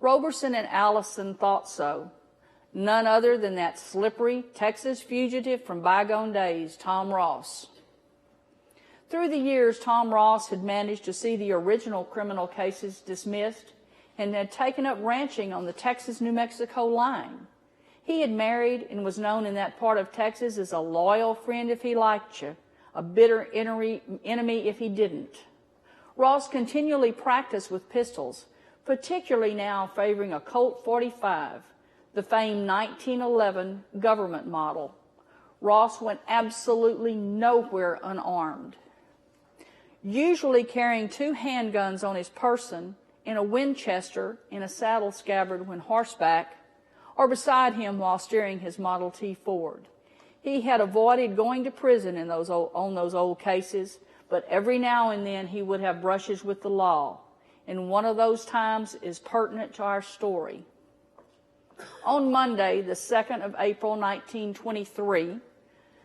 Roberson and Allison thought so. None other than that slippery Texas fugitive from bygone days, Tom Ross. Through the years, Tom Ross had managed to see the original criminal cases dismissed and had taken up ranching on the Texas-New Mexico line. He had married and was known in that part of Texas as a loyal friend if he liked you, a bitter enemy if he didn't. Ross continually practiced with pistols, particularly now favoring a Colt 45, the famed 1911 government model. Ross went absolutely nowhere unarmed. Usually carrying 2 handguns on his person and a Winchester in a saddle scabbard when horseback, or beside him while steering his Model T Ford. He had avoided going to prison on those old cases, but every now and then he would have brushes with the law, and one of those times is pertinent to our story. On Monday, the 2nd of April, 1923,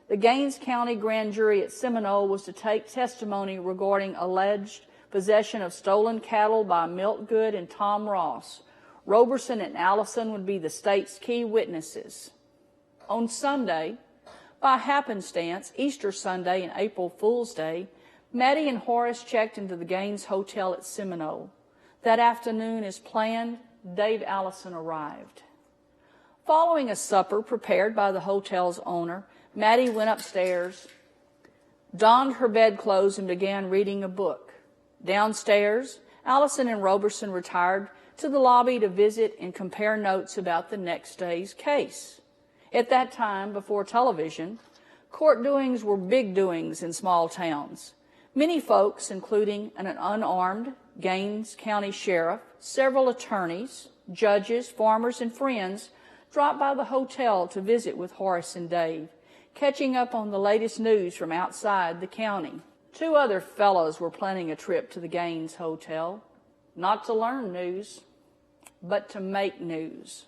the Gaines County Grand Jury at Seminole was to take testimony regarding alleged possession of stolen cattle by Milt Good and Tom Ross. Roberson and Allison would be the state's key witnesses. On Sunday, by happenstance, Easter Sunday and April Fool's Day, Maddie and Horace checked into the Gaines Hotel at Seminole. That afternoon, as planned, Dave Allison arrived. Following a supper prepared by the hotel's owner, Maddie went upstairs, donned her bedclothes, and began reading a book. Downstairs, Allison and Roberson retired to the lobby to visit and compare notes about the next day's case. At that time, before television, court doings were big doings in small towns. Many folks, including an unarmed Gaines County sheriff, several attorneys, judges, farmers, and friends, dropped by the hotel to visit with Horace and Dave, catching up on the latest news from outside the county. 2 other fellows were planning a trip to the Gaines Hotel, not to learn news, but to make news.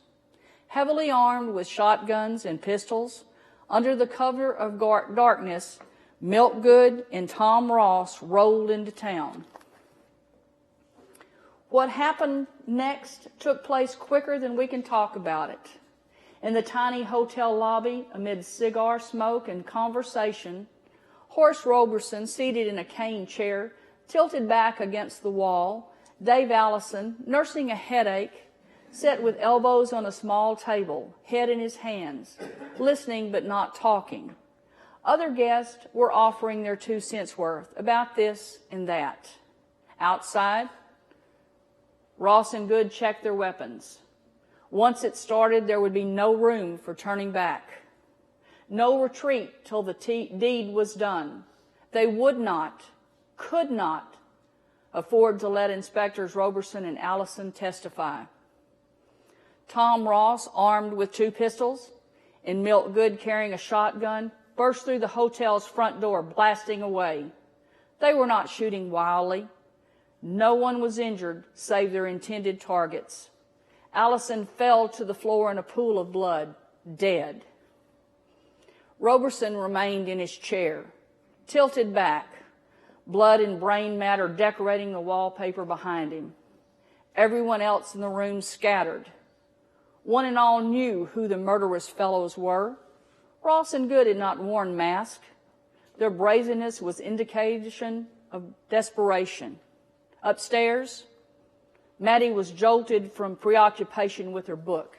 Heavily armed with shotguns and pistols, under the cover of darkness, Milt Good and Tom Ross rolled into town. What happened next took place quicker than we can talk about it. In the tiny hotel lobby, amid cigar smoke and conversation, Horace Roberson, seated in a cane chair, tilted back against the wall, Dave Allison, nursing a headache, sat with elbows on a small table, head in his hands, listening but not talking. Other guests were offering their 2 cents worth about this and that. Outside, Ross and Good checked their weapons. Once it started, there would be no room for turning back. No retreat till the deed was done. They would not, could not, afford to let Inspectors Roberson and Allison testify. Tom Ross, armed with 2 pistols, and Milt Good carrying a shotgun, burst through the hotel's front door, blasting away. They were not shooting wildly. No one was injured save their intended targets. Allison fell to the floor in a pool of blood, dead. Roberson remained in his chair, tilted back, blood and brain matter decorating the wallpaper behind him. Everyone else in the room scattered. One and all knew who the murderous fellows were. Ross and Good had not worn masks. Their brazenness was indication of desperation. Upstairs, Maddie was jolted from preoccupation with her book.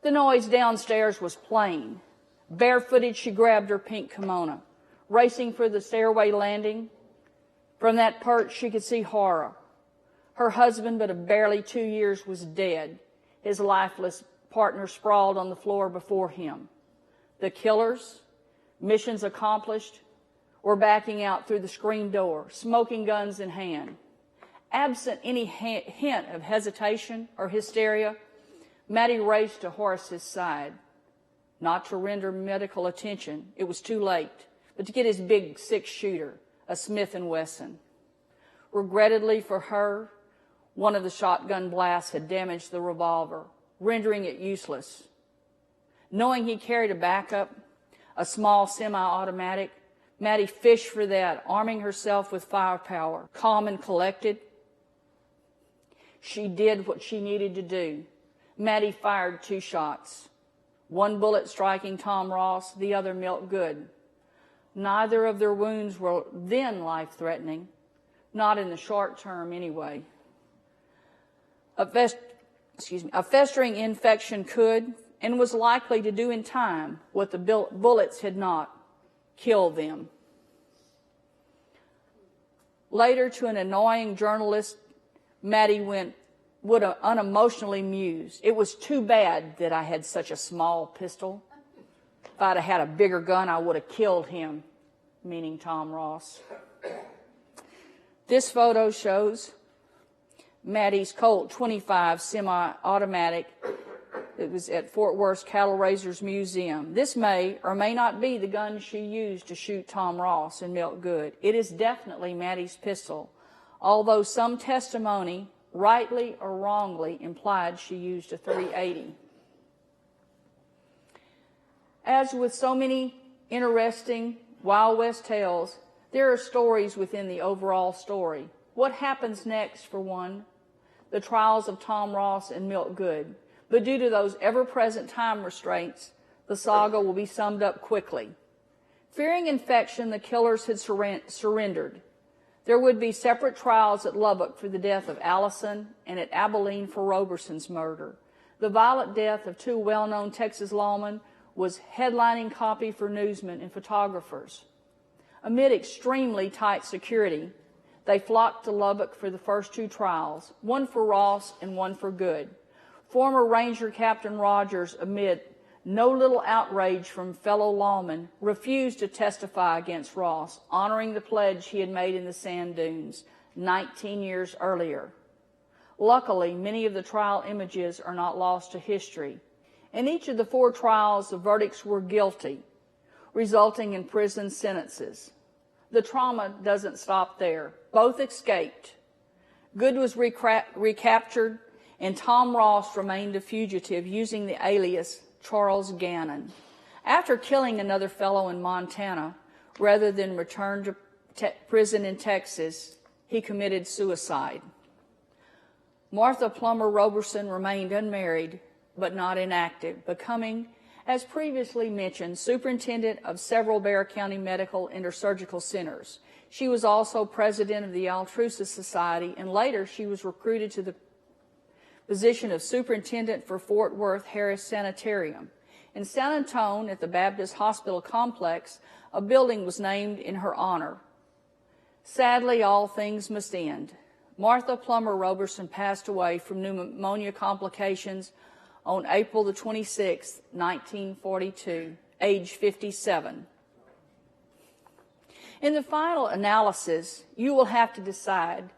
The noise downstairs was plain. Barefooted, she grabbed her pink kimono, racing for the stairway landing. From that perch, she could see horror. Her husband, but of barely 2 years, was dead. His lifeless partner sprawled on the floor before him. The killers, missions accomplished, were backing out through the screen door, smoking guns in hand. Absent any hint of hesitation or hysteria, Maddie raced to Horace's side. Not to render medical attention, it was too late, but to get his big 6-shooter, a Smith & Wesson. Regrettably for her, one of the shotgun blasts had damaged the revolver, rendering it useless. Knowing he carried a backup, a small semi-automatic, Maddie fished for that, arming herself with firepower. Calm and collected, She did what she needed to do. Maddie fired 2 shots. One bullet striking Tom Ross, the other Milt Good. Neither of their wounds were then life-threatening, not in the short term anyway. A festering infection could and was likely to do in time what the bullets had not, kill them. Later, to an annoying journalist, Maddie would unemotionally muse, "It was too bad that I had such a small pistol. If I'd have had a bigger gun, I would have killed him," meaning Tom Ross. This photo shows Maddie's Colt 25 semi-automatic. It was at Fort Worth's Cattle Raisers Museum. This may or may not be the gun she used to shoot Tom Ross and Milt Good. It is definitely Maddie's pistol, although some testimony, rightly or wrongly, implied she used a .380. As with so many interesting Wild West tales, there are stories within the overall story. What happens next, for one? The trials of Tom Ross and Milt Good. But due to those ever-present time restraints, the saga will be summed up quickly. Fearing infection, the killers had surrendered. There would be separate trials at Lubbock for the death of Allison and at Abilene for Roberson's murder. The violent death of 2 well-known Texas lawmen was headlining copy for newsmen and photographers. Amid extremely tight security, they flocked to Lubbock for the first 2 trials, one for Ross and one for Good. Former Ranger Captain Rogers, amid no little outrage from fellow lawmen, refused to testify against Ross, honoring the pledge he had made in the sand dunes 19 years earlier. Luckily, many of the trial images are not lost to history. In each of the 4 trials, the verdicts were guilty, resulting in prison sentences. The trauma doesn't stop there. Both escaped. Good was recaptured, and Tom Ross remained a fugitive using the alias Charles Gannon. After killing another fellow in Montana, rather than return to prison in Texas, he committed suicide. Martha Plummer Roberson remained unmarried, but not inactive, becoming, as previously mentioned, superintendent of several Bexar County medical intersurgical centers. She was also president of the Altrusa Society, and later she was recruited to the position of superintendent for Fort Worth Harris Sanitarium. In San Antonio, at the Baptist Hospital Complex, a building was named in her honor. Sadly, all things must end. Martha Plummer Roberson passed away from pneumonia complications on April the 26th, 1942, age 57. In the final analysis, you will have to decide,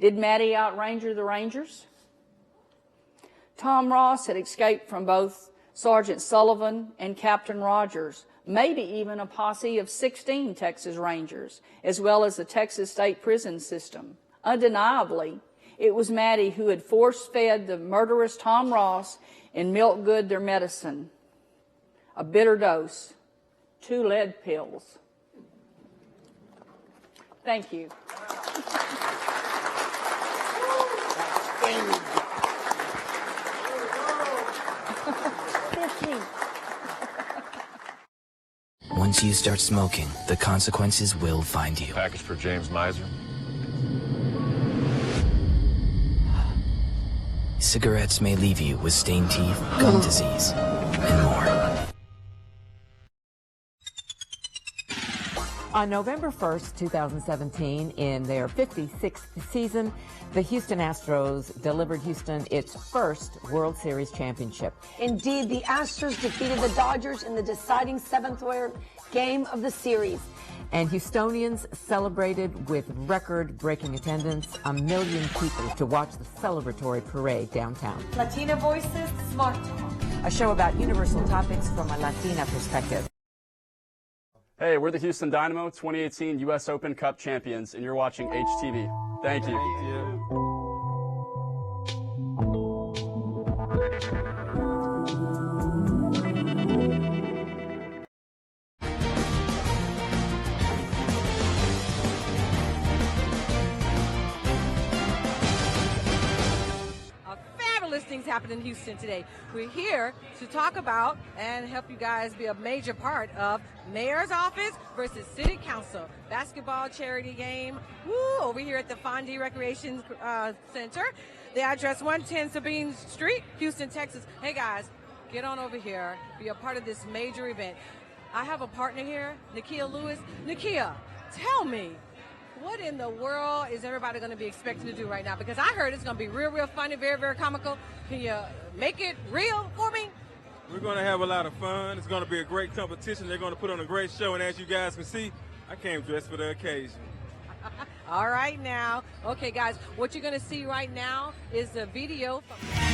did Maddie outranger the Rangers? Tom Ross had escaped from both Sergeant Sullivan and Captain Rogers, maybe even a posse of 16 Texas Rangers, as well as the Texas state prison system. Undeniably, it was Maddie who had force-fed the murderous Tom Ross and Milt Good their medicine. A bitter dose, 2 lead pills. Thank you. Once you start smoking, the consequences will find you. Package for James Miser. Cigarettes may leave you with stained teeth, gum disease, and more. On November 1st, 2017, in their 56th season, the Houston Astros delivered Houston its first World Series championship. Indeed, the Astros defeated the Dodgers in the deciding 7th game of the series. And Houstonians celebrated with record-breaking attendance, 1 million people to watch the celebratory parade downtown. Latina Voices, Smart Talk. A show about universal topics from a Latina perspective. Hey, we're the Houston Dynamo 2018 U.S. Open Cup champions, and you're watching HTV. Thank you. of listings happening in Houston today. We're here to talk about and help you guys be a major part of Mayor's Office versus City Council basketball charity game. Woo! Over here at the Fondy Recreation Center. The address 110 Sabine Street, Houston, Texas. Hey guys, get on over here. Be a part of this major event. I have a partner here, Nakia Lewis. Nakia, tell me, what in the world is everybody going to be expecting to do right now? Because I heard it's going to be real, real funny, very, very comical. Can you make it real for me? We're going to have a lot of fun. It's going to be a great competition. They're going to put on a great show. And as you guys can see, I came dressed for the occasion. All right now. Okay, guys, what you're going to see right now is a video from...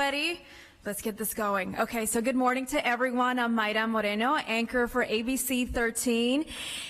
ready? Let's get this going. Okay, so good morning to everyone. I'm Mayra Moreno, anchor for ABC 13.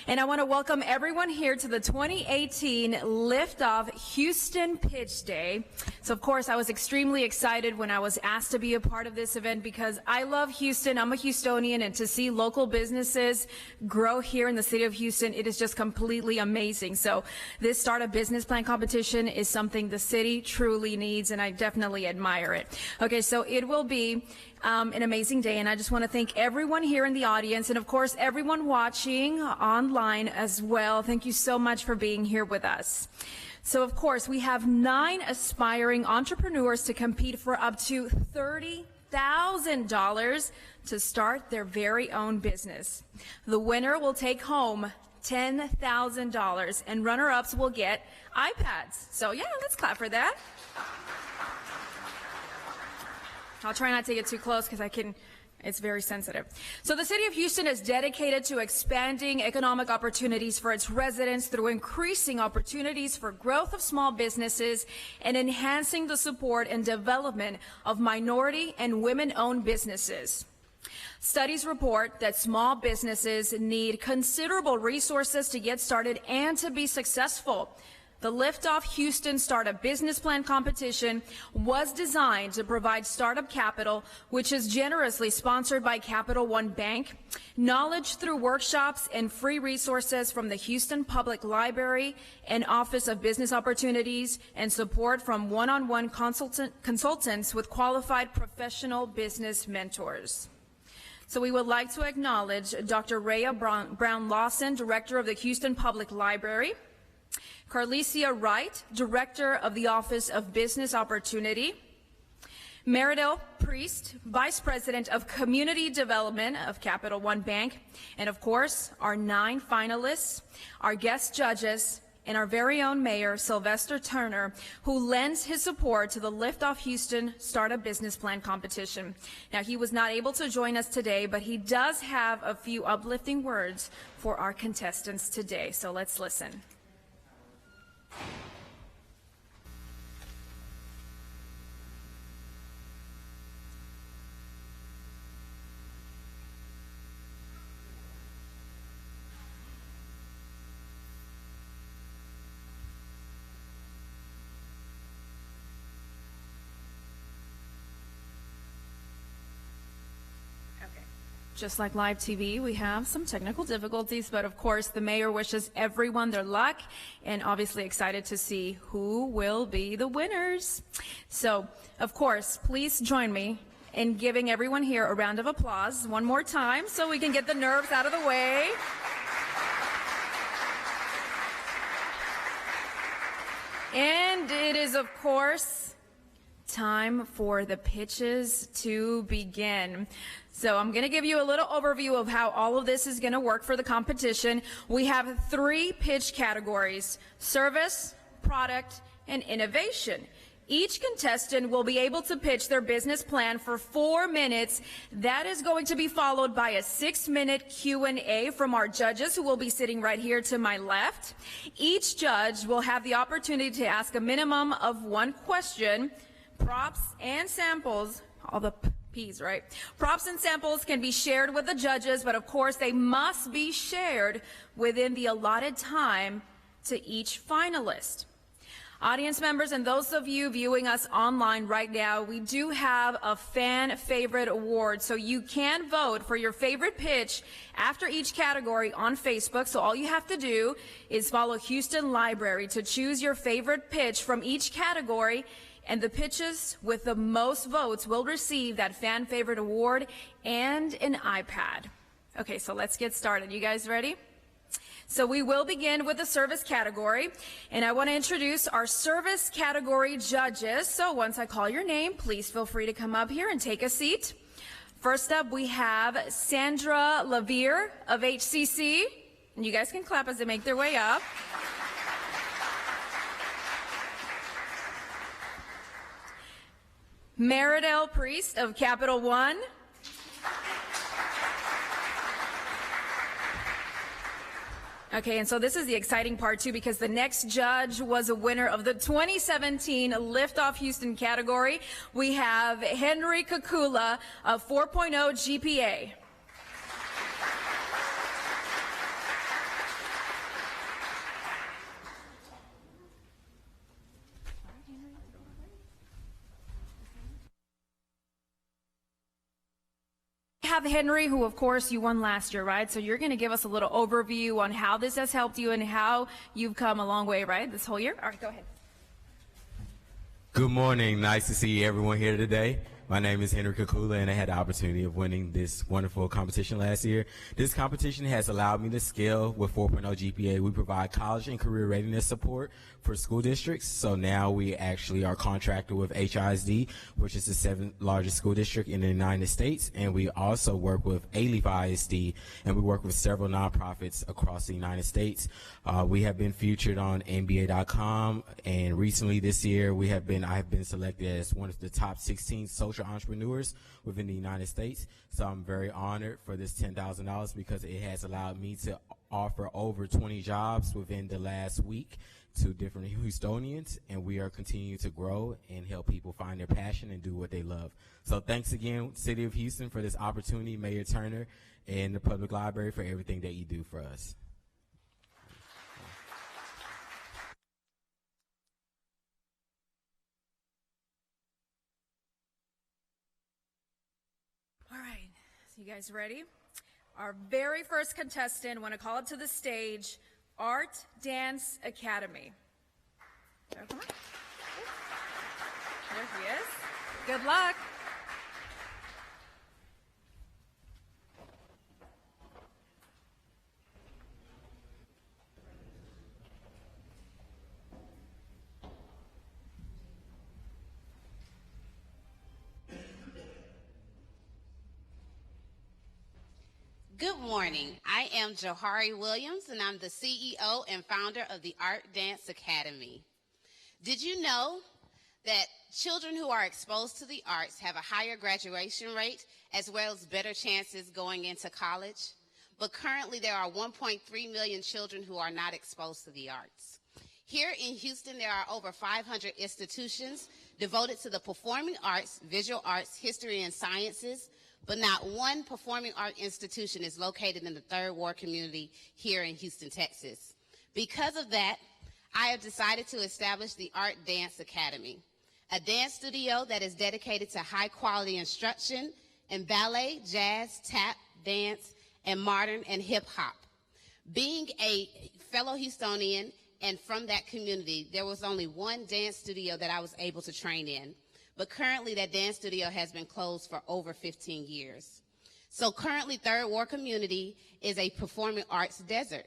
And I want to welcome everyone here to the 2018 Liftoff Houston Pitch Day. So, of course, I was extremely excited when I was asked to be a part of this event because I love Houston. I'm a Houstonian, and to see local businesses grow here in the city of Houston, it is just completely amazing. So this startup business plan competition is something the city truly needs, and I definitely admire it. Okay, so it will be an amazing day, and I just want to thank everyone here in the audience and, of course, everyone watching online as well. Thank you so much for being here with us. So, of course, we have 9 aspiring entrepreneurs to compete for up to $30,000 to start their very own business. The winner will take home $10,000, and runner-ups will get iPads. So, yeah, let's clap for that. I'll try not to get too close because it's very sensitive. So the city of Houston is dedicated to expanding economic opportunities for its residents through increasing opportunities for growth of small businesses and enhancing the support and development of minority and women-owned businesses. Studies report that small businesses need considerable resources to get started and to be successful. The Liftoff Houston Startup Business Plan Competition was designed to provide startup capital, which is generously sponsored by Capital One Bank, knowledge through workshops and free resources from the Houston Public Library and Office of Business Opportunities, and support from one-on-one consultants with qualified professional business mentors. So we would like to acknowledge Dr. Rhea Brown Lawson, Director of the Houston Public Library, Carlicia Wright, Director of the Office of Business Opportunity, Meridel Priest, Vice President of Community Development of Capital One Bank, and of course, our 9 finalists, our guest judges, and our very own Mayor, Sylvester Turner, who lends his support to the Liftoff Houston Startup Business Plan Competition. Now, he was not able to join us today, but he does have a few uplifting words for our contestants today, so let's listen. Just like live TV, we have some technical difficulties, but of course the mayor wishes everyone their luck and obviously excited to see who will be the winners. So, of course, please join me in giving everyone here a round of applause one more time so we can get the nerves out of the way. And it is, of course, time for the pitches to begin. So I'm going to give you a little overview of how all of this is going to work for the competition. We have 3 pitch categories: service, product, and innovation. Each contestant will be able to pitch their business plan for 4 minutes. That is going to be followed by a 6-minute Q&A from our judges, who will be sitting right here to my left. Each judge will have the opportunity to ask a minimum of 1 question. Props and samples, all the P's, right? Props and samples can be shared with the judges, but of course they must be shared within the allotted time to each finalist. Audience members and those of you viewing us online right now, we do have a fan favorite award, so you can vote for your favorite pitch after each category on Facebook. So all you have to do is follow Houston Library to choose your favorite pitch from each category, and the pitches with the most votes will receive that fan favorite award and an iPad. Okay, so let's get started. You guys ready? So we will begin with the service category, and I want to introduce our service category judges. So once I call your name, please feel free to come up here and take a seat. First up, we have Sandra Lavier of HCC, and you guys can clap as they make their way up. Meridel Priest of Capital One. Okay, and so this is the exciting part too, because the next judge was a winner of the 2017 Liftoff Houston category. We have Henry Kakula of 4.0 GPA. Have Henry, who of course you won last year, right? So you're going to give us a little overview on how this has helped you and how you've come a long way, right, this whole year? All right, go ahead. Good morning. Nice to see everyone here today. My name is Henry Kakula, and I had the opportunity of winning this wonderful competition last year. This competition has allowed me to scale with 4.0 GPA. We provide college and career readiness support for school districts. So now we actually are contracted with HISD, which is the 7th largest school district in the United States. And we also work with A-Leaf ISD, and we work with several nonprofits across the United States. We have been featured on NBA.com, and recently this year I have been selected as one of the top 16 social entrepreneurs within the United States. So I'm very honored for this $10,000 because it has allowed me to offer over 20 jobs within the last week to different Houstonians, and we are continuing to grow and help people find their passion and do what they love. So thanks again, City of Houston, for this opportunity, Mayor Turner, and the Public Library for everything that you do for us. All right, so you guys ready? Our very first contestant, I want to call up to the stage, Art Dance Academy. Oh, come on. There he is. Good luck. Good morning. I am Johari Williams, and I'm the CEO and founder of the Art Dance Academy. Did you know that children who are exposed to the arts have a higher graduation rate as well as better chances going into college? But currently there are 1.3 million children who are not exposed to the arts. Here in Houston, there are over 500 institutions devoted to the performing arts, visual arts, history, and sciences, but not one performing art institution is located in the Third Ward community here in Houston, Texas. Because of that, I have decided to establish the Art Dance Academy, a dance studio that is dedicated to high-quality instruction in ballet, jazz, tap, dance, and modern and hip-hop. Being a fellow Houstonian and from that community, there was only one dance studio that I was able to train in. But currently that dance studio has been closed for over 15 years. So currently Third Ward community is a performing arts desert.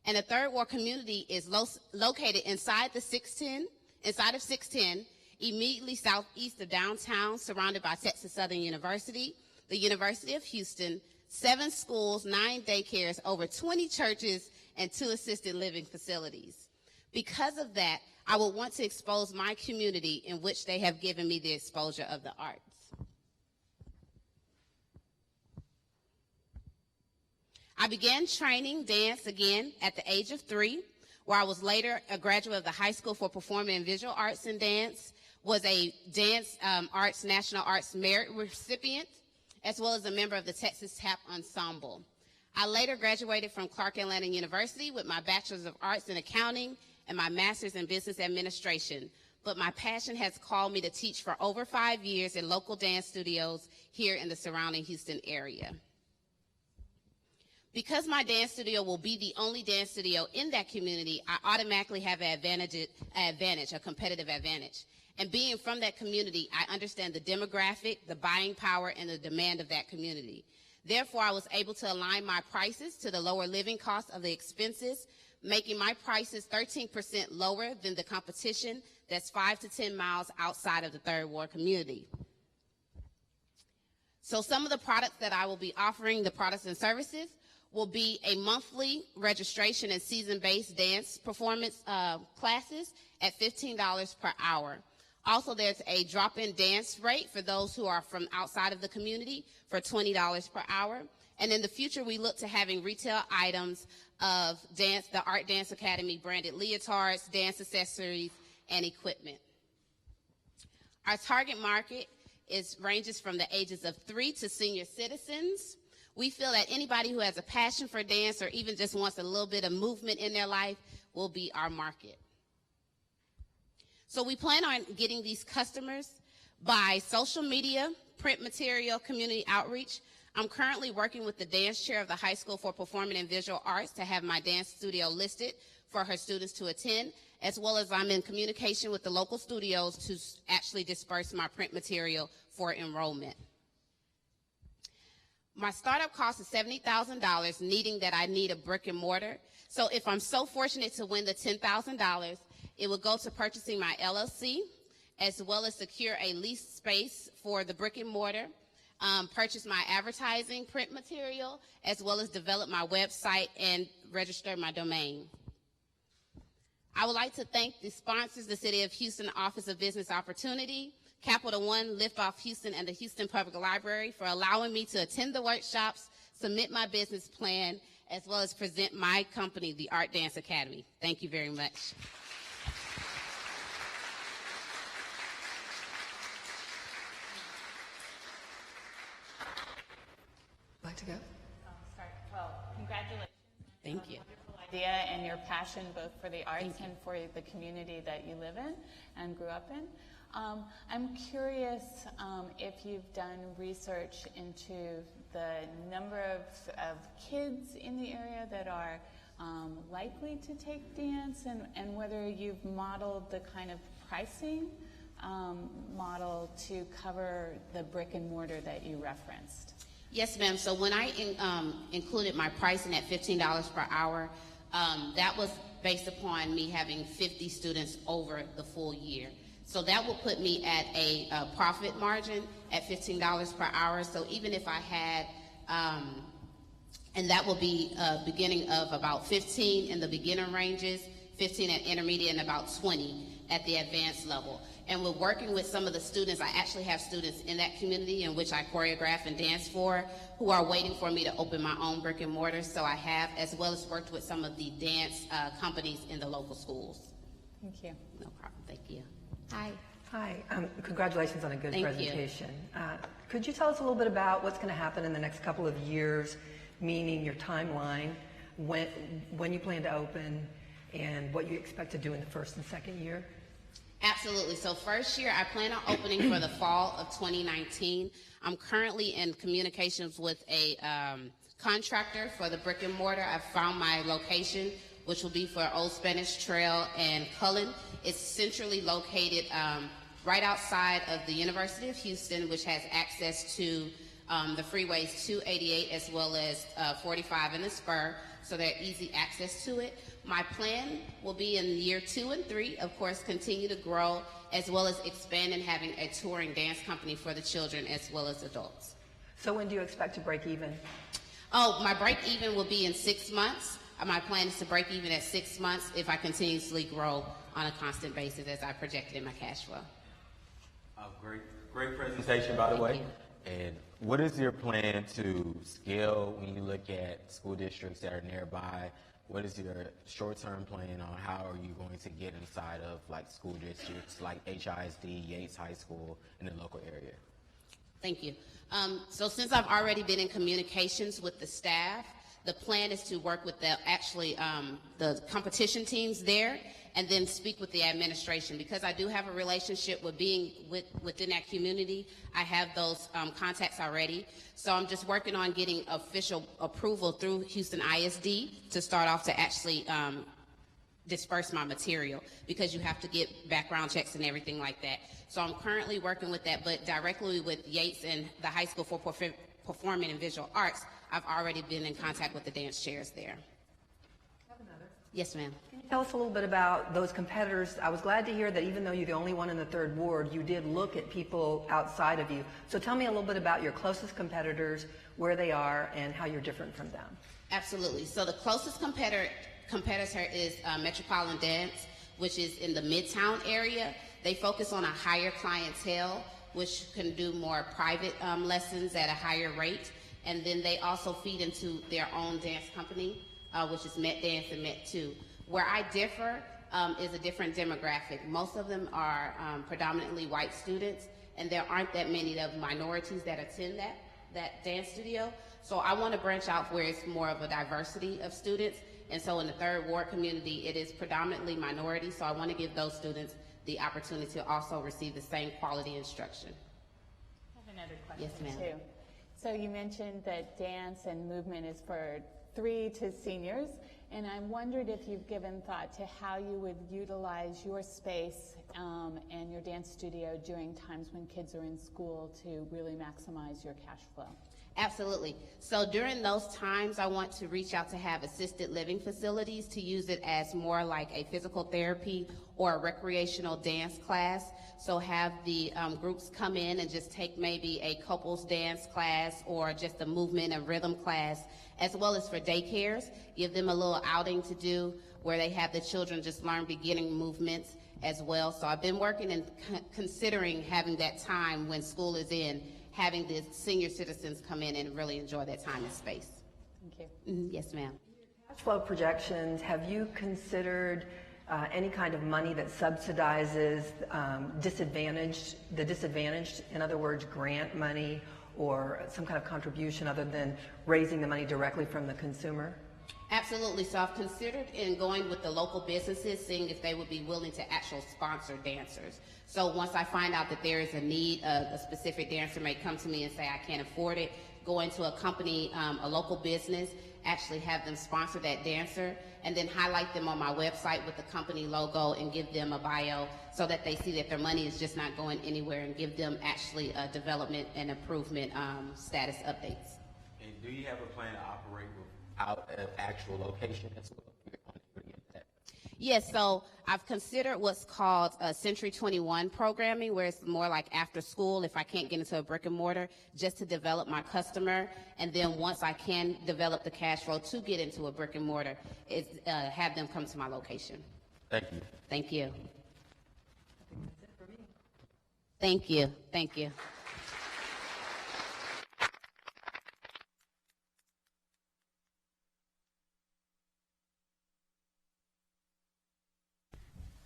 And the Third Ward community is located inside of 610, immediately southeast of downtown, surrounded by Texas Southern University, the University of Houston, 7 schools, 9 daycares, over 20 churches, and 2 assisted living facilities. Because of that, I would want to expose my community in which they have given me the exposure of the arts. I began training dance again at the age of 3, where I was later a graduate of the High School for Performing and Visual Arts and Dance, was a Dance Arts National Arts Merit recipient, as well as a member of the Texas Tap Ensemble. I later graduated from Clark Atlanta University with my Bachelor's of Arts in Accounting and my Master's in Business Administration, but my passion has called me to teach for over 5 years in local dance studios here in the surrounding Houston area. Because my dance studio will be the only dance studio in that community, I automatically have a competitive advantage. And being from that community, I understand the demographic, the buying power, and the demand of that community. Therefore, I was able to align my prices to the lower living costs of the expenses, making my prices 13% lower than the competition that's 5 to 10 miles outside of the Third Ward community. So some of the products that I will be offering, the products and services, will be a monthly registration and season-based dance performance classes at $15 per hour. Also, there's a drop-in dance rate for those who are from outside of the community for $20 per hour. And in the future, we look to having retail items of dance, the Art Dance Academy branded leotards, dance accessories, and equipment. Our target market ranges from the ages of 3 to senior citizens. We feel that anybody who has a passion for dance or even just wants a little bit of movement in their life will be our market. So we plan on getting these customers by social media, print material, community outreach. I'm currently working with the dance chair of the High School for Performing and Visual Arts to have my dance studio listed for her students to attend, as well as I'm in communication with the local studios to actually disperse my print material for enrollment. My startup cost is $70,000, needing that I need a brick and mortar. So if I'm so fortunate to win the $10,000, it will go to purchasing my LLC, as well as secure a leased space for the brick and mortar, purchase my advertising print material, as well as develop my website and register my domain. I would like to thank the sponsors, the City of Houston Office of Business Opportunity, Capital One, Liftoff Houston, and the Houston Public Library for allowing me to attend the workshops, submit my business plan, as well as present my company, the Art Dance Academy. Thank you very much. Like to go? Well, congratulations. Thank you. Wonderful idea and your passion both for the arts and for the community that you live in and grew up in. I'm curious if you've done research into the number of kids in the area that are likely to take dance, and whether you've modeled the kind of pricing model to cover the brick and mortar that you referenced. Yes, ma'am. So when I included my pricing at $15 per hour, that was based upon me having 50 students over the full year. So that will put me at a profit margin at $15 per hour. So even if I had, and that will be beginning of about 15 in the beginner ranges, 15 at intermediate, and about 20 at the advanced level. And we're working with some of the students. I actually have students in that community in which I choreograph and dance for who are waiting for me to open my own brick and mortar. So I have, as well as worked with some of the dance companies in the local schools. Thank you. No problem. Thank you. Hi. Hi. Congratulations on a good Thank presentation. Could you tell us a little bit about what's going to happen in the next couple of years, meaning your timeline, when you plan to open, and what you expect to do in the first and second year? Absolutely. So first year, I plan on opening for the fall of 2019. I'm currently in communications with a contractor for the brick and mortar. I've found my location, which will be for Old Spanish Trail and Cullen. It's centrally located right outside of the University of Houston, which has access to the freeways 288 as well as 45 and the Spur, so they're easy access to it. My plan will be in year 2 and 3, of course, continue to grow, as well as expand and having a touring dance company for the children as well as adults. So when do you expect to break even? Oh, my break even will be in 6 months. My plan is to break even at 6 months if I continuously grow on a constant basis as I projected in my cash flow. Great presentation, by the way. And what is your plan to scale when you look at school districts that are nearby? What is your short-term plan on how are you going to get inside of like school districts like HISD, Yates High School in the local area? Thank you. So since I've already been in communications with the staff, the plan is to work with the the competition teams there and then speak with the administration, because I do have a relationship with being within that community. I have those contacts already. So I'm just working on getting official approval through Houston ISD to start off to actually disperse my material, because you have to get background checks and everything like that. So I'm currently working with that, but directly with Yates and the High School for Performing and Visual Arts, I've already been in contact with the dance chairs there. Yes, ma'am. Can you tell us a little bit about those competitors? I was glad to hear that even though you're the only one in the third ward, you did look at people outside of you. So tell me a little bit about your closest competitors, where they are, and how you're different from them. Absolutely. So the closest competitor is Metropolitan Dance, which is in the Midtown area. They focus on a higher clientele, which can do more private lessons at a higher rate. And then they also feed into their own dance company, which is Met Dance and Met 2. Where I differ is a different demographic. Most of them are predominantly white students, and there aren't that many of minorities that attend that dance studio. So I want to branch out where it's more of a diversity of students. And so in the third ward community, it is predominantly minority. So I want to give those students the opportunity to also receive the same quality instruction. I have another question, yes, ma'am. too. So you mentioned that dance and movement is for 3 to seniors, and I wondered if you've given thought to how you would utilize your space and your dance studio during times when kids are in school to really maximize your cash flow. Absolutely. So during those times, I want to reach out to have assisted living facilities to use it as more like a physical therapy or a recreational dance class. So have the groups come in and just take maybe a couples dance class or just a movement and rhythm class, as well as for daycares, give them a little outing to do where they have the children just learn beginning movements as well. So I've been working and considering having that time when school is in, having the senior citizens come in and really enjoy that time and space. Thank you. Yes, ma'am. Cash flow projections, have you considered any kind of money that subsidizes the disadvantaged, in other words, grant money or some kind of contribution other than raising the money directly from the consumer? Absolutely. So I've considered in going with the local businesses, seeing if they would be willing to actually sponsor dancers. So once I find out that there is a need, a specific dancer may come to me and say, I can't afford it, go into a company, a local business, actually have them sponsor that dancer, and then highlight them on my website with the company logo and give them a bio so that they see that their money is just not going anywhere, and give them actually a development and improvement status updates. And do you have a plan to operate without an actual location as well? Yes, so I've considered what's called Century 21 programming, where it's more like after school, if I can't get into a brick and mortar, just to develop my customer. And then once I can develop the cash flow to get into a brick and mortar, have them come to my location. Thank you. Thank you. Thank you. Thank you.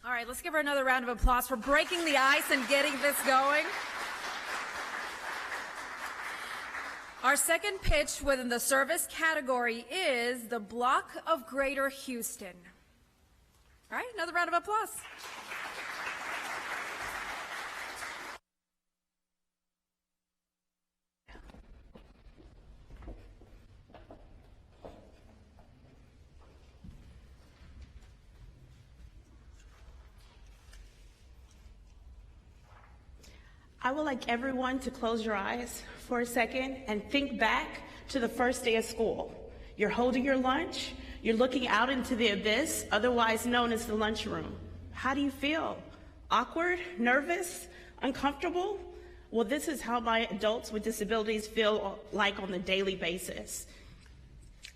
All right, let's give her another round of applause for breaking the ice and getting this going. Our second pitch within the service category is the Block of Greater Houston. All right, another round of applause. I would like everyone to close your eyes for a second and think back to the first day of school. You're holding your lunch, you're looking out into the abyss, otherwise known as the lunchroom. How do you feel? Awkward, nervous, uncomfortable? Well, this is how my adults with disabilities feel like on a daily basis.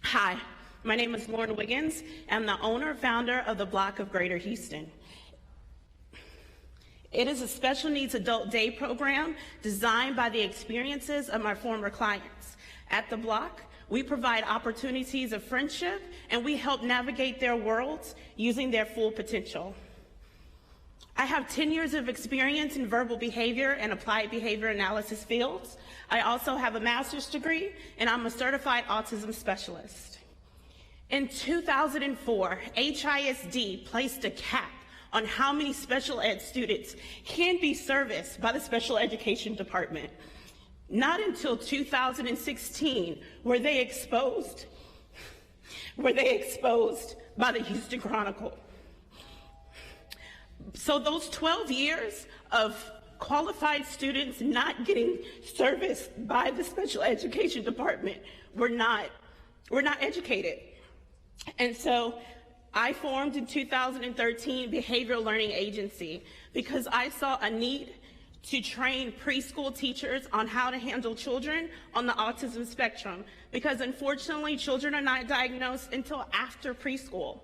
Hi, my name is Lauren Wiggins. I'm the owner, founder of the Block of Greater Houston. It is a special needs adult day program designed by the experiences of my former clients. At the Block, we provide opportunities of friendship and we help navigate their worlds using their full potential. I have 10 years of experience in verbal behavior and applied behavior analysis fields. I also have a master's degree and I'm a certified autism specialist. In 2004, HISD placed a cap on how many special ed students can be serviced by the special education department. Not until 2016 were they exposed by the Houston Chronicle. So those 12 years of qualified students not getting serviced by the special education department were not educated. And so I formed in 2013 Behavioral Learning Agency because I saw a need to train preschool teachers on how to handle children on the autism spectrum, because unfortunately children are not diagnosed until after preschool.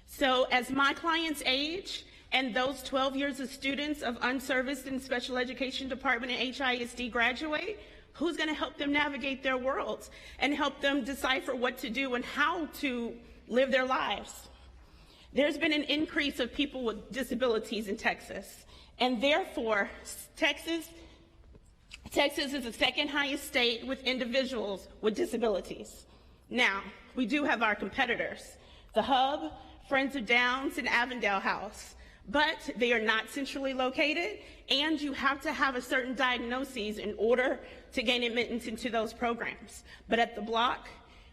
So as my clients age and those 12 years of students of unserviced and special education department and HISD graduate, Who's going to help them navigate their worlds and help them decipher what to do and how to live their lives? There's been an increase of people with disabilities in Texas, and therefore Texas is the second highest state with individuals with disabilities. Now, we do have our competitors, the Hub, Friends of Downs, and Avondale House, but they are not centrally located, and you have to have a certain diagnoses in order to gain admittance into those programs. But at the Block,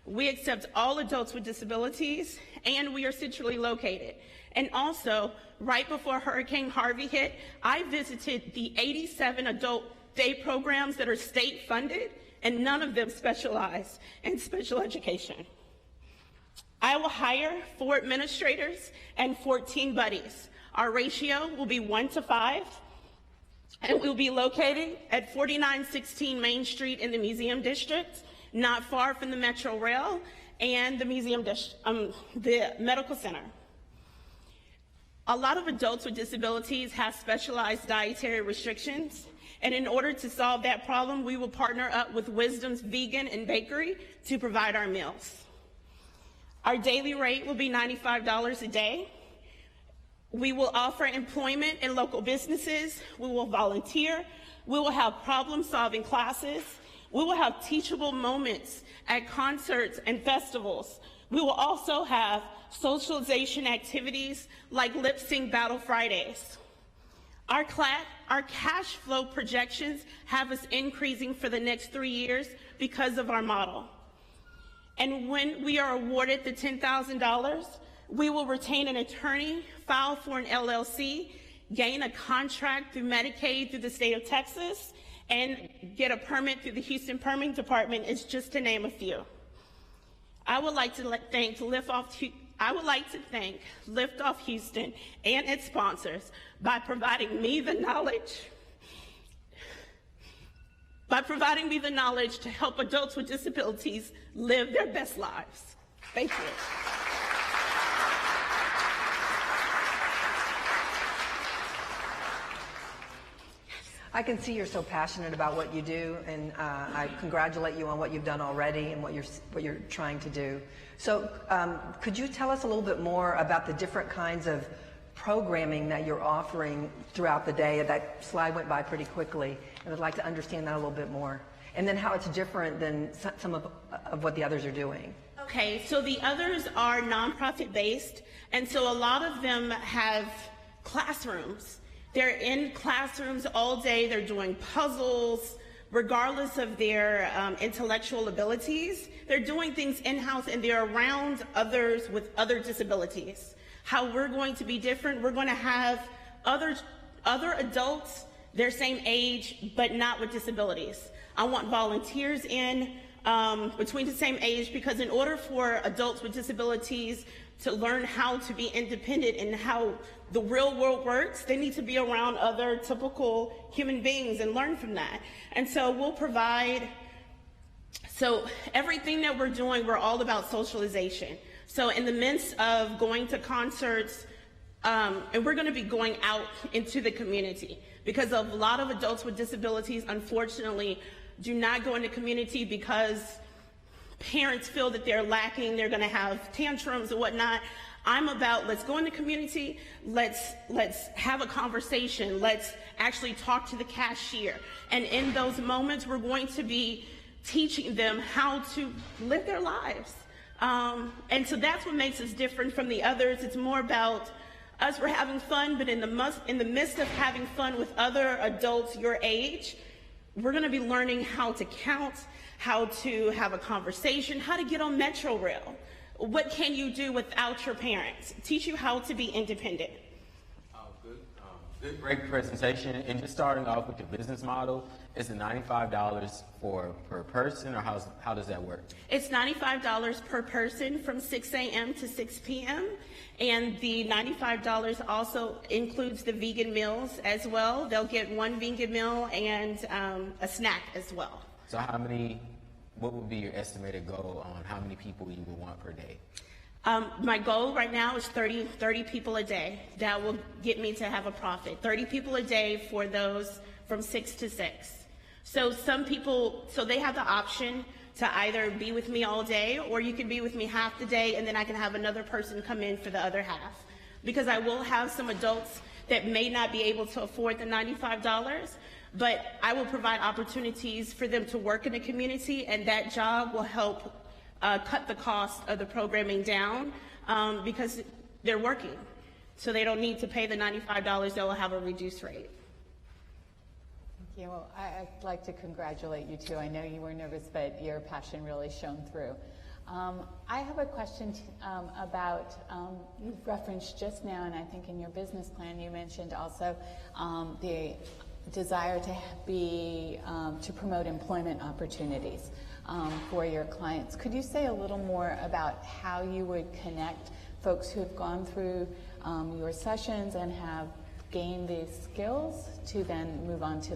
we accept all adults with disabilities, and we are centrally located. And also, right before Hurricane Harvey hit, I visited the 87 adult day programs that are state funded, and none of them specialize in special education. I will hire 4 administrators and 14 buddies. Our ratio will be 1 to 5, and we'll be located at 4916 Main Street in the Museum District, not far from the Metro Rail and the the Medical Center. A lot of adults with disabilities have specialized dietary restrictions, and in order to solve that problem, we will partner up with Wisdom's Vegan and Bakery to provide our meals. Our daily rate will be $95 a day. We will offer employment in local businesses. We will volunteer. We will have problem-solving classes. We will have teachable moments at concerts and festivals. We will also have socialization activities like Lip Sync Battle Fridays. Our cash flow projections have us increasing for the next 3 years because of our model. And when we are awarded the $10,000, we will retain an attorney, file for an LLC, gain a contract through Medicaid through the state of Texas, and get a permit through the Houston Permitting Department, is just to name a few. I would like to thank Liftoff Houston and its sponsors by providing me the knowledge to help adults with disabilities live their best lives. Thank you. I can see you're so passionate about what you do, and I congratulate you on what you've done already and what you're trying to do. So could you tell us a little bit more about the different kinds of programming that you're offering throughout the day? That slide went by pretty quickly, and I'd like to understand that a little bit more. And then how it's different than some of what the others are doing. Okay, so the others are nonprofit based, and so a lot of them have classrooms. They're in classrooms all day, they're doing puzzles, regardless of their intellectual abilities. They're doing things in-house, and they're around others with other disabilities. How we're going to be different, we're going to have other adults their same age, but not with disabilities. I want volunteers in between the same age, because in order for adults with disabilities to learn how to be independent and how the real world works, they need to be around other typical human beings and learn from that. And so we'll provide, so everything that we're doing, we're all about socialization. So in the midst of going to concerts, and we're going to be going out into the community, because a lot of adults with disabilities, unfortunately, do not go into community because parents feel that they're lacking, they're going to have tantrums and whatnot. I'm about, let's go in the community, let's have a conversation, let's actually talk to the cashier. And in those moments, we're going to be teaching them how to live their lives. And so that's what makes us different from the others. It's more about us, we're having fun, but in the midst of having fun with other adults your age, we're going to be learning how to count, how to have a conversation, how to get on Metro Rail. What can you do without your parents? Teach you how to be independent. Good, great presentation. And just starting off with the business model, is it $95 per person, or how does that work? It's $95 per person from 6 a.m. to 6 p.m. And the $95 also includes the vegan meals as well. They'll get one vegan meal and a snack as well. So what would be your estimated goal on how many people you would want per day? My goal right now is 30 people a day. That will get me to have a profit. 30 people a day for those from 6 to 6. So some people, so they have the option to either be with me all day, or you can be with me half the day, and then I can have another person come in for the other half. Because I will have some adults that may not be able to afford the $95, but I will provide opportunities for them to work in the community, and that job will help cut the cost of the programming down because they're working. So they don't need to pay the $95, they will have a reduced rate. Yeah, well, I'd like to congratulate you too. I know you were nervous, but your passion really shone through. I have a question about, you referenced just now, and I think in your business plan you mentioned also the desire to promote employment opportunities for your clients. Could you say a little more about how you would connect folks who have gone through your sessions and have gained these skills to then move on to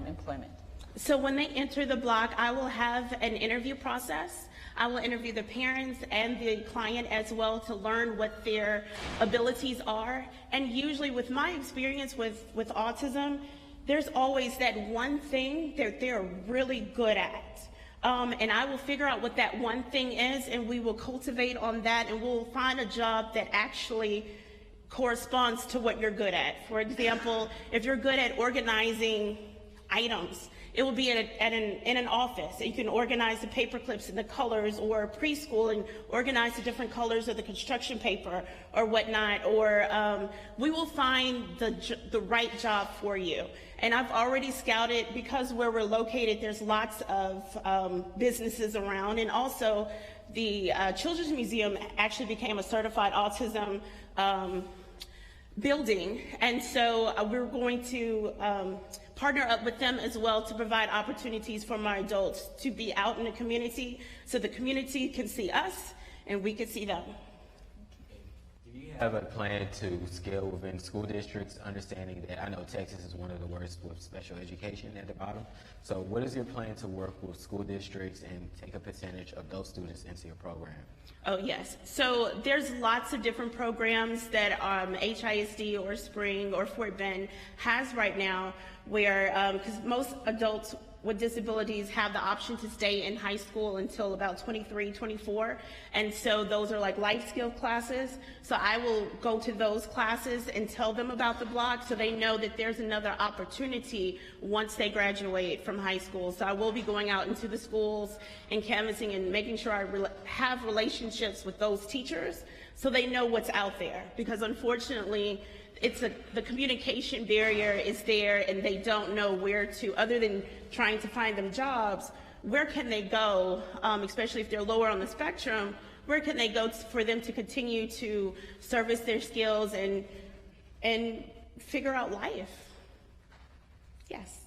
employment? So when they enter the block, I will have an interview process. I will interview the parents and the client as well to learn what their abilities are. And usually with my experience with autism, there's always that one thing that they're really good at. And I will figure out what that one thing is, and we will cultivate on that, and we'll find a job that actually corresponds to what you're good at. For example, if you're good at organizing items, it will be in an office. You can organize the paper clips and the colors, or preschool and organize the different colors of the construction paper or whatnot, or we will find the right job for you. And I've already scouted, because where we're located, there's lots of businesses around, and also the Children's Museum actually became a certified autism building, and so we're going to partner up with them as well to provide opportunities for my adults to be out in the community, so the community can see us and we can see them. Do you have a plan to scale within school districts, understanding that I know Texas is one of the worst with special education at the bottom? So what is your plan to work with school districts and take a percentage of those students into your program? Oh, yes. So there's lots of different programs that HISD or Spring or Fort Bend has right now, where, because most adults with disabilities have the option to stay in high school until about 23, 24. And so those are like life skill classes. So I will go to those classes and tell them about the block so they know that there's another opportunity once they graduate from high school. So I will be going out into the schools and canvassing and making sure I have relationships with those teachers so they know what's out there. Because unfortunately, the communication barrier is there, and they don't know where to, other than trying to find them jobs, where can they go, especially if they're lower on the spectrum, where can they go for them to continue to service their skills and figure out life? Yes.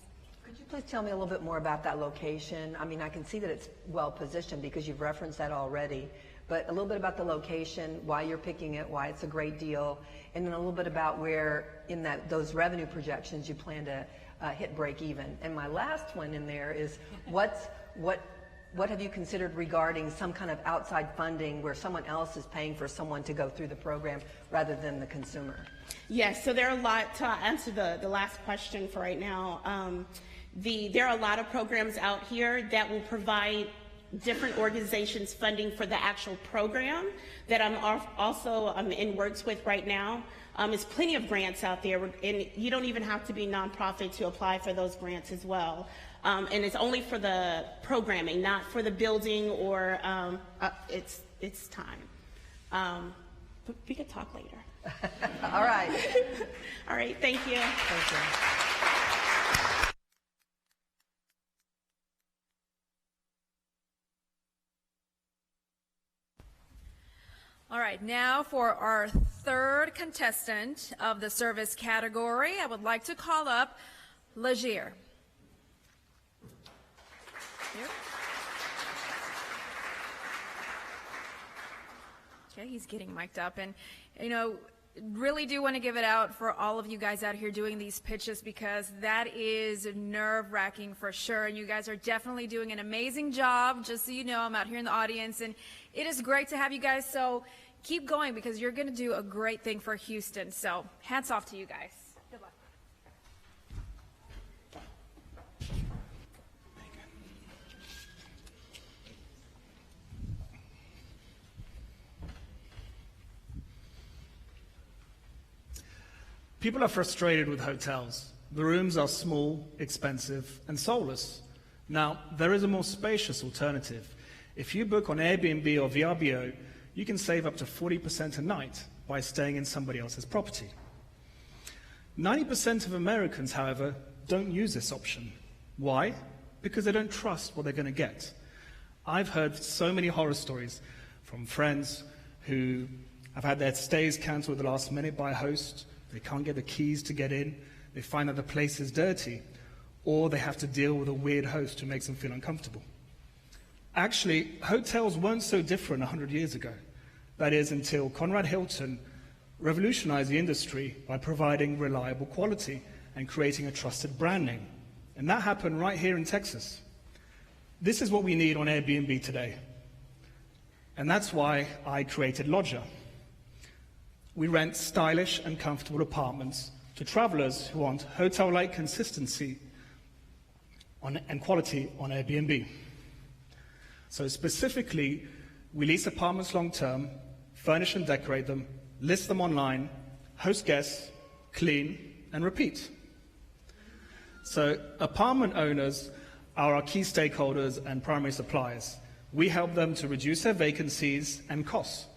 Could you please tell me a little bit more about that location? I mean, I can see that it's well positioned because you've referenced that already, but a little bit about the location, why you're picking it, why it's a great deal, and then a little bit about where in those revenue projections you plan to hit break even. And my last one in there is what have you considered regarding some kind of outside funding where someone else is paying for someone to go through the program rather than the consumer? Yes, so there are a lot, to answer the last question for right now, there are a lot of programs out here that will provide different organizations funding for the actual program that I'm also in works with right now. There's plenty of grants out there, and you don't even have to be nonprofit to apply for those grants as well. And it's only for the programming, not for the building or it's time. But we could talk later. All right. All right, thank you. Thank you. All right, now for our third contestant of the service category, I would like to call up Legere. Okay, he's getting mic'd up, and really do want to give it out for all of you guys out here doing these pitches, because that is nerve-wracking for sure, and you guys are definitely doing an amazing job. Just so you know, I'm out here in the audience, and it is great to have you guys, so keep going, because you're going to do a great thing for Houston. So hats off to you guys. Good luck. People are frustrated with hotels. The rooms are small, expensive, and soulless. Now, there is a more spacious alternative. If you book on Airbnb or VRBO, you can save up to 40% a night by staying in somebody else's property. 90% of Americans, however, don't use this option. Why? Because they don't trust what they're going to get. I've heard so many horror stories from friends who have had their stays cancelled at the last minute by a host. They can't get the keys to get in. They find that the place is dirty, or they have to deal with a weird host who makes them feel uncomfortable. Actually, hotels weren't so different 100 years ago. That is, until Conrad Hilton revolutionized the industry by providing reliable quality and creating a trusted brand name. And that happened right here in Texas. This is what we need on Airbnb today. And that's why I created Lodger. We rent stylish and comfortable apartments to travelers who want hotel-like consistency and quality on Airbnb. So specifically, we lease apartments long-term, furnish and decorate them, list them online, host guests, clean, and repeat. So apartment owners are our key stakeholders and primary suppliers. We help them to reduce their vacancies and costs.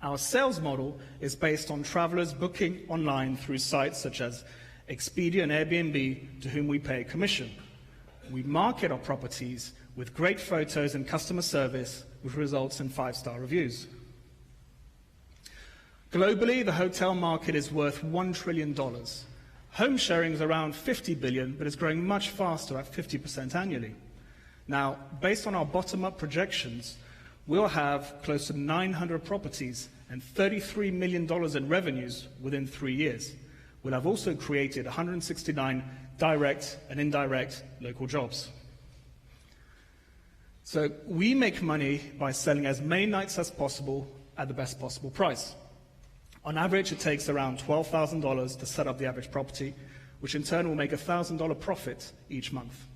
Our sales model is based on travelers booking online through sites such as Expedia and Airbnb, to whom we pay a commission. We market our properties with great photos and customer service, which results in 5-star reviews. Globally, the hotel market is worth $1 trillion. Home sharing is around $50 billion, but it's growing much faster at 50% annually. Now, based on our bottom-up projections, we'll have close to 900 properties and $33 million in revenues within 3 years. We'll have also created 169 direct and indirect local jobs. So we make money by selling as many nights as possible at the best possible price. On average, it takes around $12,000 to set up the average property, which in turn will make a $1,000 profit each month.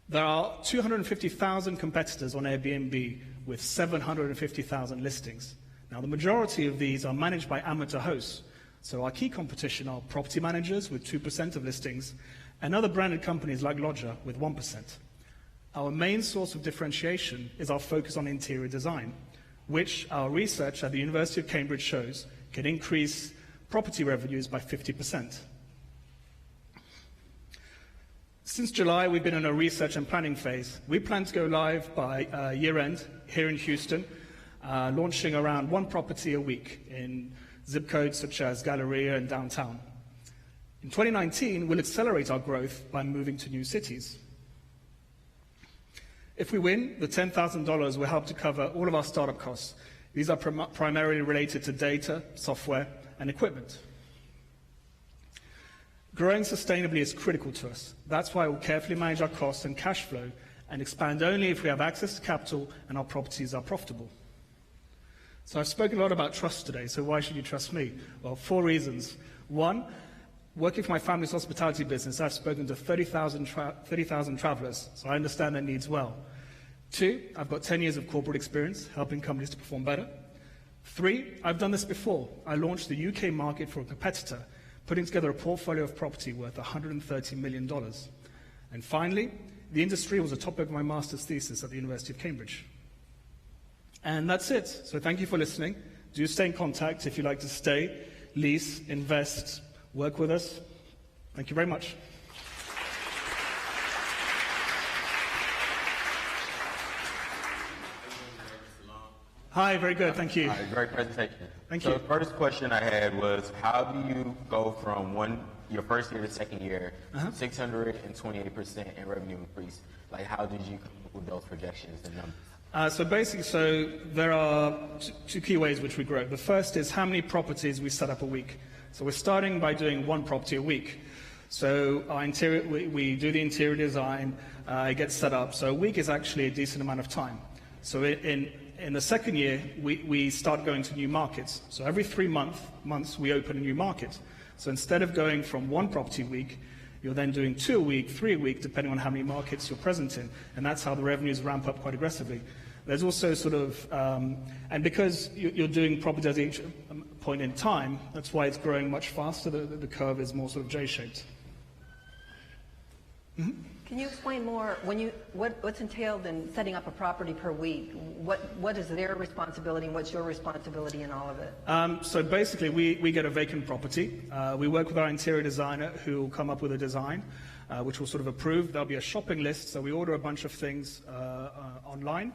There are 250,000 competitors on Airbnb with 750,000 listings. Now, the majority of these are managed by amateur hosts. So our key competition are property managers with 2% of listings and other branded companies like Lodger with 1%. Our main source of differentiation is our focus on interior design, which our research at the University of Cambridge shows can increase property revenues by 50%. Since July, we've been in a research and planning phase. We plan to go live by year-end here in Houston, launching around 1 property a week in zip codes such as Galleria and downtown. In 2019, we'll accelerate our growth by moving to new cities. If we win, the $10,000 will help to cover all of our startup costs. These are primarily related to data, software, and equipment. Growing sustainably is critical to us. That's why we'll carefully manage our costs and cash flow and expand only if we have access to capital and our properties are profitable. So I've spoken a lot about trust today, so why should you trust me? Well, 4 reasons. 1, working for my family's hospitality business, I've spoken to 30,000 travelers, so I understand their needs well. 2, I've got 10 years of corporate experience helping companies to perform better. 3, I've done this before. I launched the UK market for a competitor, putting together a portfolio of property worth $130 million. And finally, the industry was a topic of my master's thesis at the University of Cambridge. And that's it. So thank you for listening. Do stay in contact if you'd like to stay, lease, invest, work with us. Thank you very much. Hi, very good, thank you. Hi, great presentation. Thank you. you. So the first question I had was, how do you go from your first year to second year, 628% in revenue increase? Like, how did you come up with those projections and numbers? So there are two key ways which we grow. The first is how many properties we set up a week. So we're starting by doing 1 property a week. So our we do the interior design, it gets set up. So a week is actually a decent amount of time. So in the second year, we start going to new markets. So every 3 months, we open a new market. So instead of going from 1 property a week, you're then doing 2 a week, 3 a week, depending on how many markets you're present in. And that's how the revenues ramp up quite aggressively. There's also sort of, and because you're doing properties point in time. That's why it's growing much faster. The curve is more sort of J-shaped. Mm-hmm. Can you explain more what's entailed in setting up a property per week? What is their responsibility and what's your responsibility in all of it? So basically, we get a vacant property. We work with our interior designer who will come up with a design, which we'll sort of approve. There'll be a shopping list, so we order a bunch of things online.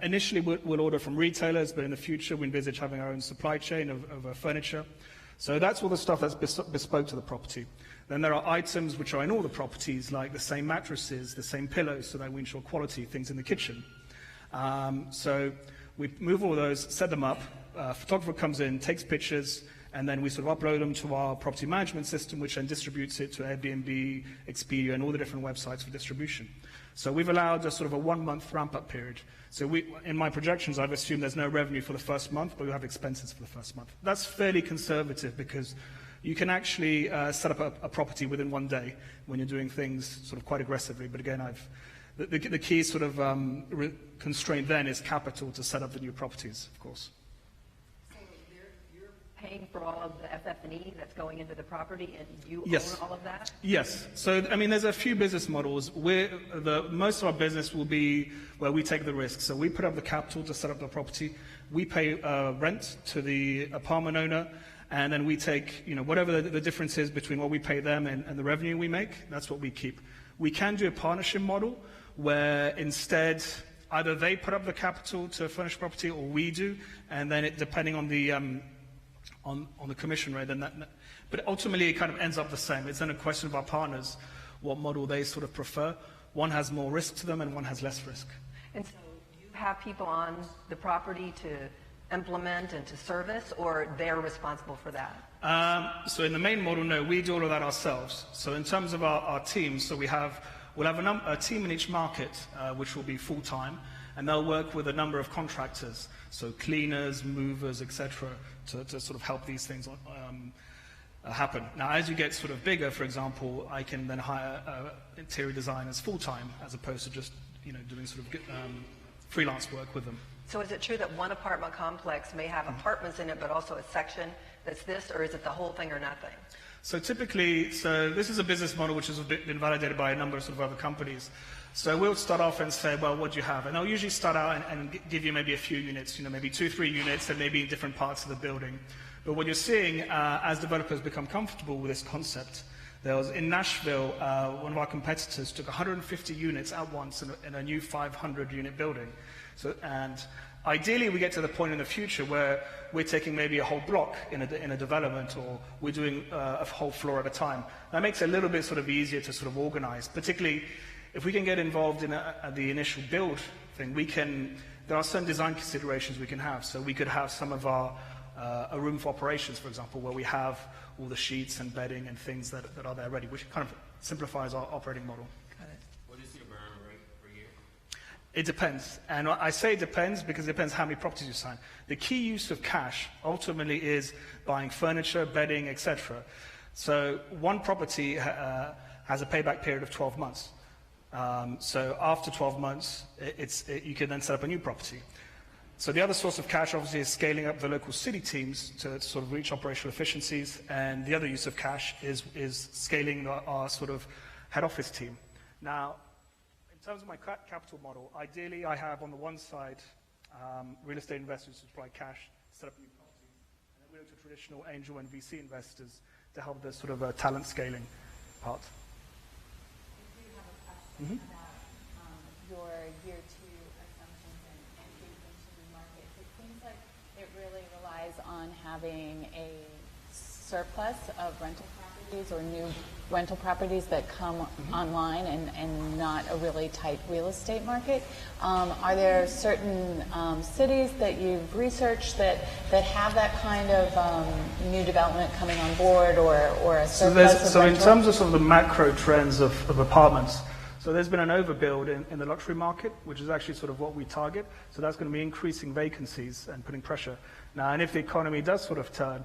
Initially, we'll order from retailers, but in the future, we envisage having our own supply chain of furniture. So that's all the stuff that's bespoke to the property. Then there are items which are in all the properties, like the same mattresses, the same pillows, so that we ensure quality, things in the kitchen. So we move all those, set them up, photographer comes in, takes pictures, and then we sort of upload them to our property management system, which then distributes it to Airbnb, Expedia, and all the different websites for distribution. So we've allowed a sort of a 1-month ramp-up period. So in my projections, I've assumed there's no revenue for the first month, but we have expenses for the first month. That's fairly conservative because you can actually set up a property within 1 day when you're doing things sort of quite aggressively. But again, the key sort of constraint then is capital to set up the new properties, of course. So you're paying for all of the FF&E that's going into the property, and you Yes. own all of that? Yes. So, I mean, there's a few business models. Most of our business will be where we take the risk. So we put up the capital to set up the property. We pay rent to the apartment owner. And then we take, whatever the difference is between what we pay them and the revenue we make, that's what we keep. We can do a partnership model where instead either they put up the capital to furnish property or we do, and then depending on the commission rate, but ultimately it kind of ends up the same. It's then a question of our partners, what model they sort of prefer. One has more risk to them and one has less risk. And so you have people on the property to implement and to service, or they're responsible for that? So in the main model, no, we do all of that ourselves. So in terms of our teams, so we'll have a team in each market, which will be full-time, and they'll work with a number of contractors, so cleaners, movers, etc., to sort of help these things happen. Now, as you get sort of bigger, for example, I can then hire interior designers full-time, as opposed to just doing sort of freelance work with them. So is it true that one apartment complex may have apartments in it, but also a section that's this, or is it the whole thing or nothing? So typically, this is a business model which has been validated by a number of sort of other companies. So we'll start off and say, well, what do you have? And I'll usually start out and give you maybe a few units, maybe 2-3 units, and maybe in different parts of the building. But what you're seeing as developers become comfortable with this concept, there was in Nashville, one of our competitors took 150 units at once in a new 500-unit building. So, and ideally, we get to the point in the future where we're taking maybe a whole block in a development, or we're doing a whole floor at a time. That makes it a little bit sort of easier to sort of organize, particularly if we can get involved in the initial build thing. There are some design considerations we can have. So we could have some of a room for operations, for example, where we have all the sheets and bedding and things that are there ready, which kind of simplifies our operating model. It depends. And I say it depends because it depends how many properties you sign. The key use of cash ultimately is buying furniture, bedding, etc. So one property has a payback period of 12 months. So after 12 months, you can then set up a new property. So the other source of cash obviously is scaling up the local city teams to sort of reach operational efficiencies. And the other use of cash is scaling our sort of head office team. Now, in terms of my capital model, ideally I have on the one side real estate investors who supply cash, set up new properties, and then we look to traditional angel and VC investors to help the sort of talent scaling part. I do have a question about your year 2 assumptions and entry into the market. It seems like it really relies on having a surplus of rental properties or new rental properties that come online and not a really tight real estate market. Are there certain cities that you've researched that have that kind of new development coming on board or a surplus of So in rental? terms of sort of the macro trends of apartments, so there's been an overbuild in the luxury market, which is actually sort of what we target. So that's going to be increasing vacancies and putting pressure. Now, and if the economy does sort of turn,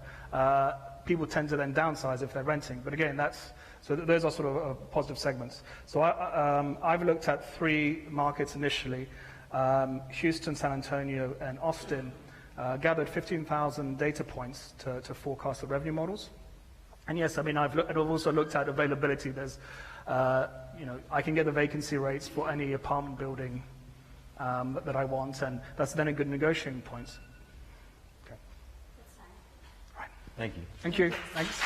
people tend to then downsize if they're renting. But again, those are sort of positive segments. So I've looked at 3 markets initially, Houston, San Antonio, and Austin. gathered 15,000 data points to forecast the revenue models. And yes, I mean, I've also looked at availability. There's, I can get the vacancy rates for any apartment building that I want, and that's then a good negotiating point. Okay. Right. Thank you. Thank you. Thanks.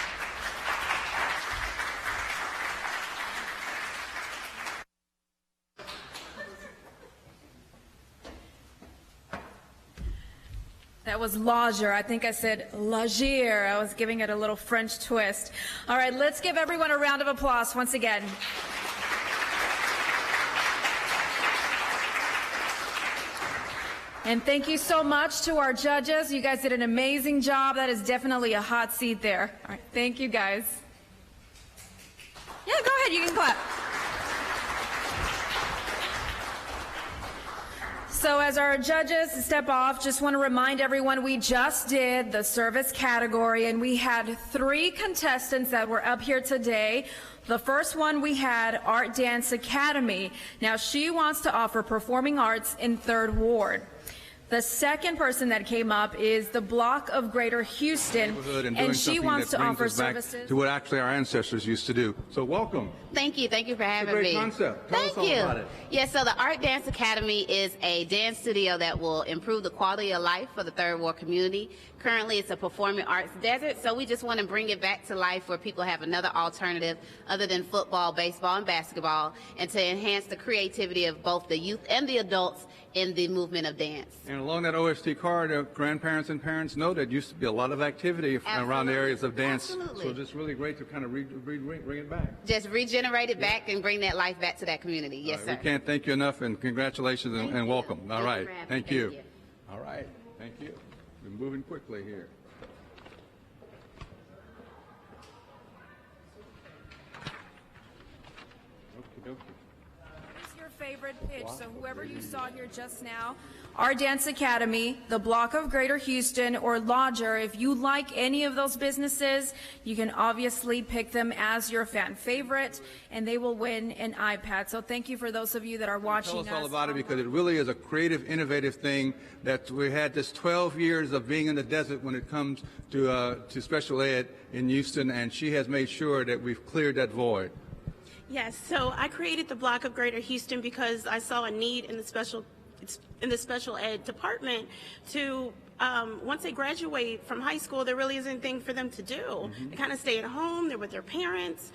That was Lager. I think I said Lagier. I was giving it a little French twist. All right, let's give everyone a round of applause once again. And thank you so much to our judges. You guys did an amazing job. That is definitely a hot seat there. All right, thank you guys. Yeah, go ahead, you can clap. So as our judges step off, just want to remind everyone we just did the service category, and we had 3 contestants that were up here today. The first one we had Art Dance Academy. Now she wants to offer performing arts in 3rd Ward. The second person that came up is the Block of Greater Houston, and she wants to offer services to what actually our ancestors used to do. So welcome. Thank you for having me. It's a great concept. Tell us all about it. Yeah, so the Art Dance Academy is a dance studio that will improve the quality of life for the 3rd Ward community. Currently, it's a performing arts desert, so we just want to bring it back to life where people have another alternative other than football, baseball, and basketball, and to enhance the creativity of both the youth and the adults in the movement of dance. And along that OST corridor, grandparents and parents know that used to be a lot of activity around the areas of dance. Absolutely. So it's just really great to kind of bring it back. Just regenerate it back and bring that life back to that community. Yes, sir. We can't thank you enough, and congratulations and welcome. All right. Thank you. All right. Thank you. We're moving quickly here. Okie dokie. Your favorite pitch. So whoever you saw here just now, Our Dance Academy, the Block of Greater Houston, or Lodger. If you like any of those businesses, you can obviously pick them as your fan favorite, and they will win an iPad. So thank you for those of you that are watching us. Tell us all about it, because it really is a creative, innovative thing that we had this 12 years of being in the desert when it comes to special ed in Houston, and she has made sure that we've cleared that void. Yes, so I created the Block of Greater Houston because I saw a need in the special ed department to, once they graduate from high school, there really isn't anything for them to do. They kind of stay at home, they're with their parents.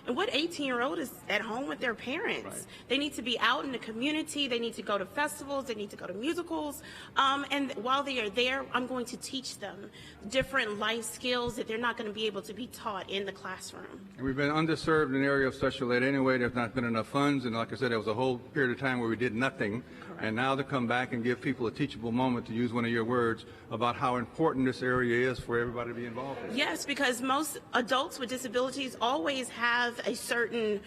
And what 18-year-old is at home with their parents? Right. They need to be out in the community, they need to go to festivals, they need to go to musicals. And while they are there, I'm going to teach them different life skills that they're not going to be able to be taught in the classroom. And we've been underserved in the area of special ed anyway. There's not been enough funds, and like I said, there was a whole period of time where we did nothing. Correct. And now to come back and give people a teachable moment, to use one of your words, about how important this area is for everybody to be involved in. Yes, because most adults with disabilities always have a certain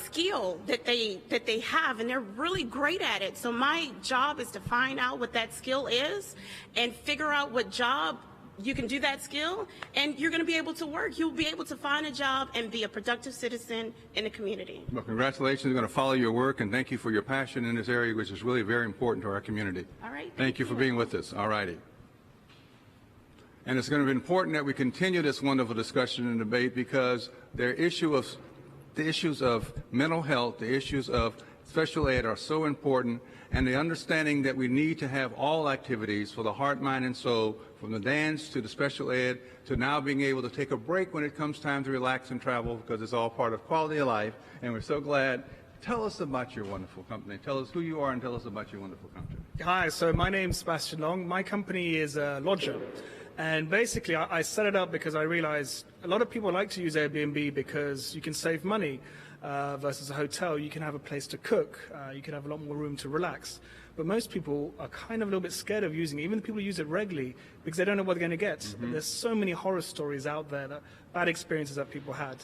skill that they have, and they're really great at it. So my job is to find out what that skill is and figure out what job you can do that skill, and you're going to be able to work. You'll be able to find a job and be a productive citizen in the community. Well, congratulations. We're going to follow your work, and thank you for your passion in this area, which is really very important to our community. All right. Thank you for being with us. All righty. And it's going to be important that we continue this wonderful discussion and debate, because the issues of mental health, the issues of special ed are so important, and the understanding that we need to have all activities for the heart, mind, and soul, from the dance to the special ed to now being able to take a break when it comes time to relax and travel, because it's all part of quality of life. And we're so glad. Tell us about your wonderful company. Tell us who you are and tell us about your wonderful company. Hi, so my name's Sebastian Long. My company is Lodger. And basically, I set it up because I realized a lot of people like to use Airbnb because you can save money versus a hotel. You can have a place to cook. You can have a lot more room to relax. But most people are kind of a little bit scared of using it, even the people who use it regularly, because they don't know what they're going to get. Mm-hmm. There's so many horror stories out there, that bad experiences that people had.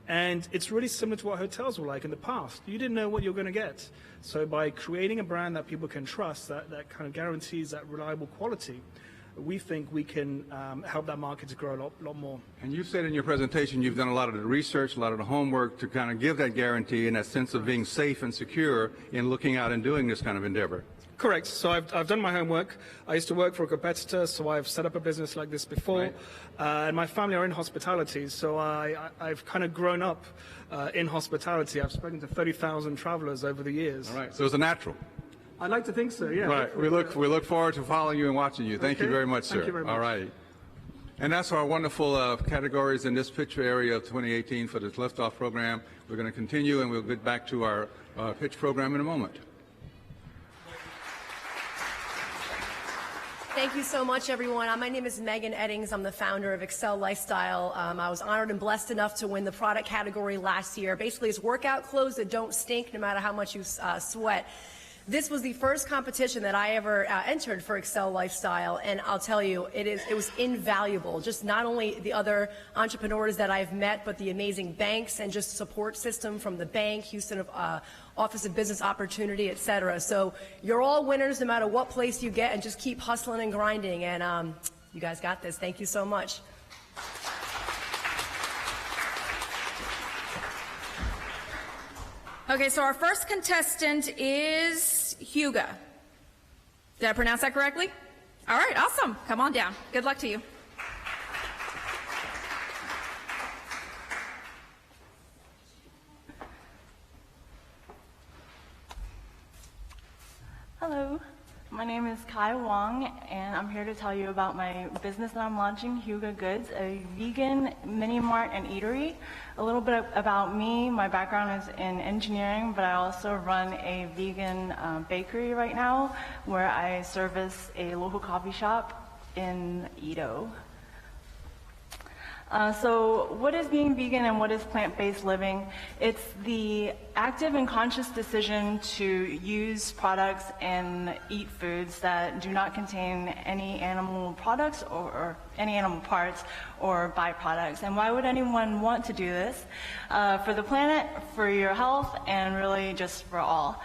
And it's really similar to what hotels were like in the past. You didn't know what you were going to get. So by creating a brand that people can trust, that kind of guarantees that reliable quality, we think we can help that market to grow a lot more. And you said in your presentation you've done a lot of the research, a lot of the homework to kind of give that guarantee and that sense of being safe and secure in looking out and doing this kind of endeavor. Correct. So I've done my homework. I used to work for a competitor, so I've set up a business like this before. Right. And my family are in hospitality, so I've kind of grown up in hospitality. I've spoken to 30,000 travelers over the years. All right. So it's a natural. I'd like to think so, yeah. Right. We look forward to following you and watching you. Thank you very much, sir. Thank you very much. All right. And that's our wonderful categories in this picture area of 2018 for this Liftoff program. We're going to continue, and we'll get back to our pitch program in a moment. Thank you so much, everyone. My name is Megan Eddings. I'm the founder of Excel Lifestyle. I was honored and blessed enough to win the product category last year. Basically, it's workout clothes that don't stink no matter how much you sweat. This was the first competition that I ever entered for Excel Lifestyle, and I'll tell you, it was invaluable. Just not only the other entrepreneurs that I've met, but the amazing banks and just support system from the bank, Houston Office of Business Opportunity, et cetera. So you're all winners no matter what place you get, and just keep hustling and grinding. And you guys got this. Thank you so much. Okay, so our first contestant is Hugo. Did I pronounce that correctly? All right, awesome. Come on down. Good luck to you. Hello, my name is Wong, and I'm here to tell you about my business that I'm launching, Hugo Goods, a vegan mini mart and eatery. A little bit about me, my background is in engineering, but I also run a vegan bakery right now where I service a local coffee shop in Edo. So what is being vegan and what is plant-based living? It's the active and conscious decision to use products and eat foods that do not contain any animal products or any animal parts or byproducts. And why would anyone want to do this? For the planet, for your health, and really just for all.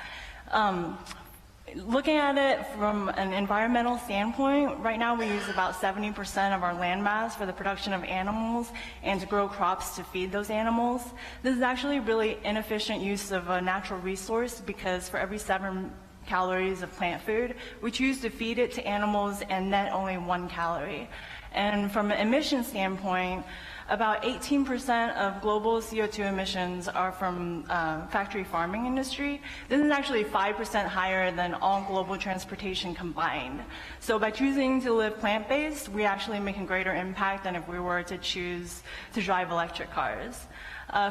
Looking at it from an environmental standpoint, right now we use about 70% of our land mass for the production of animals and to grow crops to feed those animals. This is actually really inefficient use of a natural resource because for every 7 calories of plant food, we choose to feed it to animals and net only 1 calorie. And from an emission standpoint, about 18% of global CO2 emissions are from factory farming industry. This is actually 5% higher than all global transportation combined. So by choosing to live plant-based, we actually make a greater impact than if we were to choose to drive electric cars.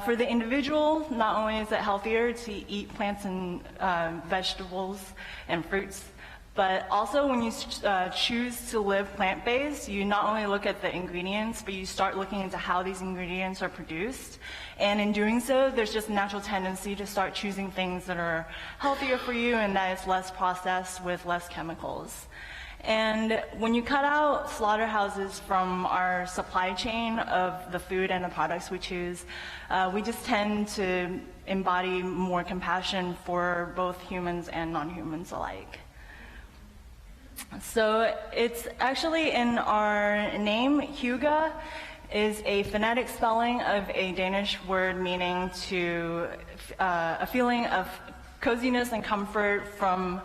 For the individual, not only is it healthier to eat plants and vegetables and fruits, but also when you choose to live plant-based, you not only look at the ingredients, but you start looking into how these ingredients are produced. And in doing so, there's just a natural tendency to start choosing things that are healthier for you and that is less processed with less chemicals. And when you cut out slaughterhouses from our supply chain of the food and the products we choose, we just tend to embody more compassion for both humans and non-humans alike. So it's actually in our name. Hugo is a phonetic spelling of a Danish word meaning to a feeling of coziness and comfort from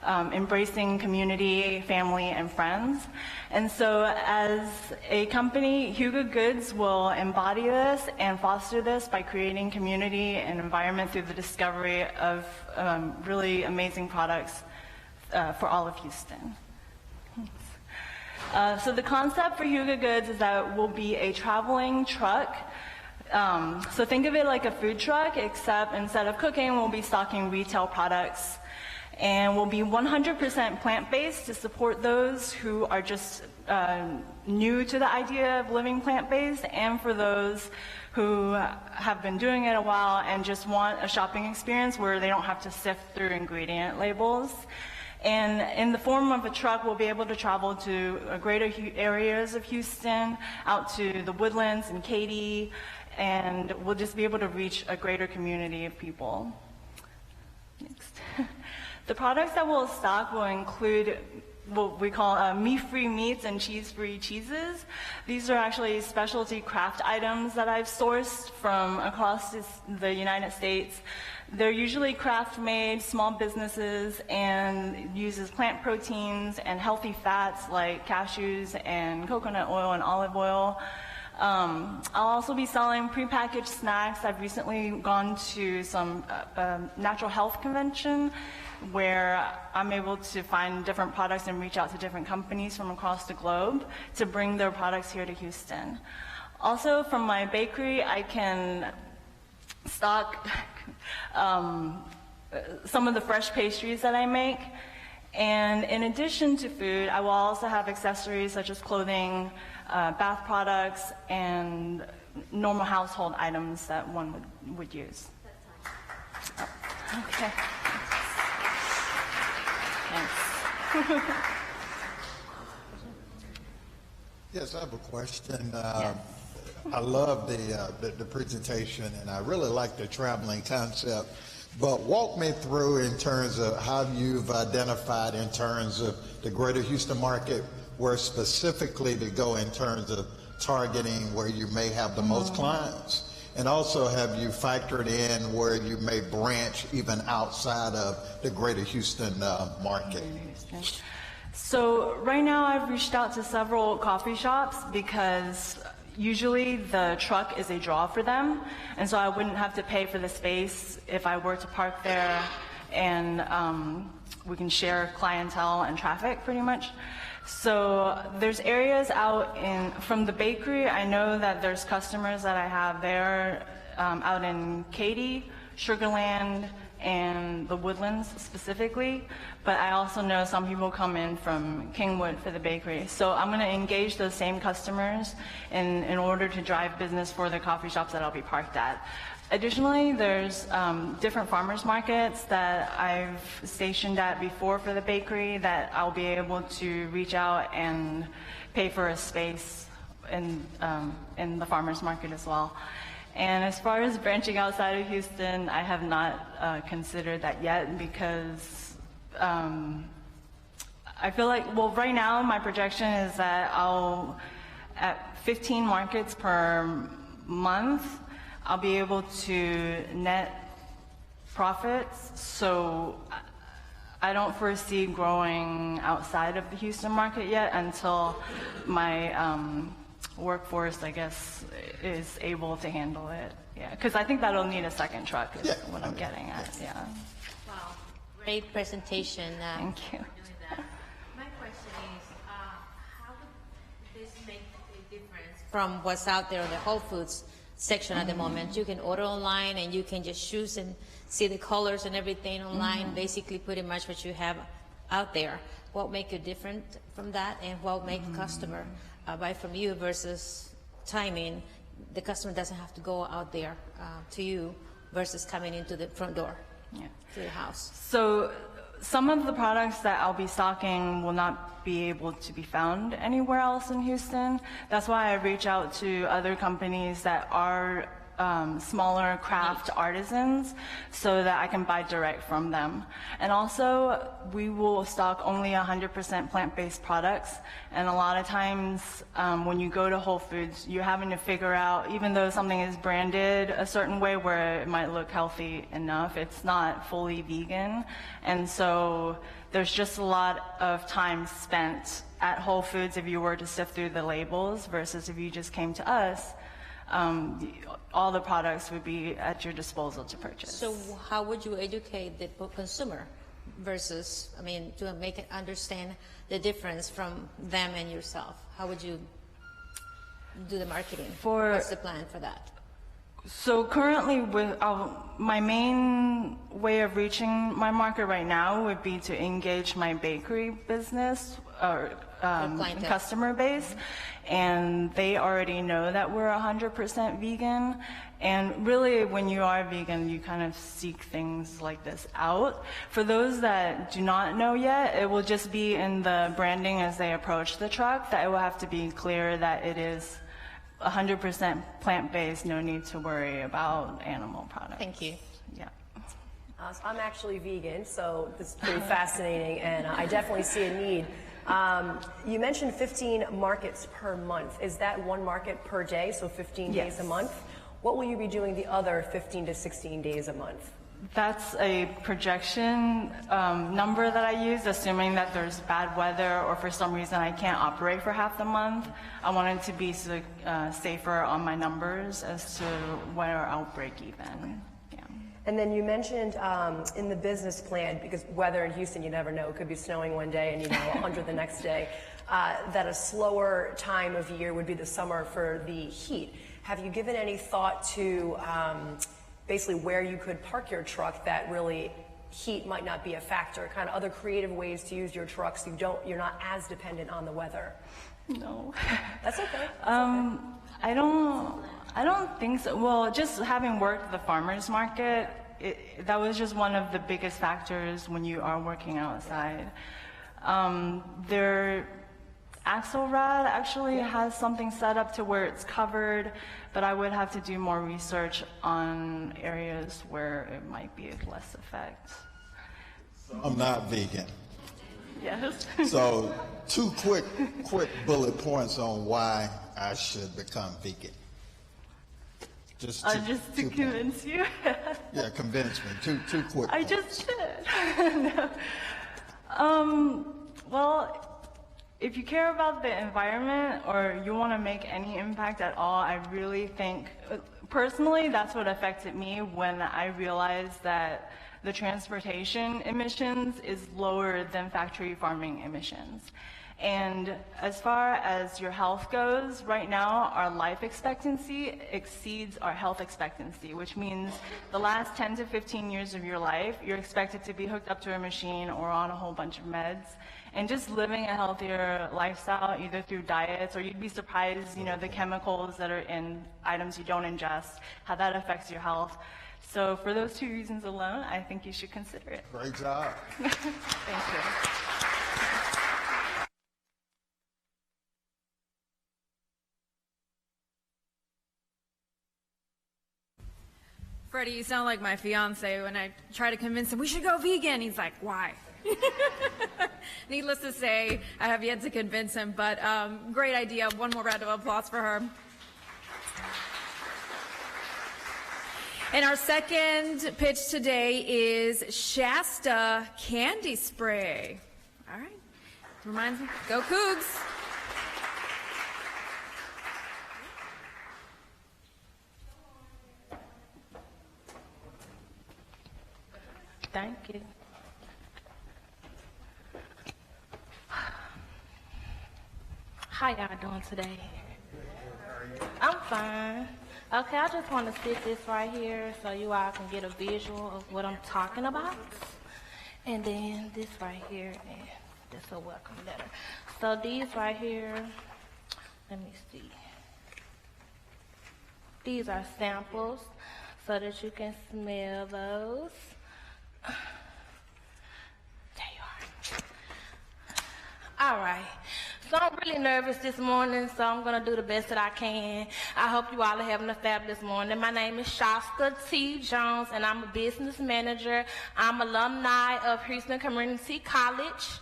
embracing community, family, and friends. And so as a company, Hugo Goods will embody this and foster this by creating community and environment through the discovery of really amazing products for all of Houston. So the concept for Hugo Goods is that we'll be a traveling truck. So think of it like a food truck, except instead of cooking, we'll be stocking retail products. And we'll be 100% plant-based to support those who are just new to the idea of living plant-based, and for those who have been doing it a while and just want a shopping experience where they don't have to sift through ingredient labels. And in the form of a truck, we'll be able to travel to greater areas of Houston, out to the Woodlands and Katy, and we'll just be able to reach a greater community of people. Next. The products that we'll stock will include what we call meat-free meats and cheese-free cheeses. These are actually specialty craft items that I've sourced from across the United States. They're usually craft-made, small businesses, and uses plant proteins and healthy fats like cashews and coconut oil and olive oil. I'll also be selling prepackaged snacks. I've recently gone to some natural health convention where I'm able to find different products and reach out to different companies from across the globe to bring their products here to Houston. Also, from my bakery, I can stock some of the fresh pastries that I make. And in addition to food, I will also have accessories such as clothing, bath products, and normal household items that one would use. Oh, okay. Thanks. Yes, I have a question. I love the presentation, and I really like the traveling concept. But walk me through in terms of how you've identified in terms of the greater Houston market, where specifically to go in terms of targeting where you may have the most clients. And also, have you factored in where you may branch even outside of the greater Houston market? So right now I've reached out to several coffee shops because usually the truck is a draw for them, and so I wouldn't have to pay for the space if I were to park there, and we can share clientele and traffic pretty much. So there's areas out from the bakery. I know that there's customers that I have there out in Katy, Sugarland, and the Woodlands specifically, but I also know some people come in from Kingwood for the bakery. So I'm going to engage those same customers in order to drive business for the coffee shops that I'll be parked at. Additionally, there's different farmers markets that I've stationed at before for the bakery that I'll be able to reach out and pay for a space in the farmers market as well. And as far as branching outside of Houston, I have not considered that yet because I feel like, well, right now my projection is that at 15 markets per month, I'll be able to net profits. So I don't foresee growing outside of the Houston market yet until my workforce, I guess, is able to handle it. Yeah, because I think that'll need a second truck is what I'm getting at. Yeah. Wow, great presentation. Thank you. My question is, how would this make a difference from what's out there in the Whole Foods section at the moment? You can order online and you can just choose and see the colors and everything online, basically pretty much what you have out there. What make you different from that, and what make the customer buy from you versus timing? The customer doesn't have to go out there to you versus coming into the front door to your house. So some of the products that I'll be stocking will not be able to be found anywhere else in Houston. That's why I reach out to other companies that are smaller craft artisans so that I can buy direct from them. And also, we will stock only 100% plant-based products. And a lot of times when you go to Whole Foods, you're having to figure out, even though something is branded a certain way where it might look healthy enough, it's not fully vegan. And so there's just a lot of time spent at Whole Foods if you were to sift through the labels versus if you just came to us. All the products would be at your disposal to purchase. So how would you educate the consumer versus, I mean, to make it understand the difference from them and yourself? How would you do the marketing? What's the plan for that? So currently, with my main way of reaching my market right now would be to engage my bakery business or customer base, and they already know that we're 100% vegan. And really, when you are vegan, you kind of seek things like this out. For those that do not know yet, it will just be in the branding as they approach the truck that it will have to be clear that it is 100% plant-based, no need to worry about animal products. Thank you. Yeah. So I'm actually vegan, so this is pretty fascinating, and I definitely see a need You mentioned 15 markets per month. Is that one market per day, so 15 Yes. days a month? What will you be doing the other 15 to 16 days a month? That's a projection number that I use, assuming that there's bad weather or for some reason I can't operate for half the month. I wanted to be safer on my numbers as to where I'll break even. And then you mentioned in the business plan, because weather in Houston, you never know, it could be snowing one day and 100 the next day, that a slower time of year would be the summer for the heat. Have you given any thought to basically where you could park your truck that really heat might not be a factor, kind of other creative ways to use your truck so you're not as dependent on the weather? No. That's okay. I don't think so. Well, just having worked at the farmer's market, that was just one of the biggest factors when you are working outside. Their axle rod actually has something set up to where it's covered, but I would have to do more research on areas where it might be of less effect. I'm not vegan. Yes. So 2 quick bullet points on why I should become vegan. Just to convince you. Yeah, convince me. Two quick. I just did. No. Well, if you care about the environment or you want to make any impact at all, I really think, personally, that's what affected me when I realized that the transportation emissions is lower than factory farming emissions. And as far as your health goes, right now our life expectancy exceeds our health expectancy, which means the last 10 to 15 years of your life, you're expected to be hooked up to a machine or on a whole bunch of meds. And just living a healthier lifestyle, either through diets, or you'd be surprised, the chemicals that are in items you don't ingest, how that affects your health. So for those 2 reasons alone, I think you should consider it. Great job. Thank you. Freddie, you sound like my fiance when I try to convince him we should go vegan. He's like, why? Needless to say, I have yet to convince him, but great idea. One more round of applause for her. And our second pitch today is Shasta Candy Spray. All right. Reminds me, go Cougs. Thank you. How y'all doing today? I'm fine. Okay, I just want to stick this right here so you all can get a visual of what I'm talking about. And then this right here, and this is a welcome letter. So these right here, let me see. These are samples so that you can smell those. There you are. All right. So I'm really nervous this morning, so I'm going to do the best that I can. I hope you all are having a fabulous morning. My name is Shasta T. Jones, and I'm a business manager. I'm alumni of Houston Community College.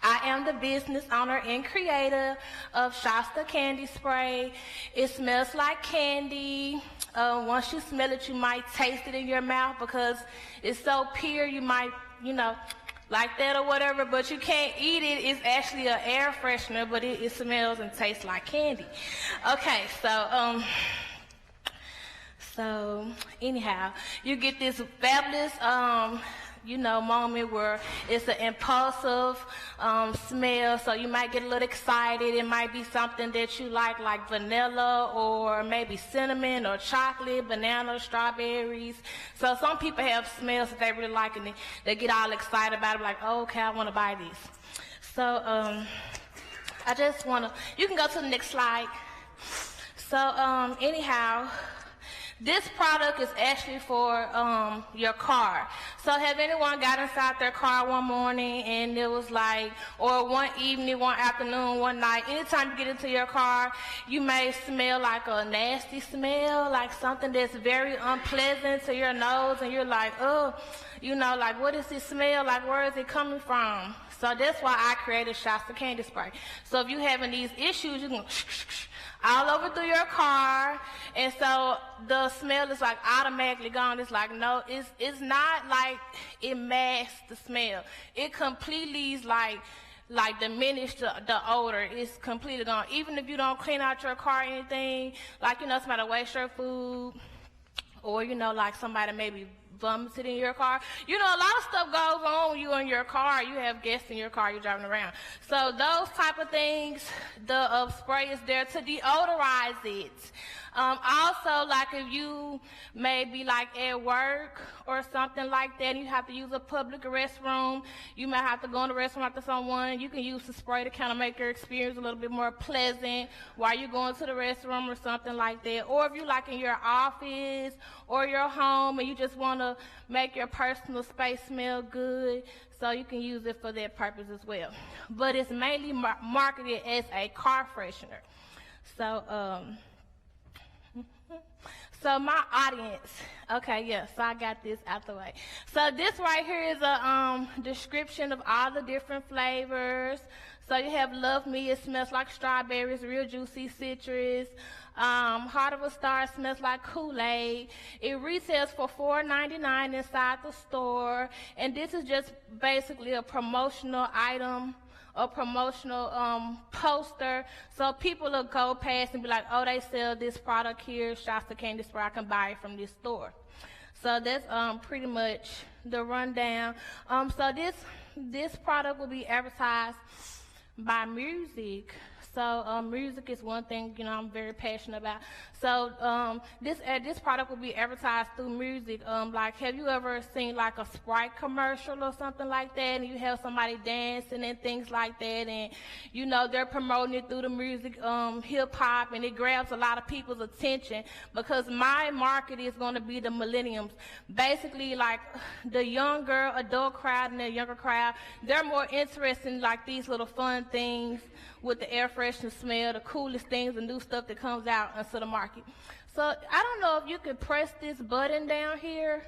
I am the business owner and creator of Shasta Candy Spray. It smells like candy. Once you smell it, you might taste it in your mouth because it's so pure, you might, like that or whatever, but you can't eat it. It's actually an air freshener, but it smells and tastes like candy. Okay, so anyhow, you get this fabulous, moment where it's an impulsive smell, so you might get a little excited. It might be something that you like vanilla or maybe cinnamon or chocolate, banana, strawberries. So some people have smells that they really like and they get all excited about it, like, oh, okay, I want to buy these. So I just want to, you can go to the next slide. So anyhow, This product is actually for your car. So have anyone got inside their car one morning and it was like, or one evening, one afternoon, one night, anytime you get into your car, you may smell like a nasty smell, like something that's very unpleasant to your nose, and you're like, oh, you know, like, what is this smell? Like, where is it coming from? So that's why I created Shasta Candy Spray. So if you're having these issues, you can all over through your car, and so the smell is like automatically gone. It's like, no, it's not like it masks the smell. It completely is like diminish the odor. It's completely gone. Even if you don't clean out your car or anything, like, you know, somebody waste your food, or, you know, like somebody maybe vomited in your car. You know, a lot of stuff goes on when you're in your car. You have guests in your car, you're driving around. So those type of things, the spray is there to deodorize it. Also, like if you may be like at work or something like that, and you have to use a public restroom, you might have to go in the restroom after someone, you can use the spray to kind of make your experience a little bit more pleasant while you're going to the restroom or something like that. Or if you're like in your office or your home and you just want to make your personal space smell good, so you can use it for that purpose as well. But it's mainly marketed as a car freshener. So my audience, okay, yeah, so I got this out the way. So this right here is a description of all the different flavors. So you have Love Me, it smells like strawberries, real juicy citrus. Heart of a Star smells like Kool-Aid. It retails for $4.99 inside the store, and this is just basically a promotional item, a promotional poster, so people will go past and be like, oh, they sell this product here, Shasta Candy Spray, I can buy it from this store. So that's pretty much the rundown. So this product will be advertised by music. So music is one thing, you know, I'm very passionate about. So this product will be advertised through music. Like, have you ever seen like a Sprite commercial or something like that, and you have somebody dancing and things like that, and you know they're promoting it through the music, hip hop, and it grabs a lot of people's attention because my market is going to be the millennials. Basically, like the younger adult crowd and the younger crowd, they're more interested in like these little fun things with the air freshener smell, the coolest things and new stuff that comes out into the market. So I don't know if you could press this button down here.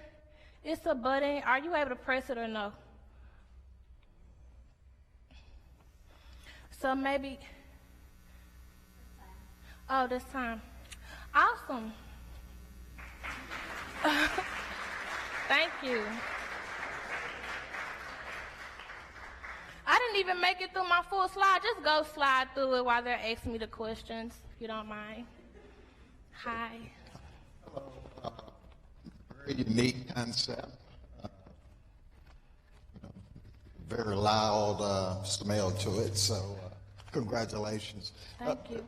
It's a button. Are you able to press it or no? So maybe, oh, this time. Awesome. Thank you. I didn't even make it through my full slide. Just go slide through it while they're asking me the questions, if you don't mind. Hi. Hello. Very unique concept. Very loud smell to it, so congratulations. Thank you.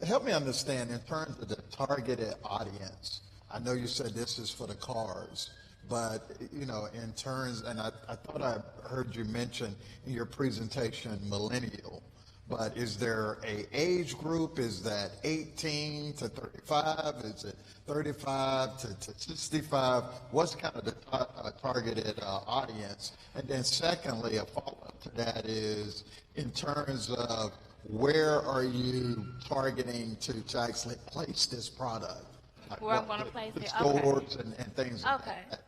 Help me understand, in terms of the targeted audience, I know you said this is for the cars, but, you know, in terms, and I thought I heard you mention in your presentation millennial, but is there a age group? Is that 18 to 35? Is it 35 to 65? What's kind of the targeted audience? And then secondly, a follow-up to that is, in terms of where are you targeting to actually place this product? Like where I'm going to place it? Stores and things like okay. that.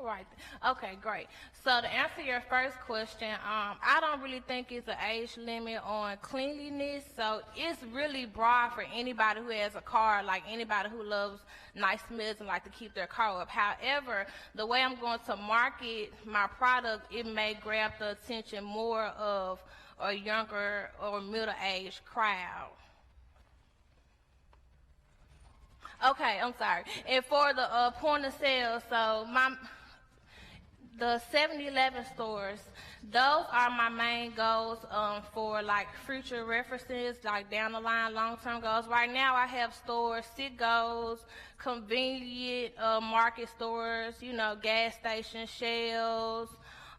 Right. Okay, great. So to answer your first question, I don't really think it's an age limit on cleanliness. So it's really broad for anybody who has a car, like anybody who loves nice smells and like to keep their car up. However, the way I'm going to market my product, it may grab the attention more of a younger or middle-aged crowd. Okay, I'm sorry. And for the point of sale, so the 7-Eleven stores, those are my main goals for like future references, like down the line, long-term goals. Right now I have stores, SIT goals, convenient market stores, you know, gas stations, Shells,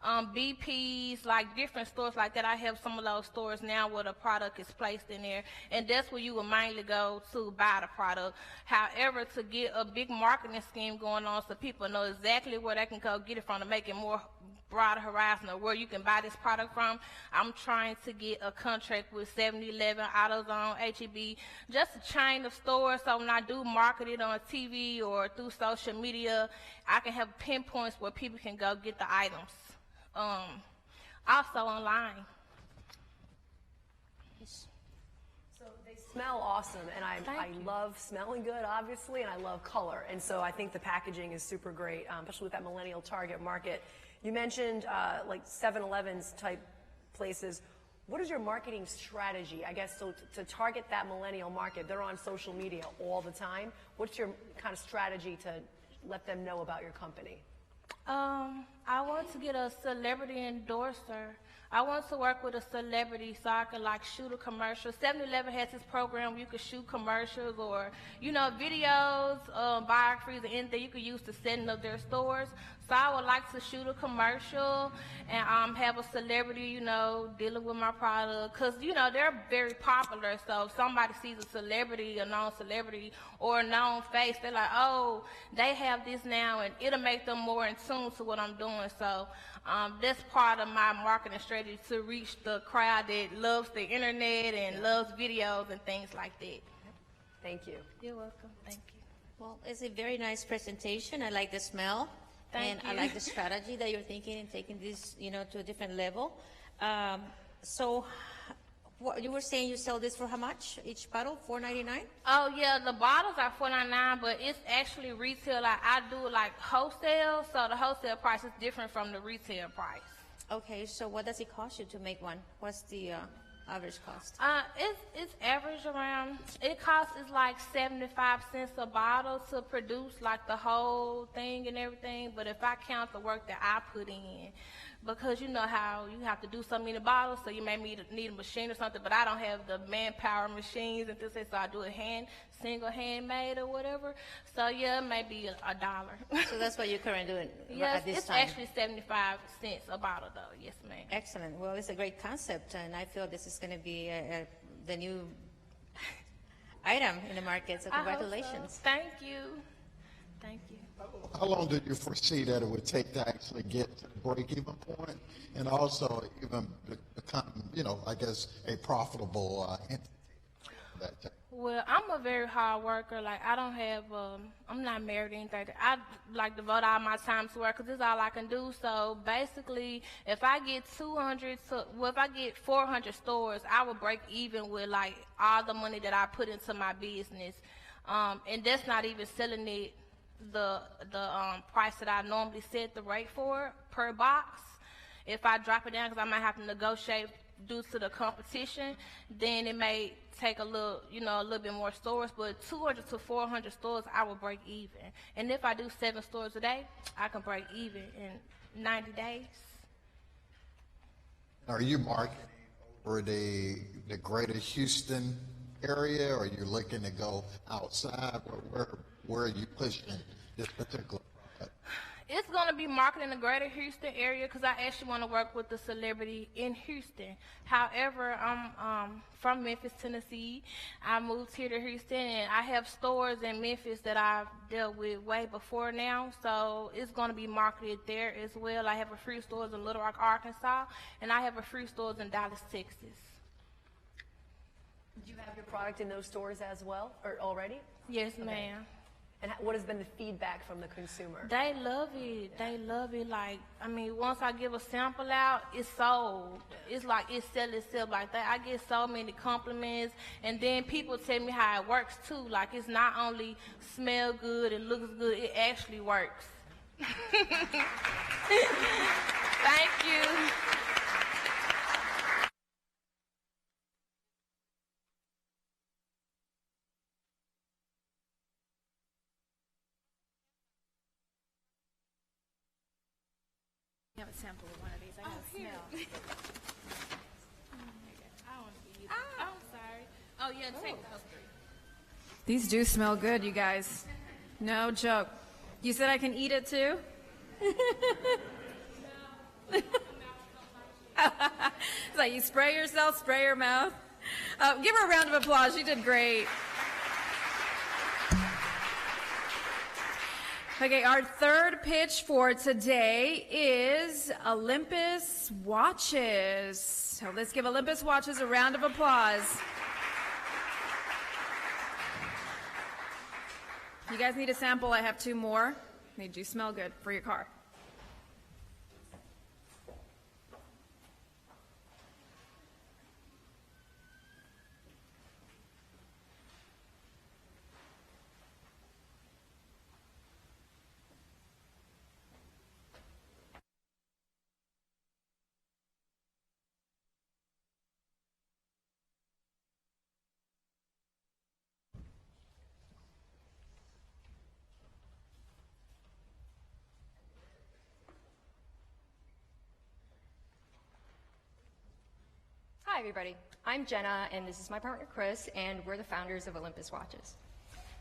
BPs, like different stores like that. I have some of those stores now where the product is placed in there, and that's where you will mainly go to buy the product. However, to get a big marketing scheme going on so people know exactly where they can go get it from to make it more broader horizon of where you can buy this product from, I'm trying to get a contract with 7-Eleven, AutoZone, HEB, just a chain of stores, so when I do market it on TV or through social media, I can have pinpoints where people can go get the items. Also online. So they smell awesome, and I love smelling good, obviously, and I love color. And so I think the packaging is super great, especially with that millennial target market. You mentioned like 7-Elevens type places. What is your marketing strategy, I guess, so to target that millennial market? They're on social media all the time. What's your kind of strategy to let them know about your company? I want to get a celebrity endorser. I want to work with a celebrity so I can like shoot a commercial. 7-Eleven has this program where you can shoot commercials or, you know, videos, biographies, and anything you can use to setting up their stores. So I would like to shoot a commercial and have a celebrity, you know, dealing with my product. Because, you know, they're very popular. So if somebody sees a celebrity, a known celebrity, or a known face, they're like, oh, they have this now, and it'll make them more in tune to what I'm doing. So that's part of my marketing strategy to reach the crowd that loves the internet and loves videos and things like that. Thank you. You're welcome. Thank you. Well, it's a very nice presentation. I like the smell. Thank you. I like the strategy that you're thinking and taking this, you know, to a different level. So what you were saying, you sell this for how much each bottle? $4.99? Oh yeah, the bottles are $4.99, but it's actually retail. I do like wholesale, so the wholesale price is different from the retail price. Okay, so what does it cost you to make one? What's the average cost? It's average around, it costs is like 75 cents a bottle to produce like the whole thing and everything, but if I count the work that I put in, because you know how you have to do so many bottles, so you may need a machine or something, but I don't have the manpower machines and things, so I do it single handmade or whatever. So yeah, maybe $1. So that's what you're currently doing yes, at this it's time? actually 75 cents a bottle though, yes ma'am. Excellent. Well, it's a great concept, and I feel this is going to be the new item in the market, so congratulations. I hope so. Thank you. Thank you. How long did you foresee that it would take to actually get to the break-even point, and also even become, you know, I guess, a profitable entity? Well, I'm a very hard worker. Like, I don't have, I'm not married or anything. I like devote all my time to work because this is all I can do. So basically, if I get if I get 400 stores, I will break even with like all the money that I put into my business, and that's not even selling it the price that I normally set the rate for per box. If I drop it down, because I might have to negotiate due to the competition, then it may take a little bit more stores, but 200 to 400 stores, I will break even. And if I do 7 stores a day, I can break even in 90 days. Are you marketing for the greater Houston area, or are you looking to go outside? Where are you pushing this particular product? It's going to be marketed in the greater Houston area because I actually want to work with the celebrity in Houston. However, I'm from Memphis, Tennessee. I moved here to Houston, and I have stores in Memphis that I've dealt with way before now, so it's going to be marketed there as well. I have a few stores in Little Rock, Arkansas, and I have a few stores in Dallas, Texas. Do you have your product in those stores as well, or already? Yes, okay. ma'am. And what has been the feedback from the consumer? They love it. They love it. Like, I mean, once I give a sample out, it's sold. It's like it sells itself like that. I get so many compliments, and then people tell me how it works too. Like, it's not only smell good and looks good, it actually works. Thank you. I have a sample of one of these. I got to smell. I want to be using. I'm sorry. Oh, yeah, take those 3. These do smell good, you guys. No joke. You said I can eat it too? It's like you spray yourself, spray your mouth. Give her a round of applause. She did great. Okay, our third pitch for today is Olympus Watches. So let's give Olympus Watches a round of applause. You guys need a sample? I have 2 more. They do smell good for your car. Hi everybody, I'm Jenna and this is my partner Chris and we're the founders of Olympus Watches.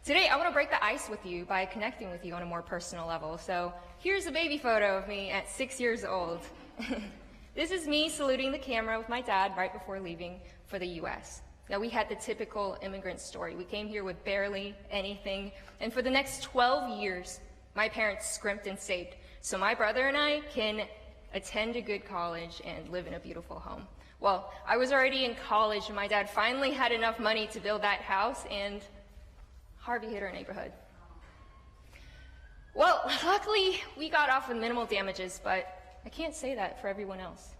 Today I want to break the ice with you by connecting with you on a more personal level. So here's a baby photo of me at 6 years old. This is me saluting the camera with my dad right before leaving for the US. Now we had the typical immigrant story. We came here with barely anything and for the next 12 years my parents scrimped and saved so my brother and I can attend a good college and live in a beautiful home. Well, I was already in college and my dad finally had enough money to build that house and Harvey hit our neighborhood. Well, luckily we got off with minimal damages, but I can't say that for everyone else.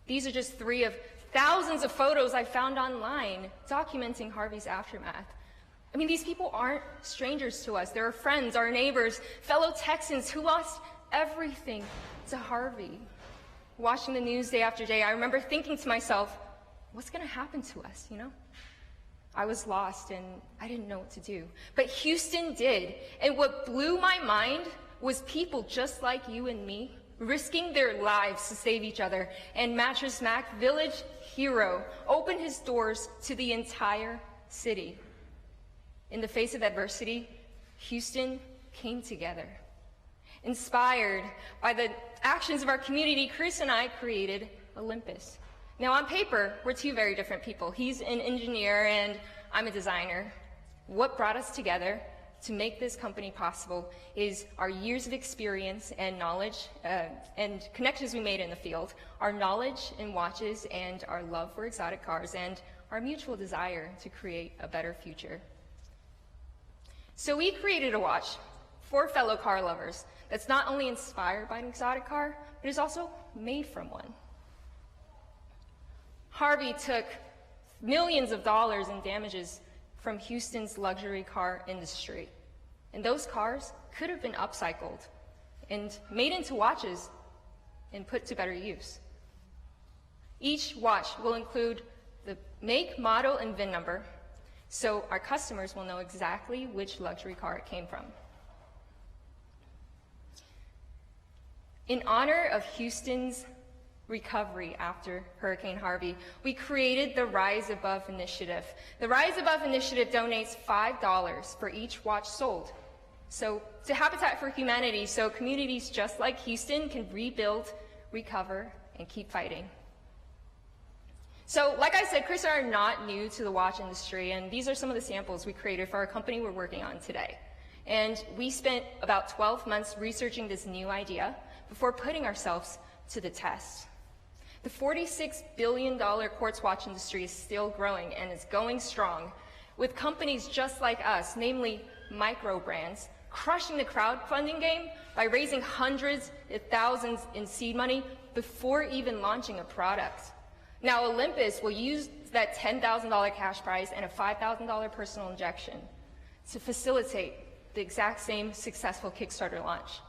These are just 3 of thousands of photos I found online documenting Harvey's aftermath. I mean, these people aren't strangers to us. They're our friends, our neighbors, fellow Texans who lost everything to Harvey. Watching the news day after day, I remember thinking to myself, what's going to happen to us, you know? I was lost and I didn't know what to do. But Houston did. And what blew my mind was people just like you and me risking their lives to save each other. And Mattress Mac, village hero, opened his doors to the entire city. In the face of adversity, Houston came together. Inspired by the actions of our community, Chris and I created Olympus. Now on paper, we're 2 very different people. He's an engineer and I'm a designer. What brought us together to make this company possible is our years of experience and knowledge and connections we made in the field, our knowledge in watches and our love for exotic cars and our mutual desire to create a better future. So we created a watch for fellow car lovers that's not only inspired by an exotic car, but is also made from one. Harvey took millions of dollars in damages from Houston's luxury car industry. And those cars could have been upcycled and made into watches and put to better use. Each watch will include the make, model, and VIN number, so our customers will know exactly which luxury car it came from. In honor of Houston's recovery after Hurricane Harvey, we created the Rise Above Initiative. The Rise Above Initiative donates $5 for each watch sold. So to Habitat for Humanity, so communities just like Houston can rebuild, recover, and keep fighting. So like I said, Chris and I are not new to the watch industry, and these are some of the samples we created for our company we're working on today. And we spent about 12 months researching this new idea before putting ourselves to the test. The $46 billion quartz watch industry is still growing and is going strong, with companies just like us, namely micro brands, crushing the crowdfunding game by raising hundreds of thousands in seed money before even launching a product. Now Olympus will use that $10,000 cash prize and a $5,000 personal injection to facilitate the exact same successful Kickstarter launch.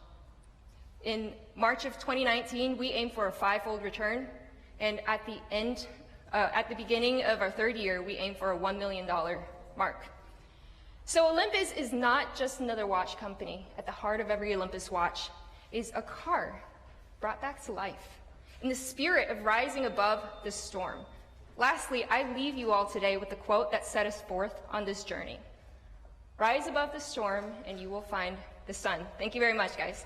In March of 2019, we aimed for a 5-fold return, and at the beginning of our 3rd year, we aimed for a $1 million mark. So Olympus is not just another watch company. At the heart of every Olympus watch is a car brought back to life in the spirit of rising above the storm. Lastly, I leave you all today with the quote that set us forth on this journey. Rise above the storm and you will find the sun. Thank you very much, guys.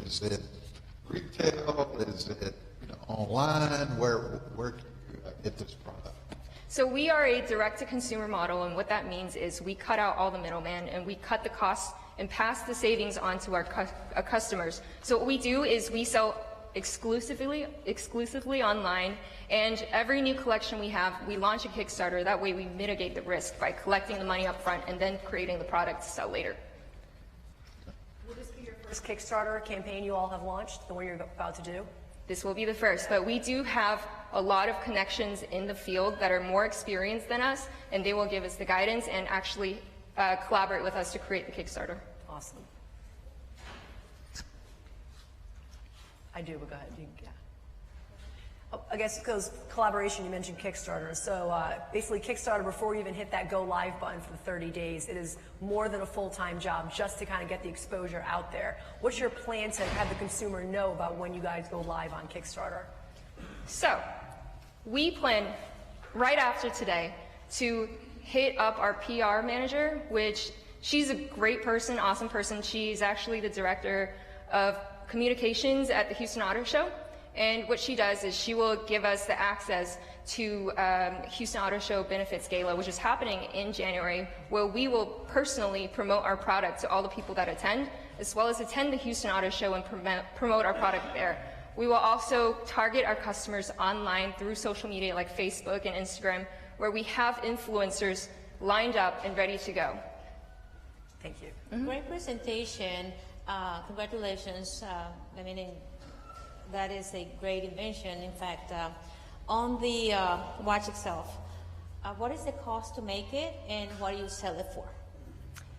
Is it retail? Is it online? Where can you get this product? So we are a direct-to-consumer model, and what that means is we cut out all the middleman and we cut the costs and pass the savings on to our customers. So what we do is we sell exclusively online, and every new collection we have, we launch a Kickstarter. That way we mitigate the risk by collecting the money up front and then creating the product to sell later. Will this be your first Kickstarter campaign you all have launched, the one you're about to do? This will be the first, but we do have a lot of connections in the field that are more experienced than us, and they will give us the guidance and actually collaborate with us to create the Kickstarter. Awesome. I do, but go ahead. Yeah. Oh, I guess because collaboration, you mentioned Kickstarter. So basically Kickstarter, before you even hit that go live button for the 30 days, it is more than a full-time job just to kind of get the exposure out there. What's your plan to have the consumer know about when you guys go live on Kickstarter? So we plan right after today to hit up our PR manager, which she's a great person, awesome person. She's actually the director of communications at the Houston Auto Show. And what she does is she will give us the access to Houston Auto Show Benefits Gala, which is happening in January, where we will personally promote our product to all the people that attend, as well as attend the Houston Auto Show and promote our product there. We will also target our customers online through social media like Facebook and Instagram, where we have influencers lined up and ready to go. Thank you. Mm-hmm. Great presentation. Congratulations. I mean, that is a great invention. In fact, on the watch itself, what is the cost to make it and what do you sell it for?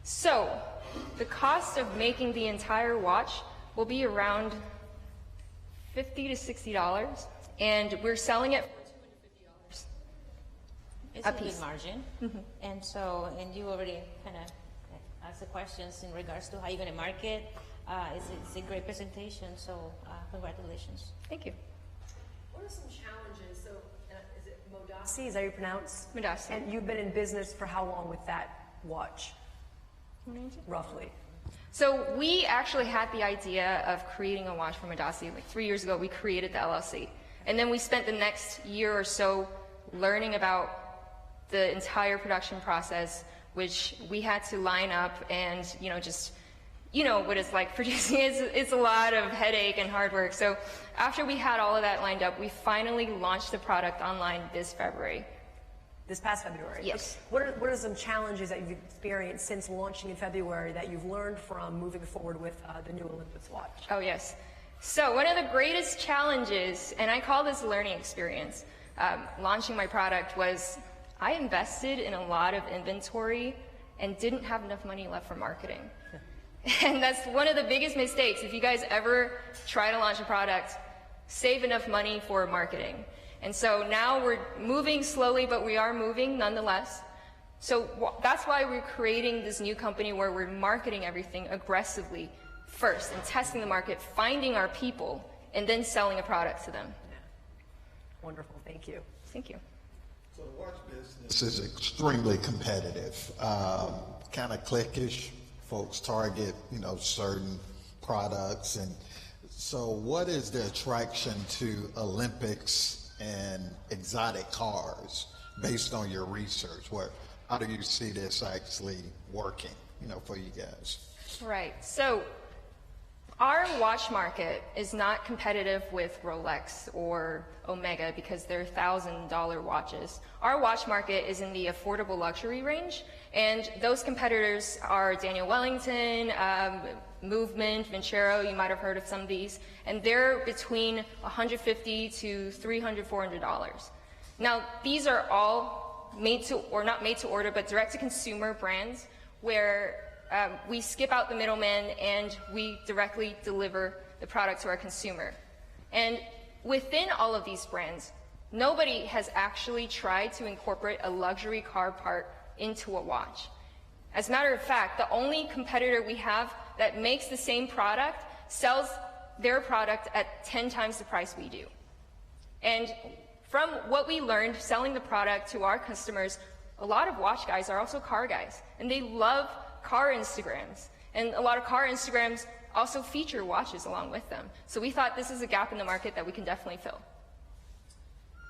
So, the cost of making the entire watch will be around $50 to $60, and we're selling it for $250 it's a good margin. Mm-hmm. And you already kind of asked the questions in regards to how you're going to market. It's a great presentation, so congratulations. Thank you. What are some challenges? So is it Modasi? Is that how you pronounce? Modasi. And you've been in business for how long with that watch? Roughly. So we actually had the idea of creating a watch for Modasi. Like 3 years ago, we created the LLC. And then we spent the next year or so learning about the entire production process, which we had to line up and, just what it's like producing. It's a lot of headache and hard work. So after we had all of that lined up, we finally launched the product online this February. This past February? Yes. What are some challenges that you've experienced since launching in February that you've learned from moving forward with the new Olympus watch? Oh, yes. So one of the greatest challenges, and I call this a learning experience, launching my product was I invested in a lot of inventory and didn't have enough money left for marketing. And that's one of the biggest mistakes. If you guys ever try to launch a product, save enough money for marketing. And so now we're moving slowly, but we are moving nonetheless. So that's why we're creating this new company where we're marketing everything aggressively first and testing the market, finding our people, and then selling a product to them. Wonderful. Thank you. Thank you. So the watch business is extremely competitive, kind of cliquish. Folks target, certain products. And so what is the attraction to Olympics and exotic cars based on your research? How do you see this actually working, for you guys? Right. So our watch market is not competitive with Rolex or Omega because they're $1,000 watches. Our watch market is in the affordable luxury range, and those competitors are Daniel Wellington, Movement, Vincero. You might have heard of some of these, and they're between $150 to $300, $400. Now, these are all made to, or not made to order, but direct-to-consumer brands where we skip out the middleman and we directly deliver the product to our consumer. And within all of these brands, nobody has actually tried to incorporate a luxury car part into a watch. As a matter of fact, the only competitor we have that makes the same product sells their product at 10 times the price we do. And from what we learned selling the product to our customers, a lot of watch guys are also car guys, and they love car Instagrams. And a lot of car Instagrams also feature watches along with them. So we thought this is a gap in the market that we can definitely fill.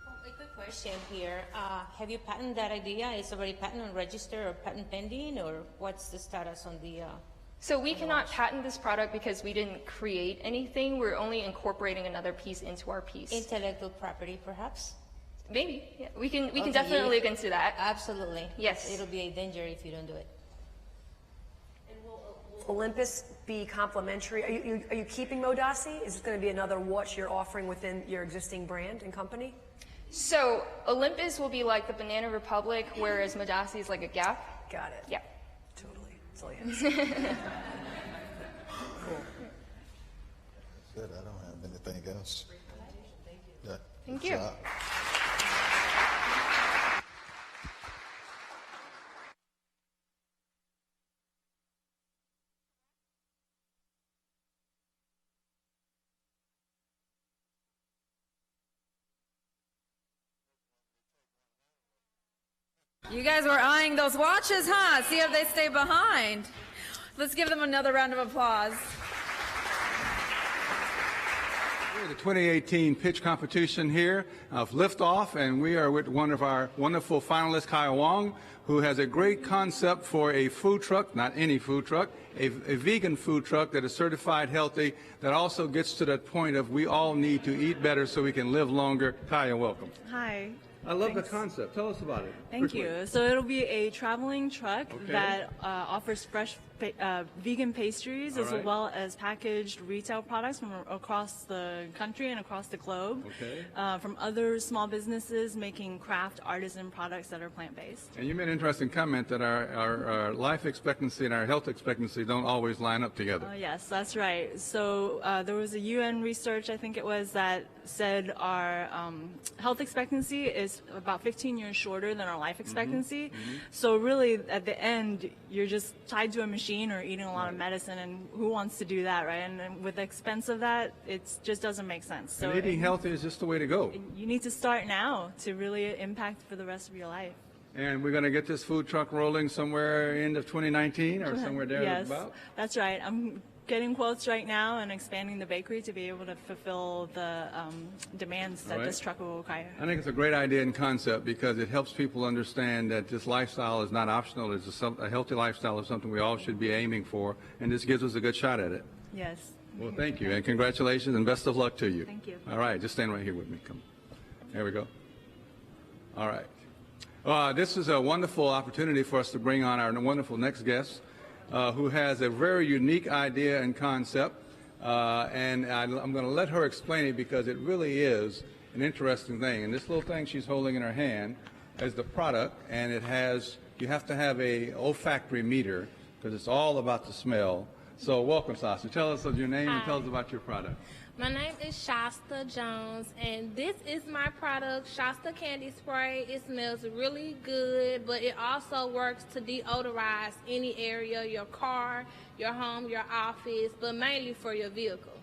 A quick question here. Have you patented that idea? Is already patent on register or patent pending, or what's the status on the... So we cannot patent this product because we didn't create anything. We're only incorporating another piece into our piece. Intellectual property, perhaps? Maybe. Yeah. We can definitely look into that. Absolutely. Yes. It'll be a danger if you don't do it. And will Olympus be complementary? Are you keeping Modasi? Is it going to be another watch you're offering within your existing brand and company? So Olympus will be like the Banana Republic, whereas Modasi is like a Gap. Got it. Yeah. Totally. That's all you have to say. Cool. Good. I don't have anything else. Yeah. Thank you. You guys were eyeing those watches, huh? See if they stay behind. Let's give them another round of applause. We're the 2018 pitch competition here of Liftoff, and we are with one of our wonderful finalists, Kyle Wong, who has a great concept for a food truck, not any food truck, a vegan food truck that is certified healthy, that also gets to that point of we all need to eat better so we can live longer. Kyle, welcome. Hi. I love the concept. Tell us about it. Thank you. So it'll be a traveling truck that offers fresh vegan pastries as well as packaged retail products from across the country and across the globe from other small businesses making craft artisan products that are plant-based. And you made an interesting comment that our life expectancy and our health expectancy don't always line up together. Yes, that's right. So there was a UN research, I think it was, that said our health expectancy is about 15 years shorter than our life expectancy. So really, at the end, you're just tied to a machine or eating a lot of medicine, and who wants to do that, right? And with the expense of that, it just doesn't make sense. So and eating healthy is just the way to go. You need to start now to really impact for the rest of your life. And we're going to get this food truck rolling somewhere end of 2019 or somewhere there yes, about? That's right. I'm getting quotes right now and expanding the bakery to be able to fulfill the demands that this truck will require. I think it's a great idea and concept because it helps people understand that this lifestyle is not optional. It's a healthy lifestyle is something we all should be aiming for, and this gives us a good shot at it. Yes. Well, thank you, and congratulations, and best of luck to you. Thank you. All right, just stand right here with me. Come. There we go. All right. This is a wonderful opportunity for us to bring on our wonderful next guest, who has a very unique idea and concept, and I'm going to let her explain it because it really is an interesting thing. And this little thing she's holding in her hand is the product, and it has, you have to have a olfactory meter because it's all about the smell. So welcome, Sasha. Tell us your name and tell us about your product. My name is Shasta Jones, and this is my product, Shasta Candy Spray. It smells really good, but it also works to deodorize any area, your car, your home, your office, but mainly for your vehicle.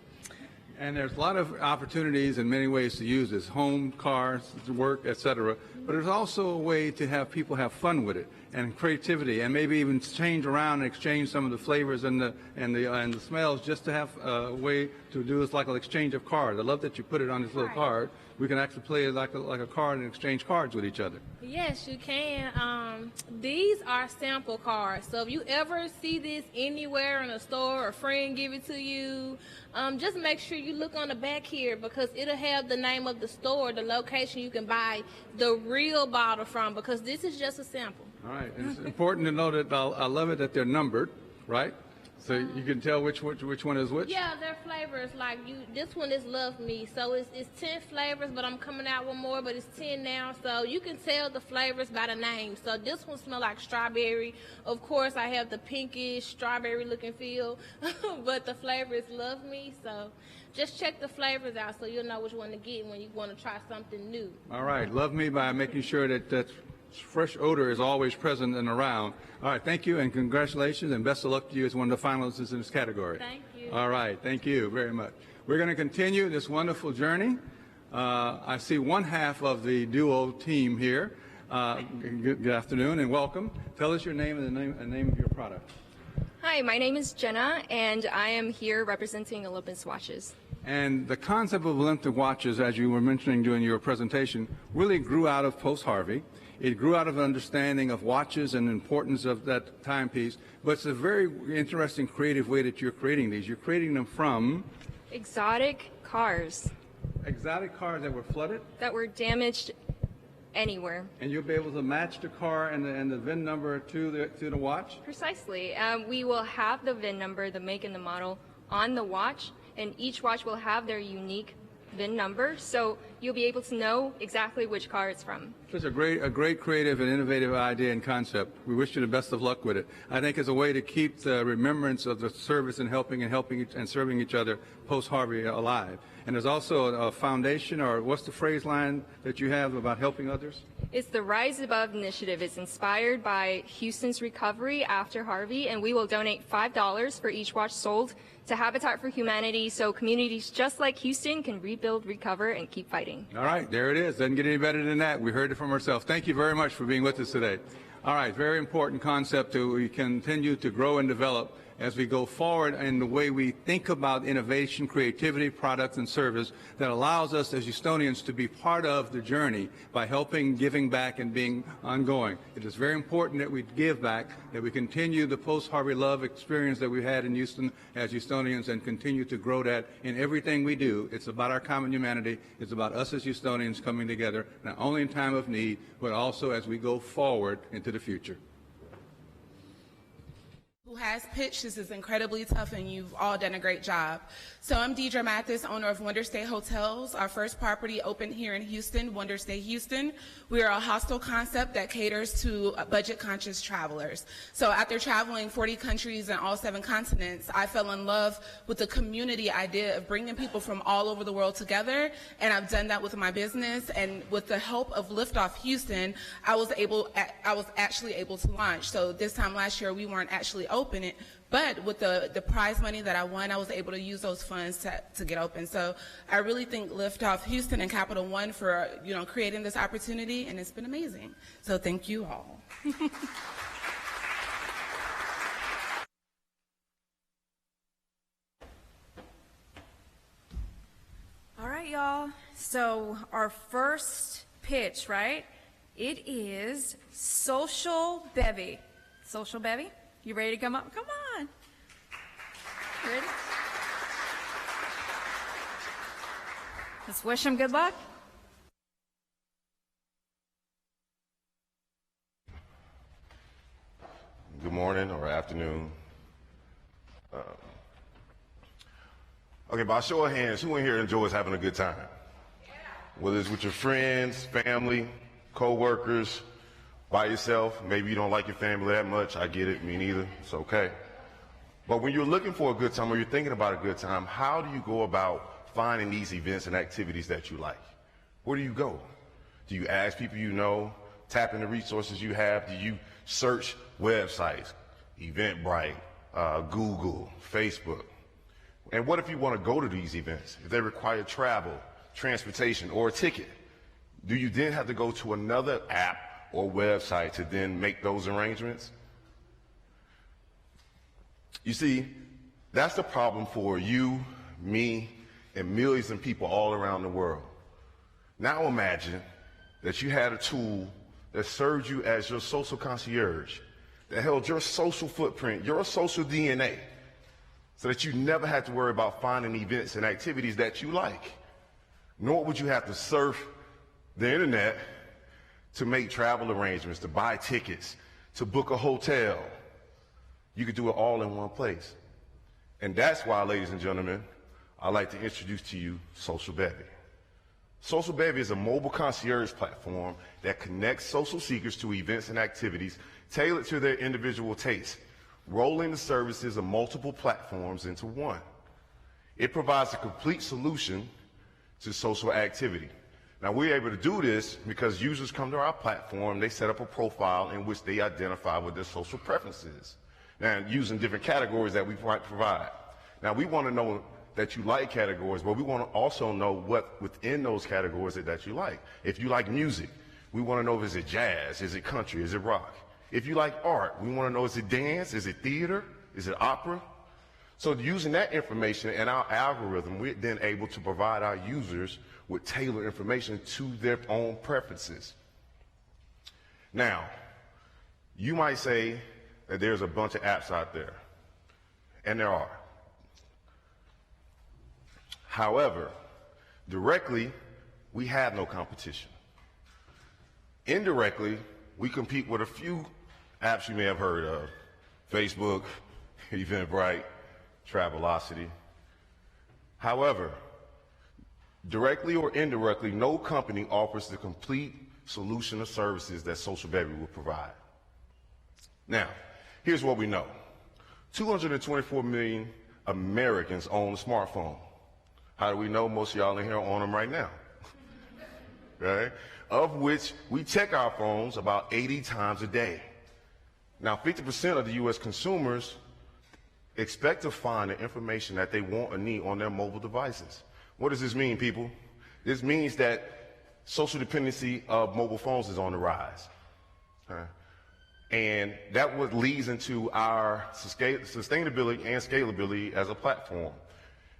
And there's a lot of opportunities in many ways to use this, home, cars, work, etc. But there's also a way to have people have fun with it and creativity, and maybe even change around and exchange some of the flavors and the smells, just to have a way to do this like an exchange of cards. I love that you put it on this little card. We can actually play it like a card and exchange cards with each other. Yes, you can. These are sample cards. So if you ever see this anywhere in a store or a friend give it to you, just make sure you look on the back here because it'll have the name of the store, the location you can buy the real bottle from, because this is just a sample. All right. And it's important to know that I love it that they're numbered, right? So you can tell which one is which? Yeah, they're flavors. Like this one is Love Me. So it's 10 flavors, but I'm coming out with more, but it's 10 now. So you can tell the flavors by the name. So this one smells like strawberry. Of course, I have the pinkish strawberry looking feel, but the flavor is Love Me. So just check the flavors out so you'll know which one to get when you want to try something new. All right. Love me by making sure that fresh odor is always present and around. All right, thank you, and congratulations, and best of luck to you as one of the finalists in this category. Thank you. All right, thank you very much. We're going to continue this wonderful journey. I see one half of the duo team here. Good afternoon and welcome. Tell us your name and the name of your product. Hi, my name is Jenna, and I am here representing Olympus Watches. And the concept of Olympus Watches, as you were mentioning during your presentation, really grew out of post-Harvey. It grew out of an understanding of watches and the importance of that timepiece. But it's a very interesting, creative way that you're creating these. You're creating them from Exotic cars exotic cars that were flooded, that were damaged anywhere. and you'll be able to match the car and the VIN number to the watch. Precisely. We will have the VIN number, the make and the model on the watch, and each watch will have their unique VIN number, so you'll be able to know exactly which car it's from. It's a great creative and innovative idea and concept. We wish you the best of luck with it. I think it's a way to keep the remembrance of the service and helping and serving each other post-Harvey alive. And there's also a foundation, or what's the phrase line that you have about helping others? It's the Rise Above initiative. It's inspired by Houston's recovery after Harvey, and we will donate $5 for each watch sold to Habitat for Humanity so communities just like Houston can rebuild, recover, and keep fighting. All right, there it is. Doesn't get any better than that. We heard it from ourselves. Thank you very much for being with us today. All right, very important concept that we continue to grow and develop as we go forward in the way we think about innovation, creativity, products, and service that allows us as Houstonians to be part of the journey by helping, giving back, and being ongoing. It is very important that we give back, that we continue the post-Harvey love experience that we had in Houston as Houstonians and continue to grow that in everything we do. It's about our common humanity. It's about us as Houstonians coming together, not only in time of need, but also as we go forward into the future. Who has pitched. This is incredibly tough, and you've all done a great job. So I'm Deidre Mathis, owner of Wonder Stay Hotels. Our first property opened here in Houston, Wonder Stay Houston. We are a hostel concept that caters to budget-conscious travelers. So after traveling 40 countries and all 7 continents, I fell in love with the community idea of bringing people from all over the world together, and I've done that with my business. And with the help of Liftoff Houston, I was actually able to launch. So this time last year, we weren't actually open it, but with the prize money that I won, I was able to use those funds to get open. So I really thank Liftoff Houston and Capital One for creating this opportunity, and it's been amazing. So thank you all. All right, y'all. So our first pitch, right? It is Social Bevy. Social Bevy? You ready to come up? Come on. You ready? Let's wish them good luck. Good morning or afternoon. Okay, by show of hands, who in here enjoys having a good time? Whether it's with your friends, family, co-workers, by yourself. Maybe you don't like your family that much. I get it, me neither. It's okay. But when you're looking for a good time or you're thinking about a good time, how do you go about finding these events and activities that you like? Where do you go? Do you ask people you know, tap into resources you have? Do you search websites, Eventbrite, Google, Facebook? And what if you want to go to these events? If they require travel, transportation, or a ticket, do you then have to go to another app or website to then make those arrangements? You see, that's the problem for you, me, and millions of people all around the world. Now imagine that you had a tool that served you as your social concierge, that held your social footprint, your social DNA, so that you never had to worry about finding events and activities that you like. Nor would you have to surf the internet to make travel arrangements, to buy tickets, to book a hotel. You could do it all in one place. And that's why, ladies and gentlemen, I'd like to introduce to you Social Bevy. Social Bevy is a mobile concierge platform that connects social seekers to events and activities tailored to their individual tastes, rolling the services of multiple platforms into one. It provides a complete solution to social activity. Now, we're able to do this because users come to our platform, they set up a profile in which they identify with their social preferences, and using different categories that we might provide. Now, we want to know that you like categories, but we want to also know what within those categories that you like. If you like music, we want to know, is it jazz, is it country, is it rock? If you like art, we want to know, is it dance, is it theater, Is it opera? So using that information and our algorithm, we're then able to provide our users with tailored information to their own preferences. Now, you might say that there's a bunch of apps out there, and there are. However, directly, we have no competition. Indirectly, we compete with a few apps you may have heard of: Facebook, Eventbrite, Travelocity. However, directly or indirectly, no company offers the complete solution of services that Social Bevy will provide. Now, here's what we know. 224 million Americans own a smartphone. How do we know? Most of y'all in here own them right now, right? Of which we check our phones about 80 times a day. Now, 50% of the U.S. consumers expect to find the information that they want or need on their mobile devices. What does this mean, people? This means that social dependency of mobile phones is on the rise. And that what leads into our sustainability and scalability as a platform,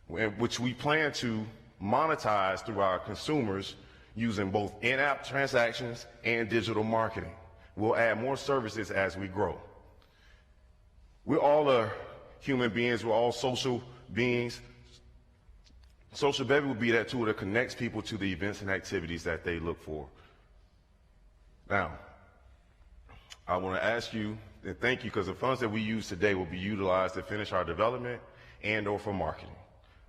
which we plan to monetize through our consumers using both in-app transactions and digital marketing. We'll add more services as we grow. We're all human beings. We're all social beings. Social Bevy will be that tool that connects people to the events and activities that they look for. Now, I want to ask you and thank you, because the funds that we use today will be utilized to finish our development and or for marketing.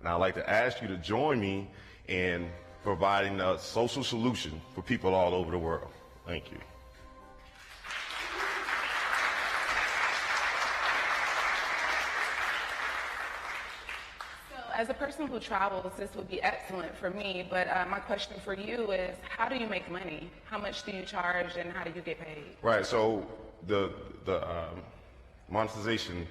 And I'd like to ask you to join me in providing a social solution for people all over the world. Thank you. As a person who travels, this would be excellent for me, but my question for you is, how do you make money? How much do you charge and how do you get paid? Right, so the monetization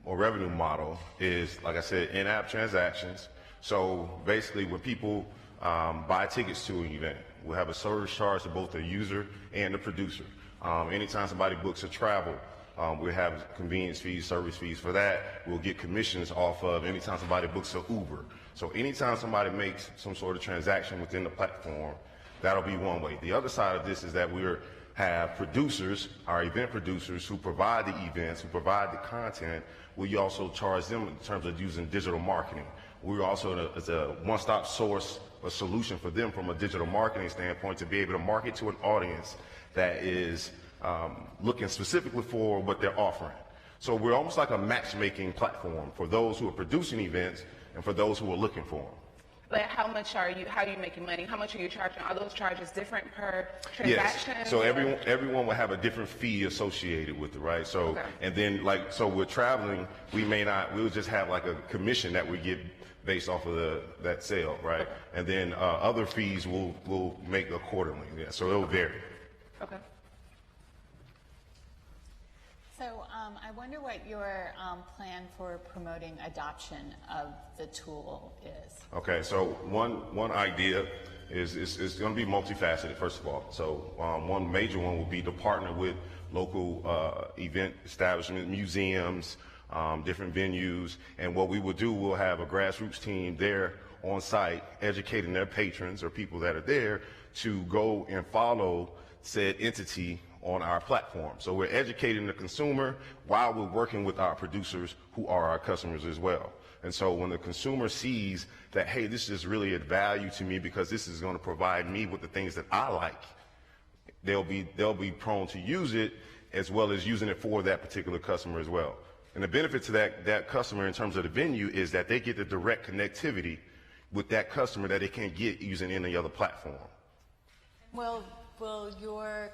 or revenue model is, like I said, in-app transactions. So basically when people buy tickets to an event, we'll have a service charge to both the user and the producer. Anytime somebody books a travel, we have convenience fees, service fees for that. We'll get commissions off of anytime somebody books an Uber. So anytime somebody makes some sort of transaction within the platform, that'll be one way. The other side of this is that we have producers, our event producers, who provide the events, who provide the content. We also charge them in terms of using digital marketing. We're also as a one-stop source, a solution for them from a digital marketing standpoint to be able to market to an audience that is looking specifically for what they're offering. So we're almost like a matchmaking platform for those who are producing events and for those who are looking for them. But how are you making money? How much are you charging? Are those charges different per transaction? Yes. So everyone will have a different fee associated with it, right? So, okay. And then so with traveling, we'll just have like a commission that we get based off of that sale, right? Okay. And then other fees we'll make accordingly. Yeah. So it'll vary. Okay. So I wonder what your plan for promoting adoption of the tool is. Okay, so one idea is going to be multifaceted, first of all. So one major one will be to partner with local event establishments, museums, different venues, and what we will do, we'll have a grassroots team there on site educating their patrons or people that are there to go and follow said entity on our platform. So we're educating the consumer while we're working with our producers who are our customers as well. And so when the consumer sees that, hey, this is really a value to me because this is going to provide me with the things that I like, they'll be prone to use it as well as using it for that particular customer as well. And the benefit to that customer in terms of the venue is that they get the direct connectivity with that customer that they can't get using any other platform. Will your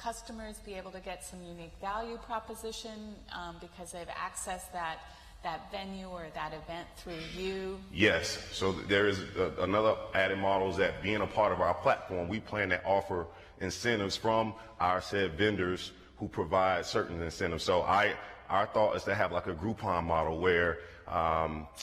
customers be able to get some unique value proposition because they've accessed that venue or that event through you? Yes. So there is another added model is that being a part of our platform, we plan to offer incentives from our said vendors who provide certain incentives. So our thought is to have like a Groupon model where,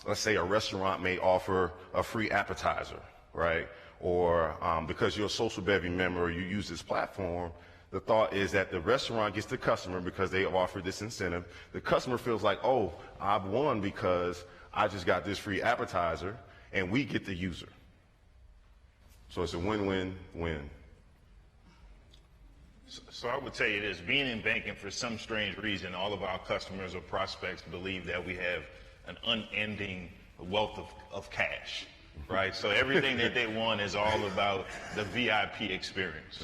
let's say a restaurant may offer a free appetizer, right? Or because you're a Social Bevy member or you use this platform, the thought is that the restaurant gets the customer because they offered this incentive. The customer feels like, oh, I've won because I just got this free appetizer, and we get the user. So it's a win-win-win. So I would say it is, being in banking, for some strange reason, all of our customers or prospects believe that we have an unending wealth of cash, right? So everything that they want is all about the VIP experience.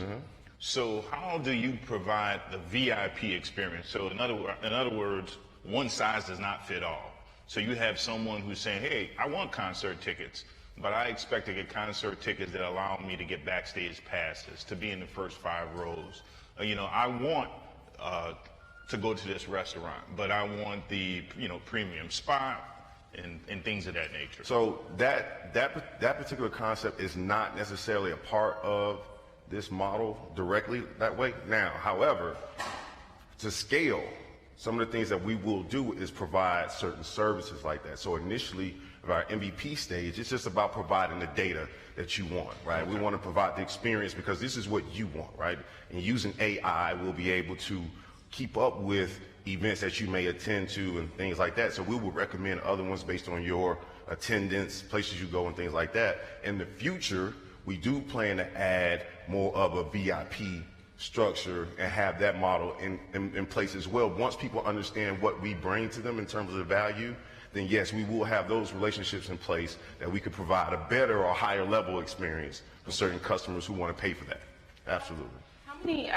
So how do you provide the VIP experience? So in other words, one size does not fit all. So you have someone who's saying, hey, I want concert tickets, but I expect to get concert tickets that allow me to get backstage passes, to be in the first 5 rows. I want to go to this restaurant, but I want the premium spot and things of that nature. So that particular concept is not necessarily a part of this model directly that way. Now, however, to scale, some of the things that we will do is provide certain services like that. So initially, of our MVP stage, it's just about providing the data that you want, right? We want to provide the experience because this is what you want, right? And using AI, we'll be able to keep up with events that you may attend to and things like that. So we will recommend other ones based on your attendance, places you go and things like that. In the future, we do plan to add more of a VIP structure and have that model in place as well. Once people understand what we bring to them in terms of the value, then yes, we will have those relationships in place that we could provide a better or higher level experience for certain customers who want to pay for that. Absolutely. How many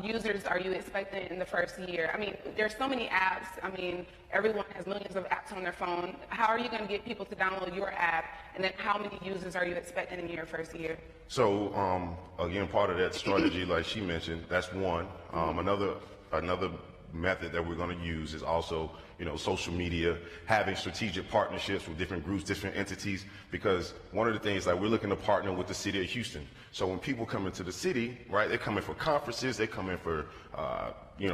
users are you expecting in the first year? I mean, there's so many apps. I mean, everyone has millions of apps on their phone. How are you going to get people to download your app? And then how many users are you expecting in your first year? So, again, part of that strategy, like she mentioned, that's one. Another method that we're going to use is also, social media, having strategic partnerships with different groups, different entities, because one of the things, like, we're looking to partner with the city of Houston. So when people come into the city, right, they come in for conferences, they come in for,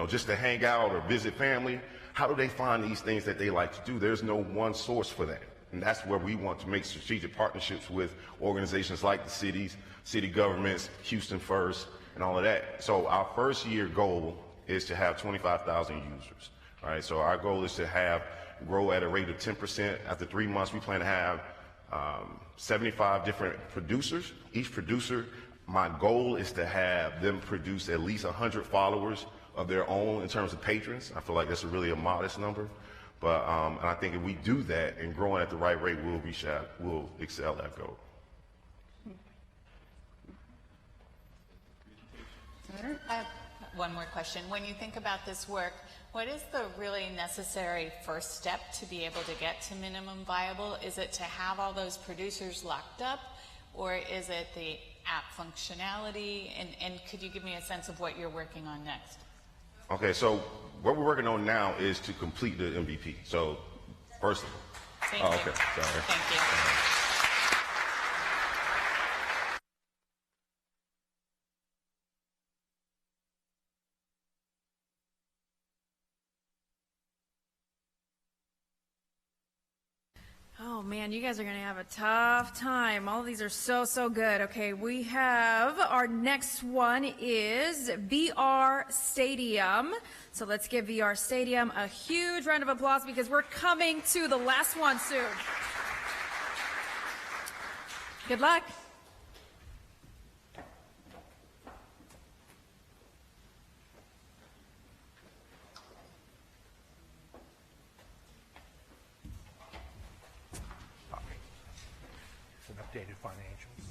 just to hang out or visit family. How do they find these things that they like to do? There's no one source for that. And that's where we want to make strategic partnerships with organizations like the cities, city governments, Houston First, and all of that. So our first year goal is to have 25,000 users. All right, so our goal is to grow at a rate of 10%. After 3 months, we plan to have 75 different producers. Each producer, my goal is to have them produce at least 100 followers of their own in terms of patrons. I feel like that's really a modest number. But and I think if we do that and growing at the right rate, we'll excel that goal. I have one more question. When you think about this work, what is the really necessary first step to be able to get to minimum viable? Is it to have all those producers locked up, or is it the app functionality? And could you give me a sense of what you're working on next? Okay, so what we're working on now is to complete the MVP. So, first of all. Thank you. Okay, sorry. Thank you. Oh man, you guys are going to have a tough time. All of these are so good. Okay, we have our next one is VR Stadium. So let's give VR Stadium a huge round of applause because we're coming to the last one soon. Good luck. Updated financials.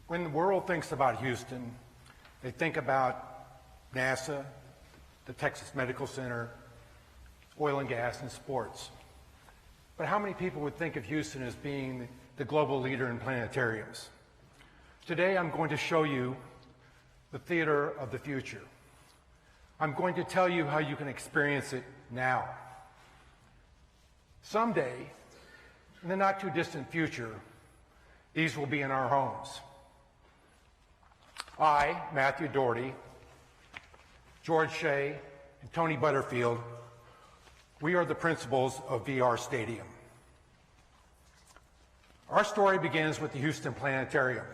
When the world thinks about Houston, they think about NASA, the Texas Medical Center, oil and gas, and sports. But how many people would think of Houston as being the global leader in planetariums? Today I'm going to show you the theater of the future. I'm going to tell you how you can experience it now. Someday, in the not too distant future, these will be in our homes. I, Matthew Doherty, George Shea, and Tony Butterfield, we are the principals of VR Stadium. Our story begins with the Houston Planetarium.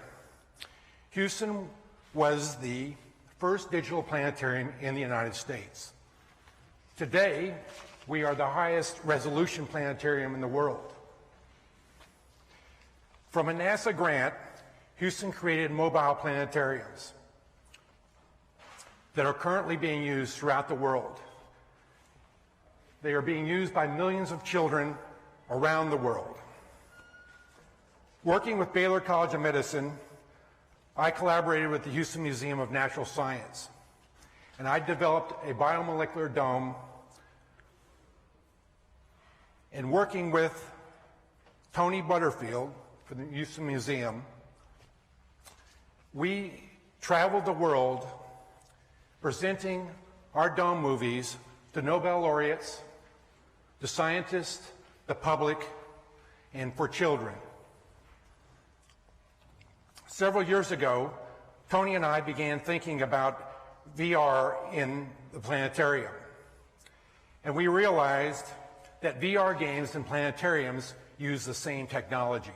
Houston was the first digital planetarium in the United States. Today, we are the highest resolution planetarium in the world. From a NASA grant, Houston created mobile planetariums that are currently being used throughout the world. They are being used by millions of children around the world. Working with Baylor College of Medicine, I collaborated with the Houston Museum of Natural Science, and I developed a biomolecular dome. And working with Tony Butterfield for the Houston Museum, we traveled the world presenting our dome movies to Nobel laureates, to scientists, the public, and for children. Several years ago, Tony and I began thinking about VR in the planetarium. And we realized that VR games and planetariums use the same technology.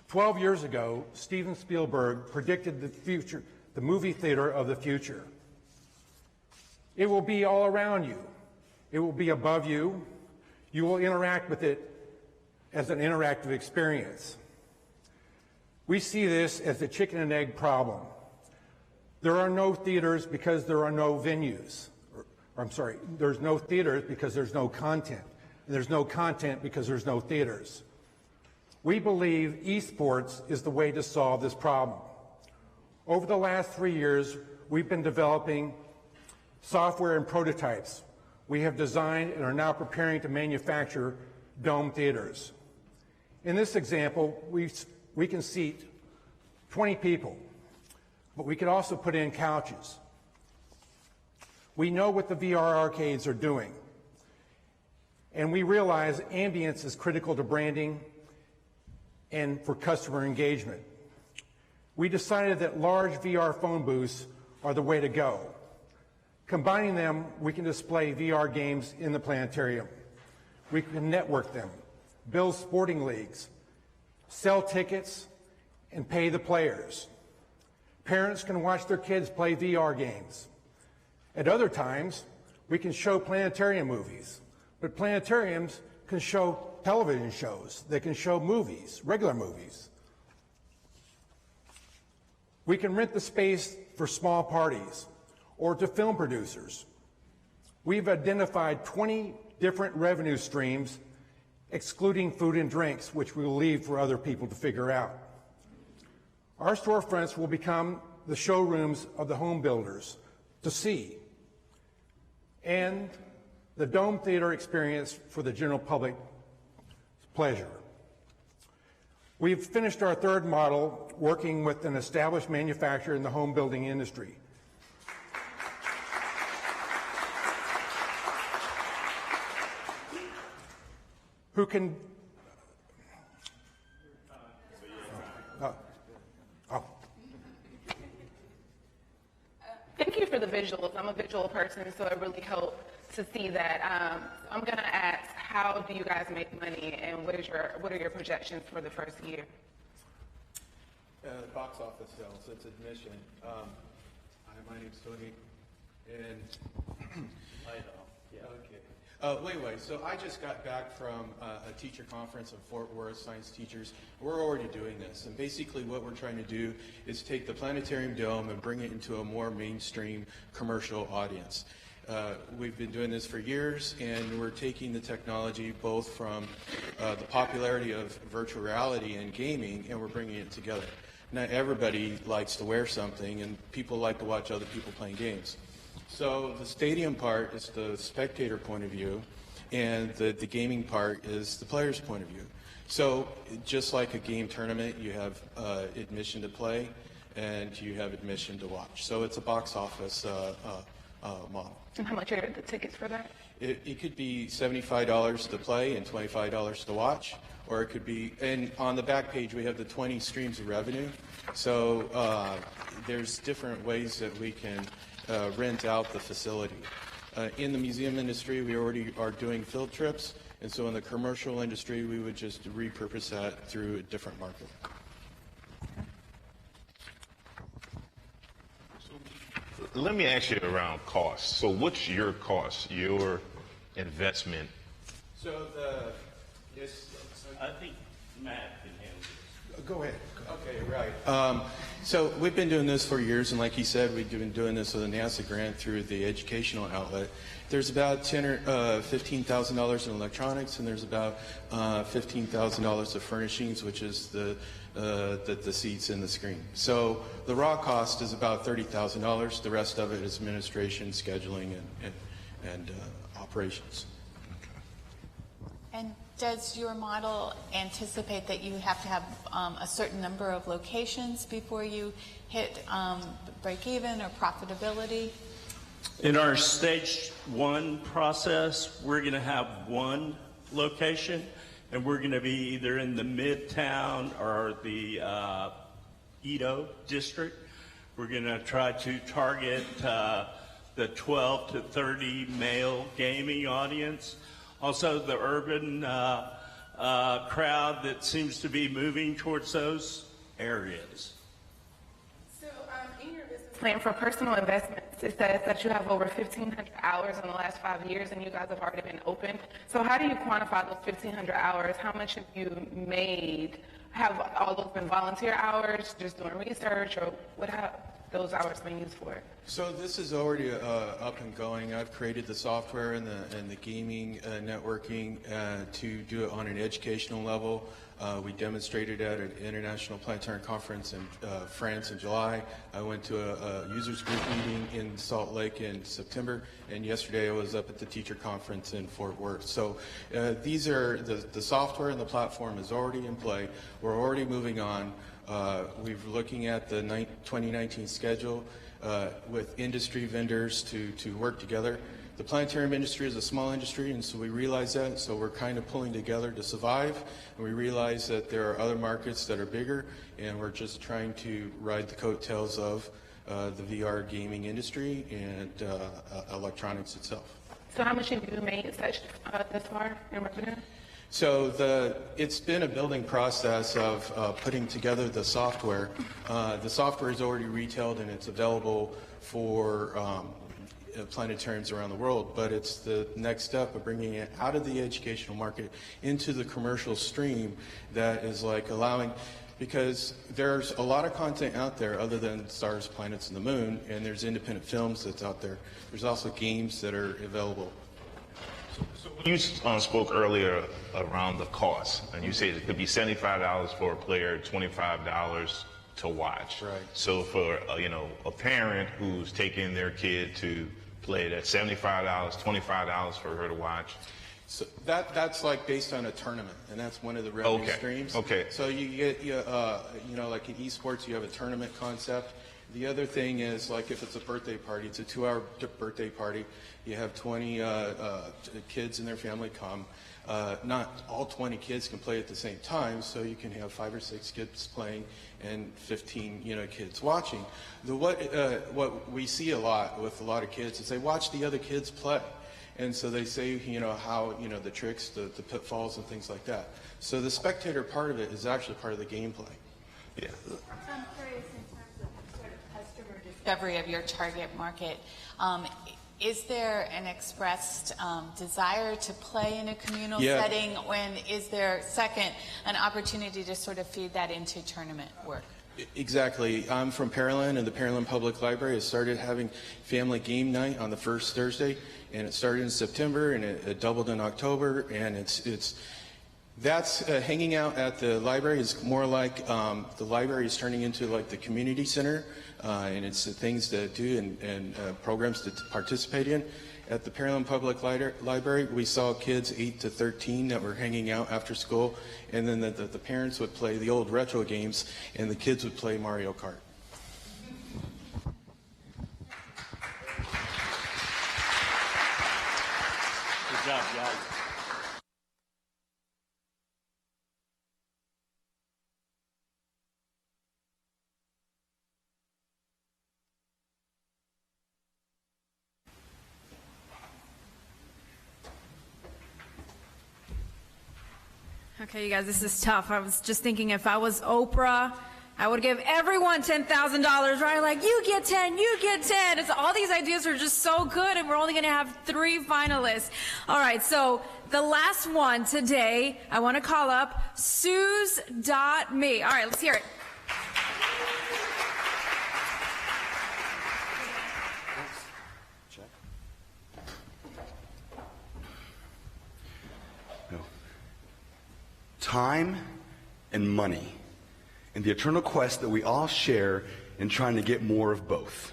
12 years ago, Steven Spielberg predicted the future, the movie theater of the future. It will be all around you. It will be above you. You will interact with it as an interactive experience. We see this as the chicken and egg problem. There are no theaters because there are no venues. There's no theaters because there's no content. And there's no content because there's no theaters. We believe esports is the way to solve this problem. Over the last 3 years, we've been developing software and prototypes. We have designed and are now preparing to manufacture dome theaters. In this example, we can seat 20 people, but we can also put in couches. We know what the VR arcades are doing, and we realize ambience is critical to branding and for customer engagement. We decided that large VR phone booths are the way to go. Combining them, we can display VR games in the planetarium. We can network them, build sporting leagues, sell tickets, and pay the players. Parents can watch their kids play VR games. At other times, we can show planetarium movies, but planetariums can show television shows. They can show movies, regular movies. We can rent the space for small parties or to film producers. We've identified 20 different revenue streams, excluding food and drinks, which we will leave for other people to figure out. Our storefronts will become the showrooms of the home builders to see, and the dome theater experience for the general public pleasure. We've finished our third model working with an established manufacturer in the home building industry. Who can Thank you for the visuals. I'm a visual person, so it really helped to see that. I'm going to ask, how do you guys make money, and what are your projections for the first year? Box office sales, it's admission. Hi, my name's Tony, and I know. Yeah. Okay. So I just got back from a teacher conference in Fort Worth, science teachers. We're already doing this, and basically what we're trying to do is take the Planetarium Dome and bring it into a more mainstream commercial audience. We've been doing this for years, and we're taking the technology both from the popularity of virtual reality and gaming, and we're bringing it together. Not everybody likes to wear something, and people like to watch other people playing games. So the stadium part is the spectator point of view, and the gaming part is the player's point of view. So just like a game tournament, you have admission to play, and you have admission to watch. So it's a box office model. And how much are the tickets for that? It could be $75 to play and $25 to watch, or it could be, and on the back page we have the 20 streams of revenue. So there's different ways that we can rent out the facility. In the museum industry, we already are doing field trips, and so in the commercial industry, we would just repurpose that through a different market. Let me ask you around cost. So what's your cost, your investment? So yes, I think Matt can handle this. Go ahead. Okay, right. So we've been doing this for years, and like he said, we've been doing this with a NASA grant through the educational outlet. There's about $15,000 in electronics, and there's about $15,000 of furnishings, which is the seats and the screen. So the raw cost is about $30,000. The rest of it is administration, scheduling, and operations. And does your model anticipate that you have to have a certain number of locations before you hit break even or profitability? In our stage 1 process, we're going to have one location, and we're going to be either in the Midtown or the Edo district. We're going to try to target the 12 to 30 male gaming audience. Also, the urban crowd that seems to be moving towards those areas. So in your business plan for personal investments, it says that you have over 1,500 hours in the last 5 years, and you guys have already been open. So how do you quantify those 1,500 hours? How much have you made? Have all those been volunteer hours, just doing research, or what have those hours been used for? So this is already up and going. I've created the software and the gaming networking to do it on an educational level. We demonstrated at an international planetarium conference in France in July. I went to a users group meeting in Salt Lake in September, and yesterday I was up at the teacher conference in Fort Worth. So these are the software and the platform is already in play. We're already moving on. We're looking at the 2019 schedule with industry vendors to work together. The planetarium industry is a small industry, and so we realize that, so we're kind of pulling together to survive, and we realize that there are other markets that are bigger, and we're just trying to ride the coattails of the VR gaming industry and electronics itself. So how much have you made thus far in revenue? So it's been a building process of putting together the software. The software is already retailed and it's available for planetariums around the world, but it's the next step of bringing it out of the educational market into the commercial stream that is like allowing, because there's a lot of content out there other than stars, planets, and the moon, and there's independent films that's out there. There's also games that are available. You spoke earlier around the cost, and you said it could be $75 for a player, $25 to watch. Right. So for a parent who's taking their kid to play, that's $75, $25 for her to watch. So that's like based on a tournament, and that's one of the revenue streams. Okay. So you get like in esports, you have a tournament concept. The other thing is, like, if it's a birthday party, it's a 2-hour birthday party. You have 20 kids and their family come. Not all 20 kids can play at the same time, so you can have 5 or 6 kids playing and 15, kids watching. What we see a lot with a lot of kids is they watch the other kids play, and so they say, how, the tricks, the pitfalls, and things like that. So the spectator part of it is actually part of the gameplay. Yeah. I'm curious in terms of sort of customer discovery of your target market. Is there an expressed desire to play in a communal setting? When is there, second, an opportunity to sort of feed that into tournament work? Exactly. I'm from Pearland, and the Pearland Public Library has started having family game night on the first Thursday, and it started in September, and it doubled in October, and that's hanging out at the library is more like the library is turning into like the community center, and it's the things to do and programs to participate in. At the Pearland Public Library, we saw kids 8 to 13 that were hanging out after school, and then the parents would play the old retro games, and the kids would play Mario Kart. Good job, guys. Okay, you guys, this is tough. I was just thinking if I was Oprah, I would give everyone $10,000, right? Like, you get 10, you get 10. It's, all these ideas are just so good, and we're only going to have 3 finalists. All right, so the last one today, I want to call up Suze.me. All right, let's hear it. Time and money, and the eternal quest that we all share in trying to get more of both.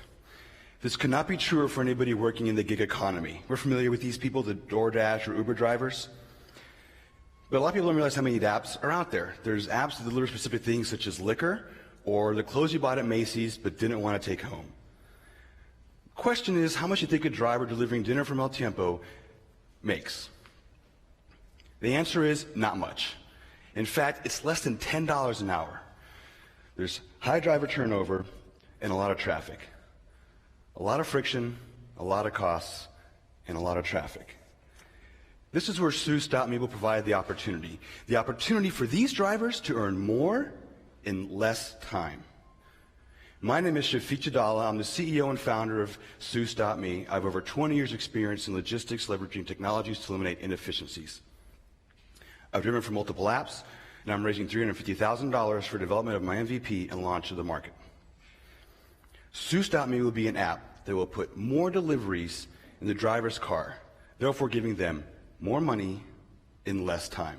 This could not be truer for anybody working in the gig economy. We're familiar with these people, the DoorDash or Uber drivers. But a lot of people don't realize how many apps are out there. There's apps that deliver specific things such as liquor or the clothes you bought at Macy's but didn't want to take home. Question is, how much do you think a driver delivering dinner from El Tiempo makes? The answer is not much. In fact, it's less than $10 an hour. There's high driver turnover and a lot of traffic. A lot of friction, a lot of costs, and a lot of traffic. This is where Suze.me will provide the opportunity. The opportunity for these drivers to earn more in less time. My name is Shafiq Jadala. I'm the CEO and founder of Suze.me. I have over 20 years experience in logistics, leveraging technologies to eliminate inefficiencies. I've driven for multiple apps, and I'm raising $350,000 for development of my MVP and launch to the market. Suze.me will be an app that will put more deliveries in the driver's car, therefore giving them more money in less time.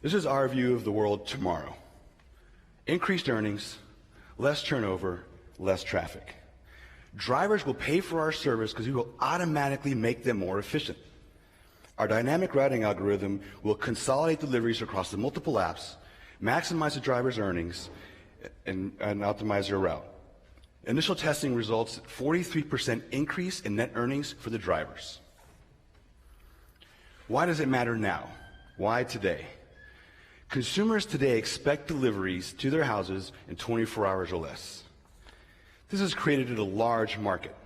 This is our view of the world tomorrow. Increased earnings, less turnover, less traffic. Drivers will pay for our service because we will automatically make them more efficient. Our dynamic routing algorithm will consolidate deliveries across the multiple apps, maximize the driver's earnings, and optimize their route. Initial testing results 43% increase in net earnings for the drivers. Why does it matter now? Why today? Consumers today expect deliveries to their houses in 24 hours or less. This has created a large market.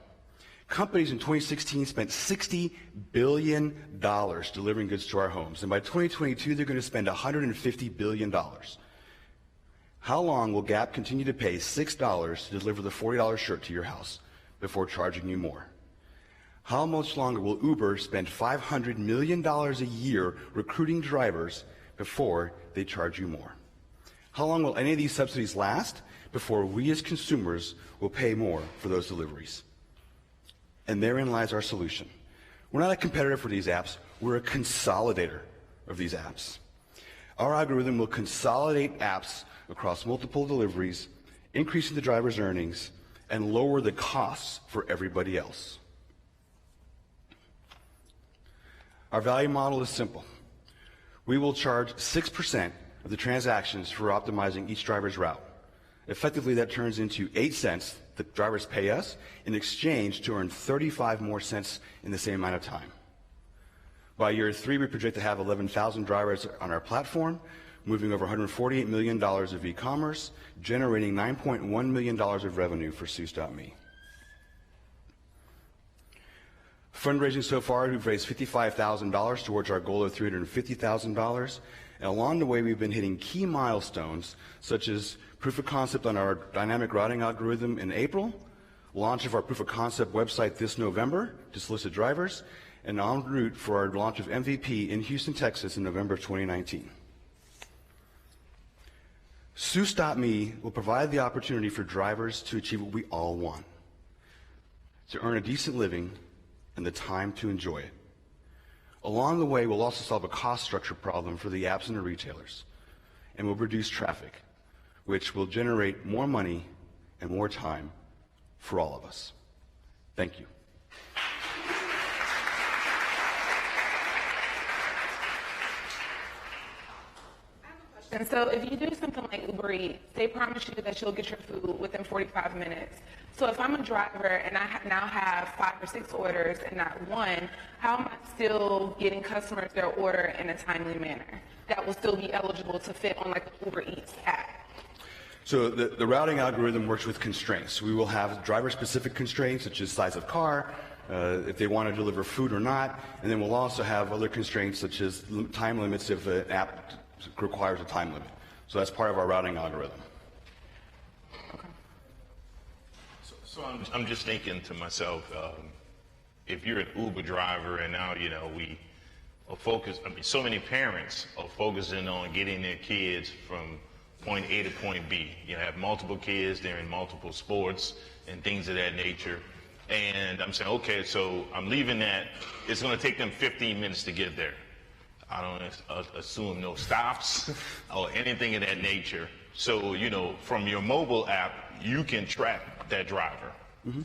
Companies in 2016 spent $60 billion delivering goods to our homes, and by 2022 they're going to spend $150 billion. How long will Gap continue to pay $6 to deliver the $40 shirt to your house before charging you more? How much longer will Uber spend $500 million a year recruiting drivers before they charge you more? How long will any of these subsidies last before we as consumers will pay more for those deliveries? And therein lies our solution. We're not a competitor for these apps, we're a consolidator of these apps. Our algorithm will consolidate apps across multiple deliveries, increasing the driver's earnings, and lower the costs for everybody else. Our value model is simple. We will charge 6% of the transactions for optimizing each driver's route. Effectively, that turns into 8 cents that drivers pay us in exchange to earn 35 more cents in the same amount of time. By year 3, we project to have 11,000 drivers on our platform, moving over $148 million of e-commerce, generating $9.1 million of revenue for Suze.me. Fundraising so far, we've raised $55,000 towards our goal of $350,000. And along the way, we've been hitting key milestones, such as proof of concept on our dynamic routing algorithm in April, launch of our proof of concept website this November to solicit drivers, and en route for our launch of MVP in Houston, Texas in November of 2019. Suze.me will provide the opportunity for drivers to achieve what we all want, to earn a decent living and the time to enjoy it. Along the way, we'll also solve a cost structure problem for the apps and the retailers, and we'll reduce traffic, which will generate more money and more time for all of us. Thank you. And so if you do something like Uber Eats, they promise you that you'll get your food within 45 minutes. So if I'm a driver and I now have 5 or 6 orders and not one, how am I still getting customers their order in a timely manner that will still be eligible to fit on like the Uber Eats app? So the routing algorithm works with constraints. We will have driver-specific constraints such as size of car, if they want to deliver food or not. And then we'll also have other constraints such as time limits if an app requires a time limit. So that's part of our routing algorithm. So I'm just thinking to myself, if you're an Uber driver and now, we are focused, so many parents are focusing on getting their kids from point A to point B. You have multiple kids, they're in multiple sports and things of that nature. And I'm saying, okay, so I'm leaving that. It's going to take them 15 minutes to get there. I don't assume no stops or anything of that nature. So, from your mobile app, you can track that driver. Mm-hmm.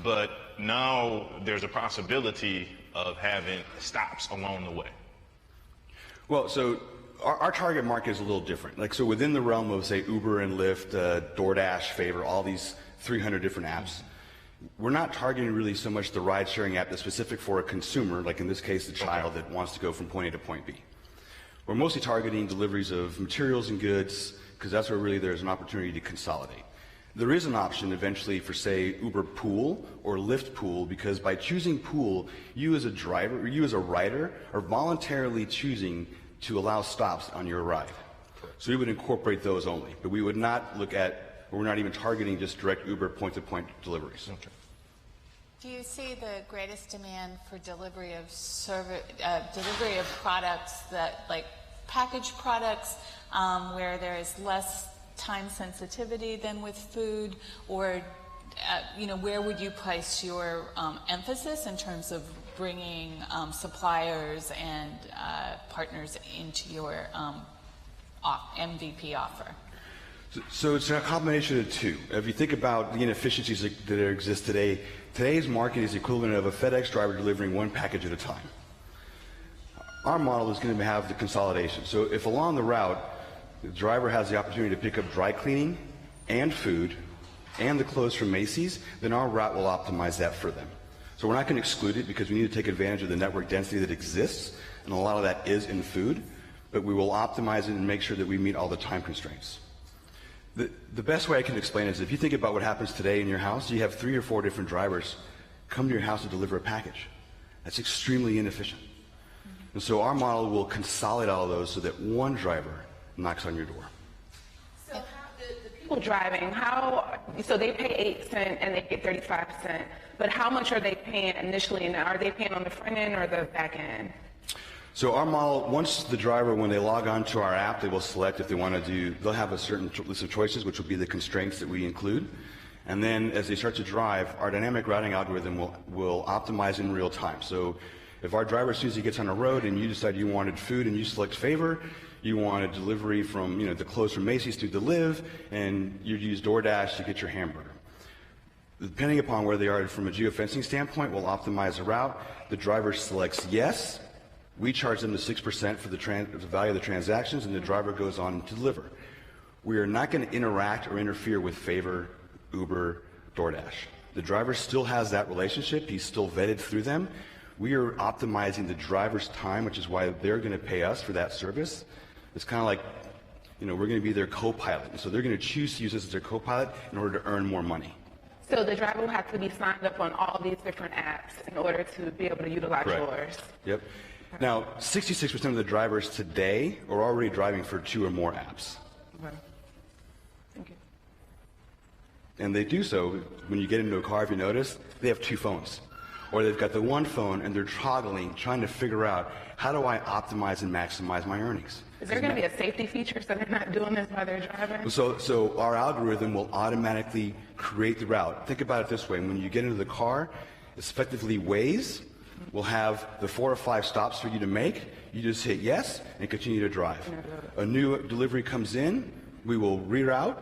But now there's a possibility of having stops along the way. Well, so our target market is a little different. So within the realm of, say, Uber and Lyft, DoorDash, Favor, all these 300 different apps, we're not targeting really so much the ride-sharing app that's specific for a consumer, like in this case, the child that wants to go from point A to point B. We're mostly targeting deliveries of materials and goods, because that's where really there's an opportunity to consolidate. There is an option eventually for, say, Uber Pool or Lyft Pool, because by choosing Pool, you as a driver, or you as a rider, are voluntarily choosing to allow stops on your ride. So we would incorporate those only, but we would not look at, or we're not even targeting just direct Uber point-to-point deliveries. Okay. Do you see the greatest demand for delivery of delivery of products that, like packaged products, where there is less time sensitivity than with food, or where would you place your emphasis in terms of bringing suppliers and partners into your MVP offer? So it's a combination of two. If you think about the inefficiencies that exist today, today's market is the equivalent of a FedEx driver delivering one package at a time. Our model is going to have the consolidation. So if along the route, the driver has the opportunity to pick up dry cleaning and food and the clothes from Macy's, then our route will optimize that for them. So we're not going to exclude it, because we need to take advantage of the network density that exists, and a lot of that is in food, but we will optimize it and make sure that we meet all the time constraints. The best way I can explain it is, if you think about what happens today in your house, you have 3 or 4 different drivers come to your house to deliver a package. That's extremely inefficient. And so our model will consolidate all of those so that one driver knocks on your door. So how the people driving, so they pay 8 cents and they get 35%, but how much are they paying initially, and are they paying on the front end or the back end? So our model, once the driver, when they log on to our app, they will select if they want to do, they'll have a certain list of choices, which will be the constraints that we include. And then as they start to drive, our dynamic routing algorithm will optimize in real time. So if our driver, as soon as he gets on a road and you decide you wanted food and you select Favor, you want a delivery from, the clothes from Macy's to Deliv, and you use DoorDash to get your hamburger. Depending upon where they are from a geofencing standpoint, we'll optimize the route. The driver selects yes. We charge them the 6% for the value of the transactions, and the driver goes on to deliver. We are not going to interact or interfere with Favor, Uber, DoorDash. The driver still has that relationship. He's still vetted through them. We are optimizing the driver's time, which is why they're going to pay us for that service. It's kind of like, we're going to be their co-pilot. So they're going to choose to use us as their co-pilot in order to earn more money. So the driver will have to be signed up on all these different apps in order to be able to utilize yours. Yep. Now, 66% of the drivers today are already driving for 2 or more apps. Okay. Thank you. And they do so, when you get into a car, if you notice, they have 2 phones. Or they've got the one phone and they're toggling, trying to figure out, how do I optimize and maximize my earnings? Is there going to be a safety feature so they're not doing this while they're driving? So our algorithm will automatically create the route. Think about it this way. When you get into the car, it's effectively Waze. We'll have the 4 or 5 stops for you to make. You just hit yes and continue to drive. A new delivery comes in, we will reroute.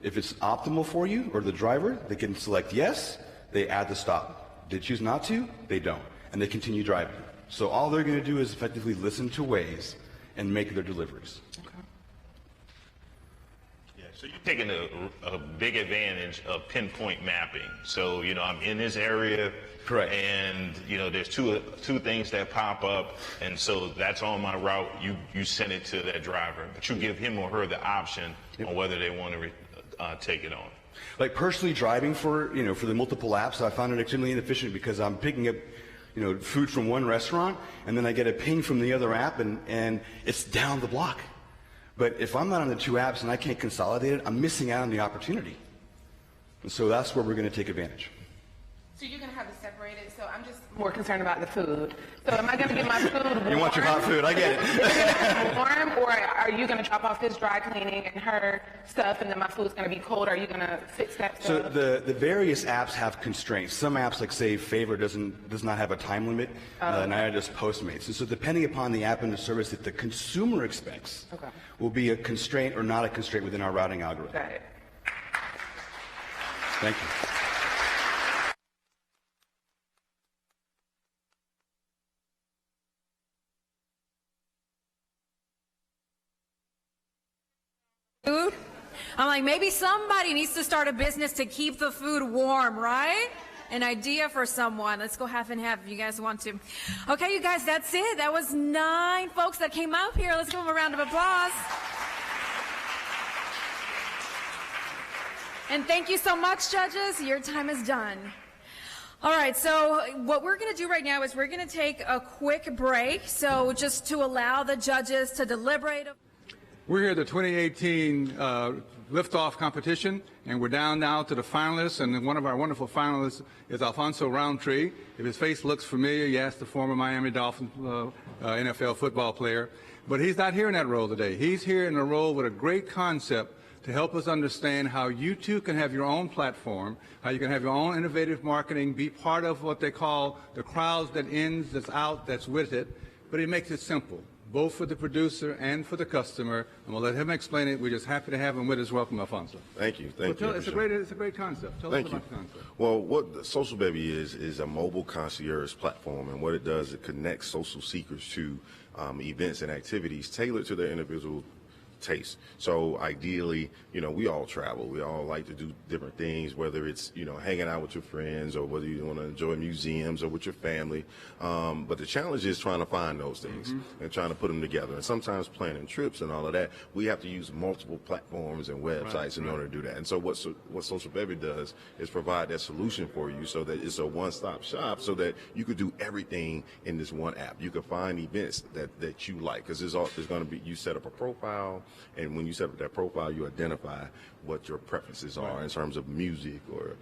If it's optimal for you or the driver, they can select yes, they add the stop. They choose not to, they don't, and they continue driving. So all they're going to do is effectively listen to Waze and make their deliveries. So you're taking a big advantage of pinpoint mapping. So, I'm in this area. Correct. And, there's two things that pop up. And so that's on my route. You send it to that driver. But you give him or her the option on whether they want to take it on. Like personally driving for the multiple apps, I found it extremely inefficient because I'm picking up food from one restaurant and then I get a ping from the other app and it's down the block. But if I'm not on the two apps and I can't consolidate it, I'm missing out on the opportunity. And so that's where we're going to take advantage. So you're going to have it separated. So I'm just more concerned about the food. So am I going to get my food warm? You want your hot food, I get it. You're going to have it warm, or are you going to drop off his dry cleaning and her stuff and then my food's going to be cold? Are you going to fix that So stuff? the various apps have constraints. Some apps like say Favor does not have a time limit, neither does Postmates. And so depending upon the app and the service that the consumer expects will be a constraint or not a constraint within our routing algorithm. Got it. Thank you. Food. I'm like, maybe somebody needs to start a business to keep the food warm, right? An idea for someone. Let's go half and half if you guys want to. Okay, you guys, that's it. That was 9 folks that came out here. Let's give them a round of applause. And thank you so much, judges. Your time is done. All right, so what we're going to do right now is we're going to take a quick break. So just to allow the judges to deliberate. We're here at the 2018 Liftoff competition, and we're down now to the finalists, and one of our wonderful finalists is Alfonso Roundtree. If his face looks familiar, yes, the former Miami Dolphins NFL football player. But he's not here in that role today. He's here in a role with a great concept to help us understand how you too can have your own platform, how you can have your own innovative marketing, be part of what they call the crowds that ends, that's out, that's with it. But he makes it simple, both for the producer and for the customer, and we'll let him explain it. We're just happy to have him with us. Welcome, Alfonso. Thank you. Thank you. It's a great concept. Tell us about the concept. Well, what Social Baby is a mobile concierge platform, and what it does, it connects social seekers to events and activities tailored to their individual taste. So ideally, we all travel. We all like to do different things, whether it's, hanging out with your friends or whether you want to enjoy museums or with your family. But the challenge is trying to find those things and trying to put them together. And sometimes planning trips and all of that, we have to use multiple platforms and websites in order to do that. And so what Social Baby does is provide that solution for you so that it's a one-stop shop so that you could do everything in this one app. You can find events that you like, because there's going to be, you set up a profile, and when you set up that profile, you identify what your preferences are in terms of music or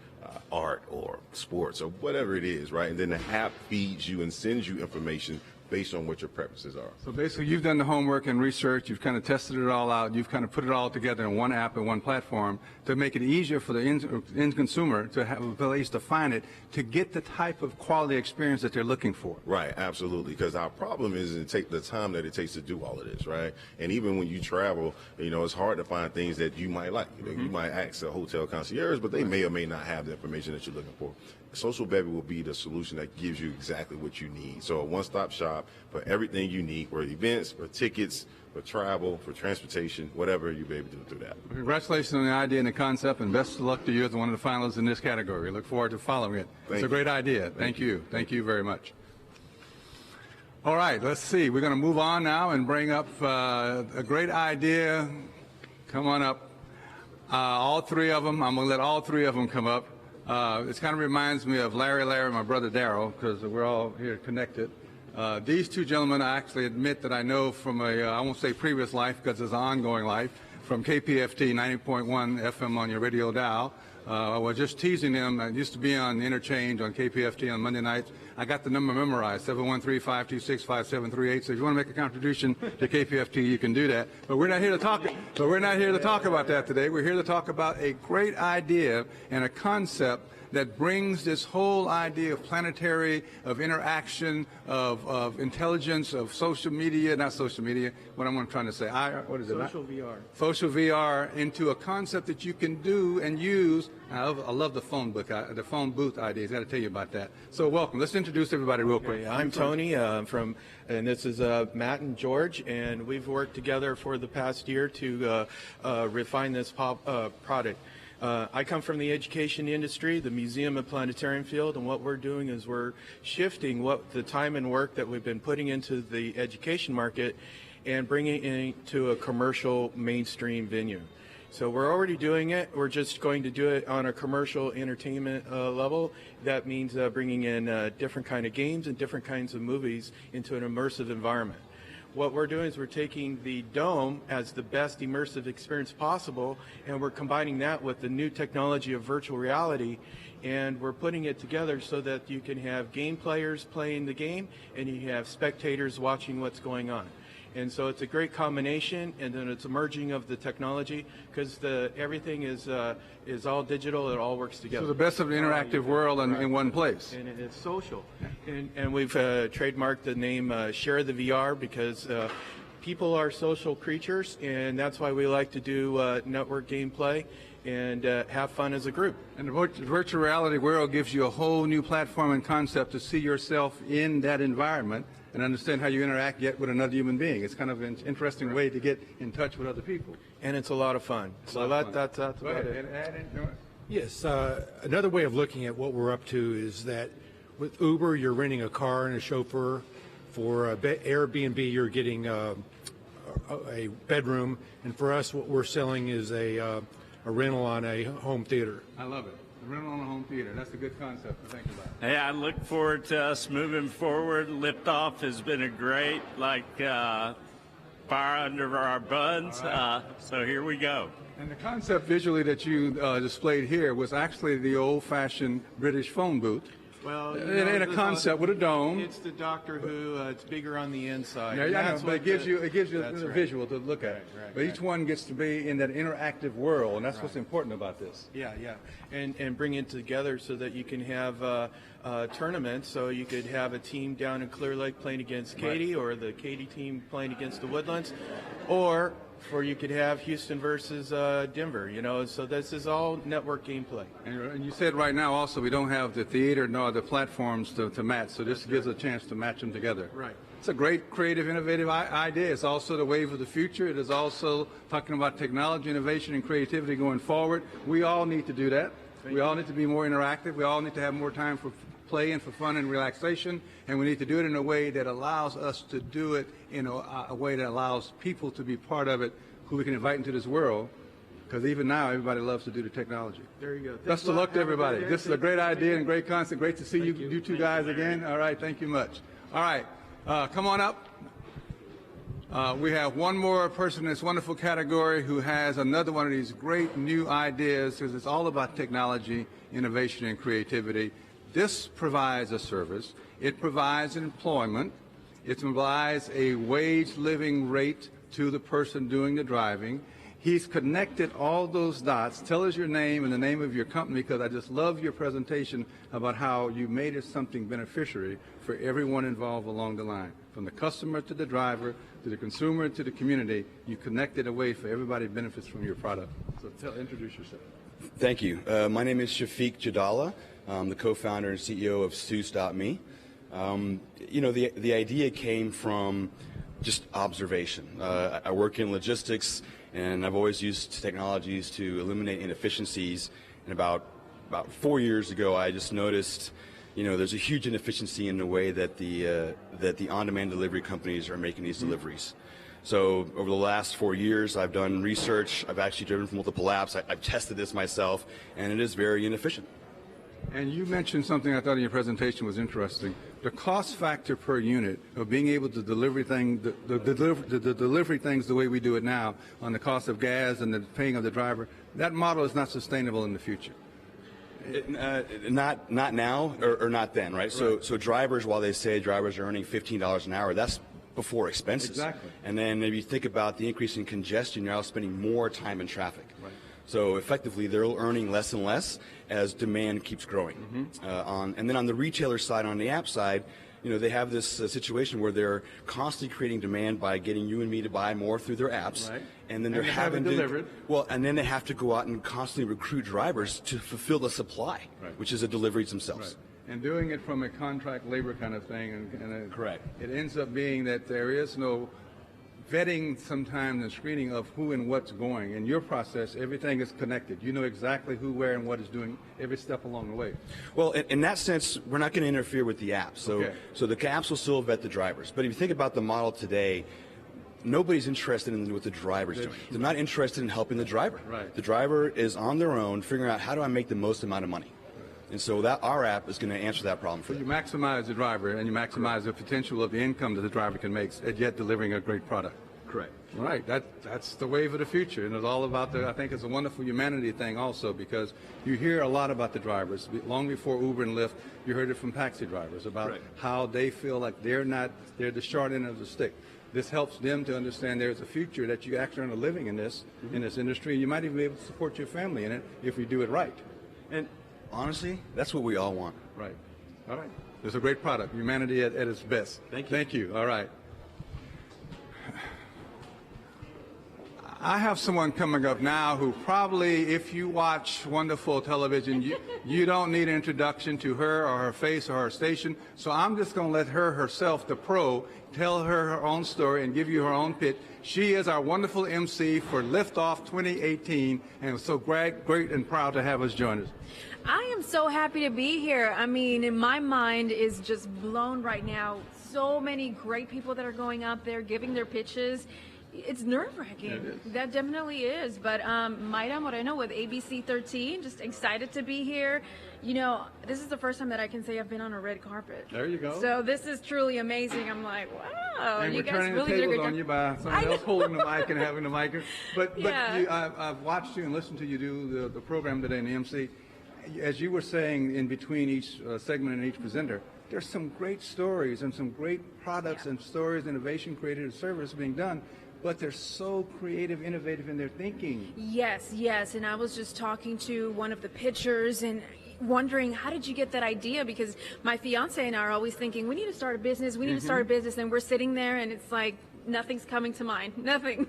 art or sports or whatever it is, right? And then the app feeds you and sends you information based on what your preferences are. So basically, you've done the homework and research. You've kind of tested it all out. You've kind of put it all together in one app and one platform to make it easier for the end consumer to have a place to find it, to get the type of quality experience that they're looking for. Right, absolutely. Because our problem is to take the time that it takes to do all of this, right? And even when you travel, it's hard to find things that you might like. You might ask a hotel concierge, but they may or may not have the information that you're looking for. Social Baby will be the solution that gives you exactly what you need. So a one-stop shop for everything you need, for events, for tickets, for travel, for transportation, whatever you'll be able to do through that. Congratulations on the idea and the concept, and best of luck to you as one of the finalists in this category. Look forward to following it. It's a great idea. Thank you. Thank you very much. All right, let's see. We're going to move on now and bring up a great idea. Come on up. All three of them. I'm going to let all three of them come up. It kind of reminds me of Larry, my brother Daryl, because we're all here connected. These two gentlemen, I actually admit that I know from I won't say previous life because it's an ongoing life, from KPFT 90.1 FM on your radio dial. I was just teasing them. I used to be on the interchange on KPFT on Monday nights. I got the number memorized, 713-526-5738. So if you want to make a contribution to KPFT, you can do that. But we're not here to talk. But we're not here to talk about that today. We're here to talk about a great idea and a concept that brings this whole idea of planetary, of interaction, of intelligence, of social media, not social media, what am I trying to say? What is it? Social VR. Social VR into a concept that you can do and use. I love the phone booth ideas. I got to tell you about that. So welcome. Let's introduce everybody real quick. I'm Tony and this is Matt and George, and we've worked together for the past year to refine this product. I come from the education industry, the museum and planetarium field, and what we're doing is we're shifting the time and work that we've been putting into the education market and bringing it into a commercial mainstream venue. So we're already doing it. We're just going to do it on a commercial entertainment level. That means bringing in different kind of games and different kinds of movies into an immersive environment. What we're doing is we're taking the Dome as the best immersive experience possible, and we're combining that with the new technology of virtual reality, and we're putting it together so that you can have game players playing the game and you have spectators watching what's going on. And so it's a great combination, and then it's a merging of the technology, because everything is all digital. It all works together. So the best of the interactive world in one place. And it's social. And we've trademarked the name Share the VR, because people are social creatures, and that's why we like to do network gameplay and have fun as a group. And the virtual reality world gives you a whole new platform and concept to see yourself in that environment and understand how you interact yet with another human being. It's kind of an interesting way to get in touch with other people. And it's a lot of fun. So that's about it. Yes, another way of looking at what we're up to is that with Uber, you're renting a car and a chauffeur. For Airbnb, you're getting a bedroom. And for us, what we're selling is a rental on a home theater. I love it. Rental on a home theater. That's a good concept to think about. Hey, I look forward to us moving forward. Liftoff has been a great, fire under our buns. Right. So here we go. And the concept visually that you displayed here was actually the old-fashioned British phone booth. Well, in a concept with a dome. It's the Doctor Who. It's bigger on the inside. Yeah, I know, but it gives you a visual to look at. But each one gets to be in that interactive world, and that's what's important about this. Yeah, and bring it together so that you can have tournaments. So you could have a team down in Clear Lake playing against Katy, or the Katy team playing against the Woodlands, or you could have Houston versus Denver, so this is all network gameplay. And you said right now also we don't have the theater nor the platforms to match, so this gives a chance to match them together. Right. It's a great, creative, innovative idea. It's also the wave of the future. It is also talking about technology, innovation, and creativity going forward. We all need to do that. We all need to be more interactive. We all need to have more time for play and for fun and relaxation, and we need to do it in a way that allows us to do it in a way that allows people to be part of it who we can invite into this world, because even now everybody loves to do the technology. There you go. Best of luck to everybody. This is a great idea and great concept. Great to see you two guys again. All right, thank you much. All right, come on up. We have one more person in this wonderful category who has another one of these great new ideas, because it's all about technology, innovation, and creativity. This provides a service. It provides employment. It provides a wage living rate to the person doing the driving. He's connected all those dots. Tell us your name and the name of your company, because I just love your presentation about how you made it something beneficiary for everyone involved along the line. From the customer to the driver, to the consumer, to the community, you connected a way for everybody benefits from your product. So introduce yourself. Thank you. My name is Shafiq Jadala. I'm the co-founder and CEO of Seuss.me. The idea came from just observation. I work in logistics, and I've always used technologies to eliminate inefficiencies. And about 4 years ago, I just noticed, there's a huge inefficiency in the way that the on-demand delivery companies are making these deliveries. So over the last 4 years, I've done research. I've actually driven from multiple apps. I've tested this myself, and it is very inefficient. And you mentioned something I thought in your presentation was interesting. The cost factor per unit of being able to deliver things the way we do it now, on the cost of gas and the paying of the driver, that model is not sustainable in the future. Not now or not then, right? So drivers, while they say drivers are earning $15 an hour, that's before expenses. Exactly. And then if you think about the increase in congestion, you're now spending more time in traffic. Right. So effectively, they're earning less and less as demand keeps growing. And then on the retailer side, on the app side, they have this situation where they're constantly creating demand by getting you and me to buy more through their apps. Right. And then they're having to and then they have to go out and constantly recruit drivers to fulfill the supply, which is the deliveries themselves. Right. And doing it from a contract labor kind of thing. Correct. It ends up being that there is no vetting sometimes and screening of who and what's going. In your process, everything is connected. You know exactly who, where, and what is doing every step along the way. Well, in that sense, we're not going to interfere with the apps. So the apps will still vet the drivers. But if you think about the model today, nobody's interested in what the driver's doing. They're not interested in helping the driver. Right. The driver is on their own figuring out how do I make the most amount of money. And so that our app is going to answer that problem for So them. you maximize the driver and you maximize the potential of the income that the driver can make, and yet delivering a great product. Correct. Right. That's the wave of the future, and it's all about I think it's a wonderful humanity thing also, because you hear a lot about the drivers. Long before Uber and Lyft, you heard it from taxi drivers about how they feel like they're the short end of the stick. This helps them to understand there's a future, that you actually earn a living in this industry. You might even be able to support your family in it if you do it right. And honestly, that's what we all want. Right. All right. It's a great product. Humanity at its best. Thank you. Thank you. All right. I have someone coming up now who probably, if you watch wonderful television, you don't need an introduction to her or her face or her station. So I'm just going to let her herself, the pro, tell her own story and give you her own pitch. She is our wonderful MC for Liftoff 2018, and so great and proud to have us join us. I am so happy to be here. I mean, my mind is just blown right now. So many great people that are going up there giving their pitches. It's nerve-wracking. It is. That definitely is. But Mayra Moreno with ABC 13, just excited to be here. You know, this is the first time that I can say I've been on a red carpet. There you go. So this is truly amazing. I'm like, wow. And you we're guys turning really the did a tables good on job. you by somebody else holding the mic and having the mic. But Yeah. I've watched you and listened to you do the program today in the MC. As you were saying in between each segment and each presenter, there's some great stories and some great products and stories, innovation, creative service being done. But they're so creative, innovative in their thinking. Yes, yes. And I was just talking to one of the pitchers and wondering, how did you get that idea? Because my fiance and I are always thinking, we need to start a business, we need to start a business. And we're sitting there and it's like, nothing's coming to mind, nothing.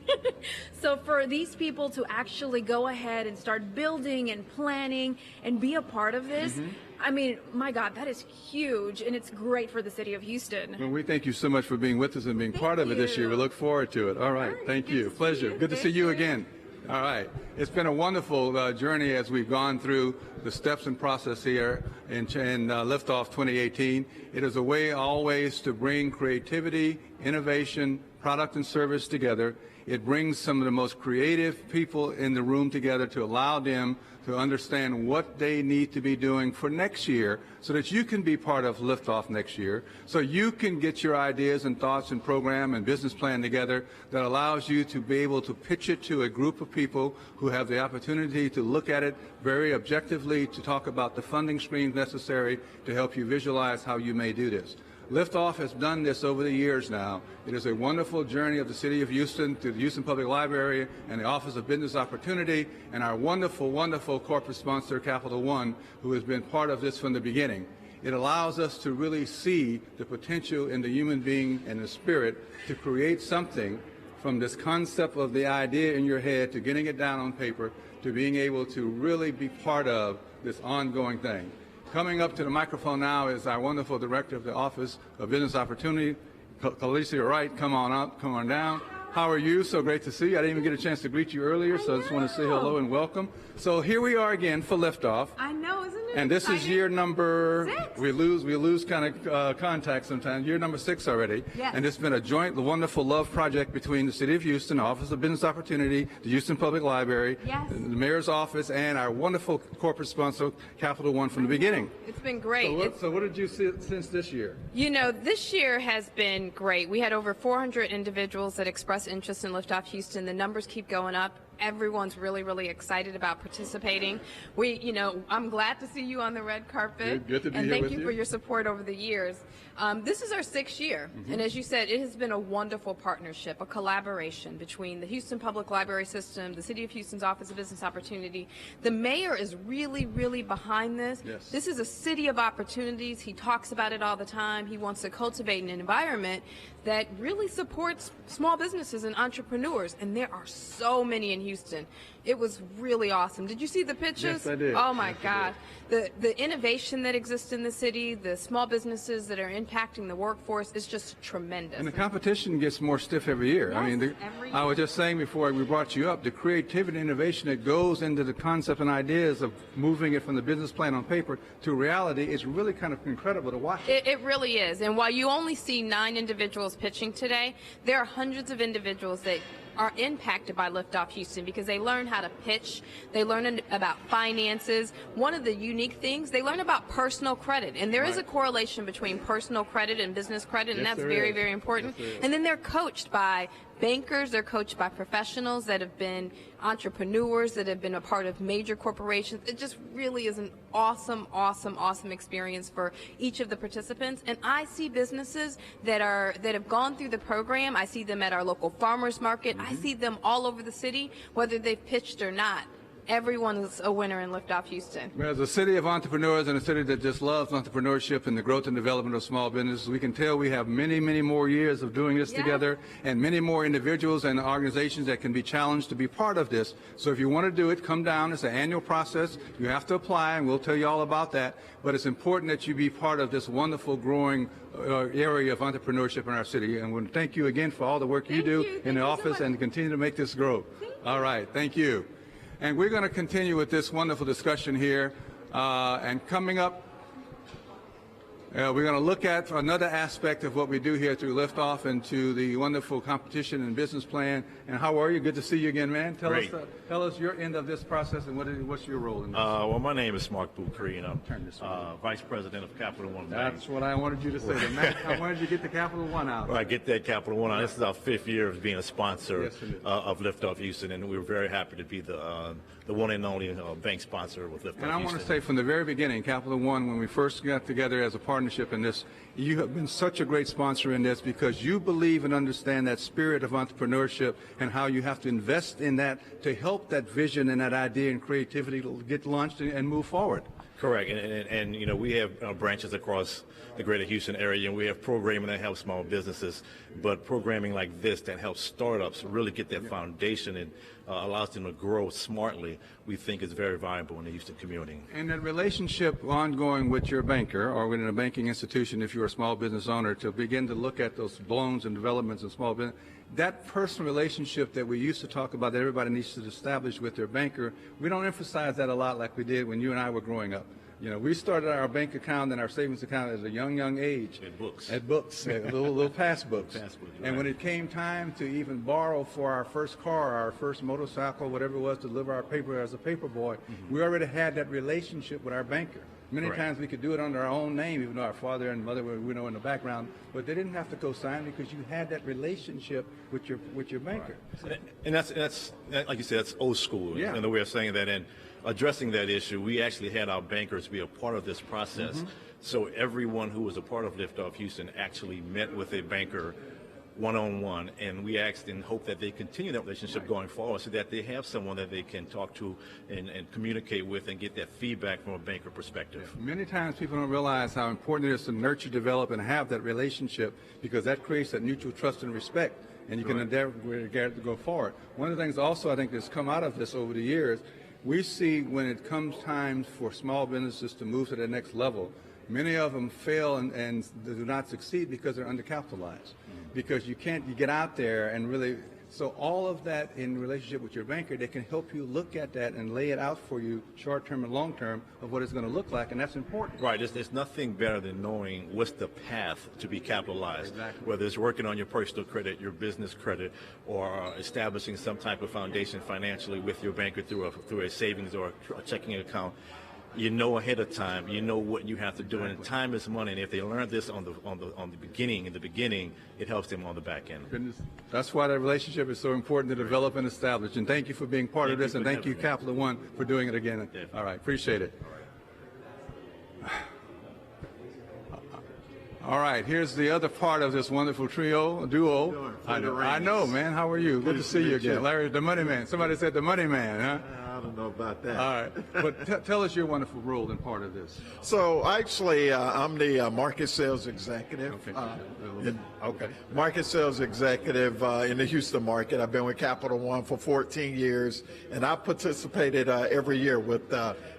So for these people to actually go ahead and start building and planning and be a part of this, I mean, my God, that is huge, and it's great for the city of Houston. Well, we thank you so much for being with us and being part of it this year. We look forward to it. All right. Thank you. Pleasure. Good to see you again. All right. It's been a wonderful journey as we've gone through the steps and process here in Liftoff 2018. It is a way always to bring creativity, innovation, product and service together. It brings some of the most creative people in the room together to allow them to understand what they need to be doing for next year so that you can be part of Liftoff next year, so you can get your ideas and thoughts and program and business plan together that allows you to be able to pitch it to a group of people who have the opportunity to look at it very objectively, to talk about the funding streams necessary to help you visualize how you may do this. Liftoff has done this over the years now. It is a wonderful journey of the City of Houston to the Houston Public Library and the Office of Business Opportunity and our wonderful, wonderful corporate sponsor, Capital One, who has been part of this from the beginning. It allows us to really see the potential in the human being and the spirit to create something from this concept of the idea in your head to getting it down on paper to being able to really be part of this ongoing thing. Coming up to the microphone now is our wonderful director of the Office of Business Opportunity, Khaleesi Wright. Come on up, come on down. How are you? So great to see you. I didn't even get a chance to greet you earlier, so I just want to say hello and welcome. So here we are again for Liftoff. I know, isn't it? And this is year number, 6. we lose kind of contact sometimes, year number 6 already. Yes. And it's been a joint, wonderful love project between the City of Houston, the Office of Business Opportunity, the Houston Public Library, Yes. the Mayor's Office, and our wonderful corporate sponsor, Capital One, from the beginning. It's been great. So what did you see since this year? You know, this year has been great. We had over 400 individuals that expressed interest in Liftoff Houston. The numbers keep going up. Everyone's really, really excited about participating. I'm glad to see you on the red carpet. Good to be and here thank with you you. for your support over the years. This is our 6th year, and as you said, it has been a wonderful partnership, a collaboration between the Houston Public Library System, the City of Houston's Office of Business Opportunity. The mayor is really, really behind this. Yes. This is a city of opportunities. He talks about it all the time. He wants to cultivate an environment that really supports small businesses and entrepreneurs, and there are so many in Houston. It was really awesome. Did you see the pictures? Yes, I did. Oh my God. The innovation that exists in the city, the small businesses that are impacting the workforce is just tremendous. And the competition gets more stiff every year. Yes, I mean, every I was just saying before we brought you up, the creativity and innovation that goes into the concept and ideas of moving it from the business plan on paper to reality is really kind of incredible to watch. It really is. And while you only see 9 individuals pitching today, there are hundreds of individuals that are impacted by Liftoff Houston because they learn how to pitch, they learn about finances. One of the unique things, they learn about personal credit, and there is a correlation between personal credit and business credit, and that's very, very important. And then they're coached by bankers, they're coached by professionals that have been entrepreneurs, that have been a part of major corporations. It just really is an awesome, awesome, awesome experience for each of the participants. And I see businesses that have gone through the program. I see them at our local farmers market. I see them all over the city, whether they've pitched or not. Everyone's a winner in Liftoff Houston. As a city of entrepreneurs and a city that just loves entrepreneurship and the growth and development of small businesses, we can tell we have many, many more years of doing this together and many more individuals and organizations that can be challenged to be part of this. So if you want to do it, come down. It's an annual process. You have to apply, and we'll tell you all about that. But it's important that you be part of this wonderful, growing area of entrepreneurship in our city. And we want to thank you again for all the work you do in the office and continue to make this grow. All right. Thank you. And we're going to continue with this wonderful discussion here. And coming up, we're going to look at another aspect of what we do here through Liftoff and to the wonderful competition and business plan. And how are you? Good to see you again, man. Tell us your end of this process and what's your role in this. Well, my name is Mark Boucree, and I'm Vice President of Capital One Bank. That's what I wanted you to say. When did you get the Capital One out? Well, I get that Capital One out. This is our 5th year of being a sponsor of Liftoff Houston, and we're very happy to be the one and only bank sponsor with Liftoff Houston. And I want to say from the very beginning, Capital One, when we first got together as a partnership in this, you have been such a great sponsor in this because you believe and understand that spirit of entrepreneurship and how you have to invest in that to help that vision and that idea and creativity to get launched and move forward. Correct, and you know, we have branches across the greater Houston area, and we have programming that helps small businesses, but programming like this that helps startups really get that foundation and allows them to grow smartly, we think is very valuable in the Houston community. And that relationship ongoing with your banker or within a banking institution, if you're a small business owner, to begin to look at those loans and developments in small business, that personal relationship that we used to talk about that everybody needs to establish with their banker, we don't emphasize that a lot like we did when you and I were growing up. You know, we started our bank account and our savings account at a young age. At books, little pass books. And when it came time to even borrow for our first car, our first motorcycle, whatever it was, to deliver our paper as a paper boy, we already had that relationship with our banker. Many times we could do it under our own name, even though our father and mother were, in the background, but they didn't have to co-sign because you had that relationship with your banker. And that's like you said, that's old school in the way of saying that. And addressing that issue, we actually had our bankers be a part of this process. So everyone who was a part of Liftoff Houston actually met with a banker one-on-one, and we asked and hope that they continue that relationship going forward so that they have someone that they can talk to and communicate with and get that feedback from a banker perspective. Many times people don't realize how important it is to nurture, develop, and have that relationship because that creates that mutual trust and respect, and you can endeavor to go forward. One of the things also I think that's come out of this over the years, we see when it comes time for small businesses to move to the next level, many of them fail and do not succeed because they're undercapitalized. Because you get out there and really, so all of that in relationship with your banker, they can help you look at that and lay it out for you short-term and long-term of what it's going to look like, and that's important. Right, there's nothing better than knowing what's the path to be capitalized, whether it's working on your personal credit, your business credit, or establishing some type of foundation financially with your banker through a savings or a checking account. You know ahead of time. You know what you have to do, and time is money. And if they learn this in the beginning, it helps them on the back end. That's why that relationship is so important to develop and establish. And thank you for being part of this, and thank you, Capital One, for doing it again. All right, appreciate it. All right, here's the other part of this wonderful duo. I know, man. How are you? Good to see you again. Larry, the money man. Somebody said the money man, huh? don't know about that. All right. But tell us your wonderful role and part of this. So actually, I'm the market sales executive. Okay. Market sales executive in the Houston market. I've been with Capital One for 14 years, and I participated every year with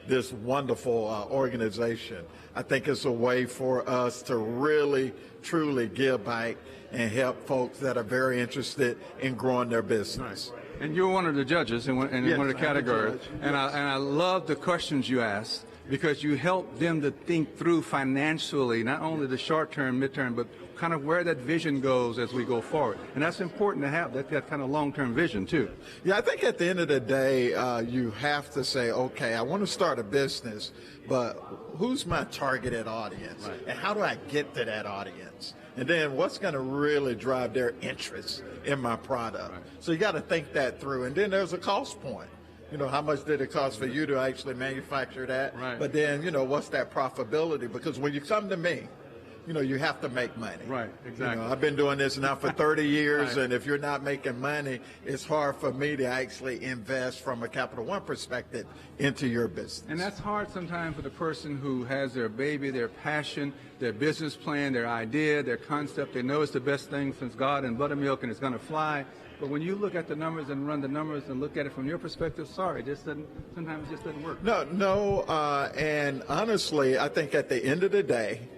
this wonderful organization. I think it's a way for us to really, truly give back and help folks that are very interested in growing their business. And you're one of the judges in one of the Yes, I'm a categories. judge. And I love the questions you asked, because you help them to think through financially, not only the short term, midterm, but kind of where that vision goes as we go forward. And that's important to have, that kind of long-term vision too. Yeah, I think at the end of the day, you have to say, okay, I want to start a business, but who's my targeted audience? Right. And how do I get to that audience? And then what's going to really drive their interest in my product? Right. So you got to think that through. And then there's a cost point. You know, how much did it cost for you to actually manufacture that? Right. But then, you know, what's that profitability? Because when you come to me, you know, you have to make money. Right, exactly. You know, I've been doing this now for 30 years, Right. and if you're not making money, it's hard for me to actually invest from a Capital One perspective into your business. And that's hard sometimes for the person who has their baby, their passion, their business plan, their idea, their concept. They know it's the best thing since God and buttermilk and it's going to fly. But when you look at the numbers and run the numbers and look at it from your perspective, sorry, sometimes it just doesn't work. No, and honestly, I think at the end of the day,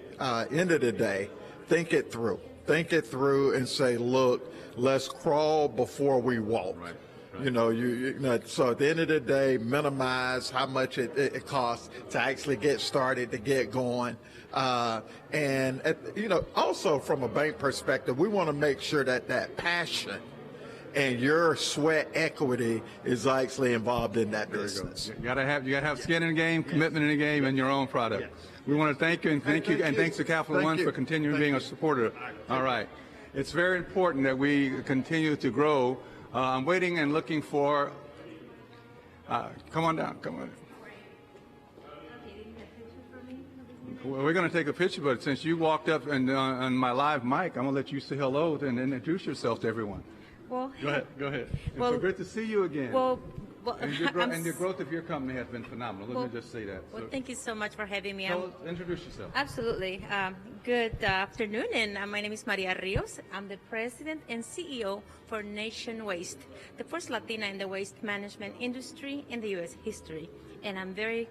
think it through. Think it through and say, look, let's crawl before we walk. Right. You know, so at the end of the day, minimize how much it costs to actually get started, to get going. And, you know, also from a bank perspective, we want to make sure that passion and your sweat equity is actually involved in that business. You gotta have skin in the game, commitment in the game, and your own product. Yes. We want to thank you and thanks to Capital One for continuing being a supporter. All right. It's very important that we continue to grow. I'm waiting and looking for, come on down, come on. Well, we're going to take a picture, but since you walked up and on my live mic, I'm going to let you say hello and introduce yourself to everyone. Well, go ahead. Well, it's so great to see you again. Well, and your growth of your company has been phenomenal. Let me just say that. Well, thank you so much for having me. Introduce yourself. Absolutely. Good afternoon, and my name is Maria Rios. I'm the president and CEO for Nation Waste, the first Latina in the waste management industry in the U.S. history. And I'm very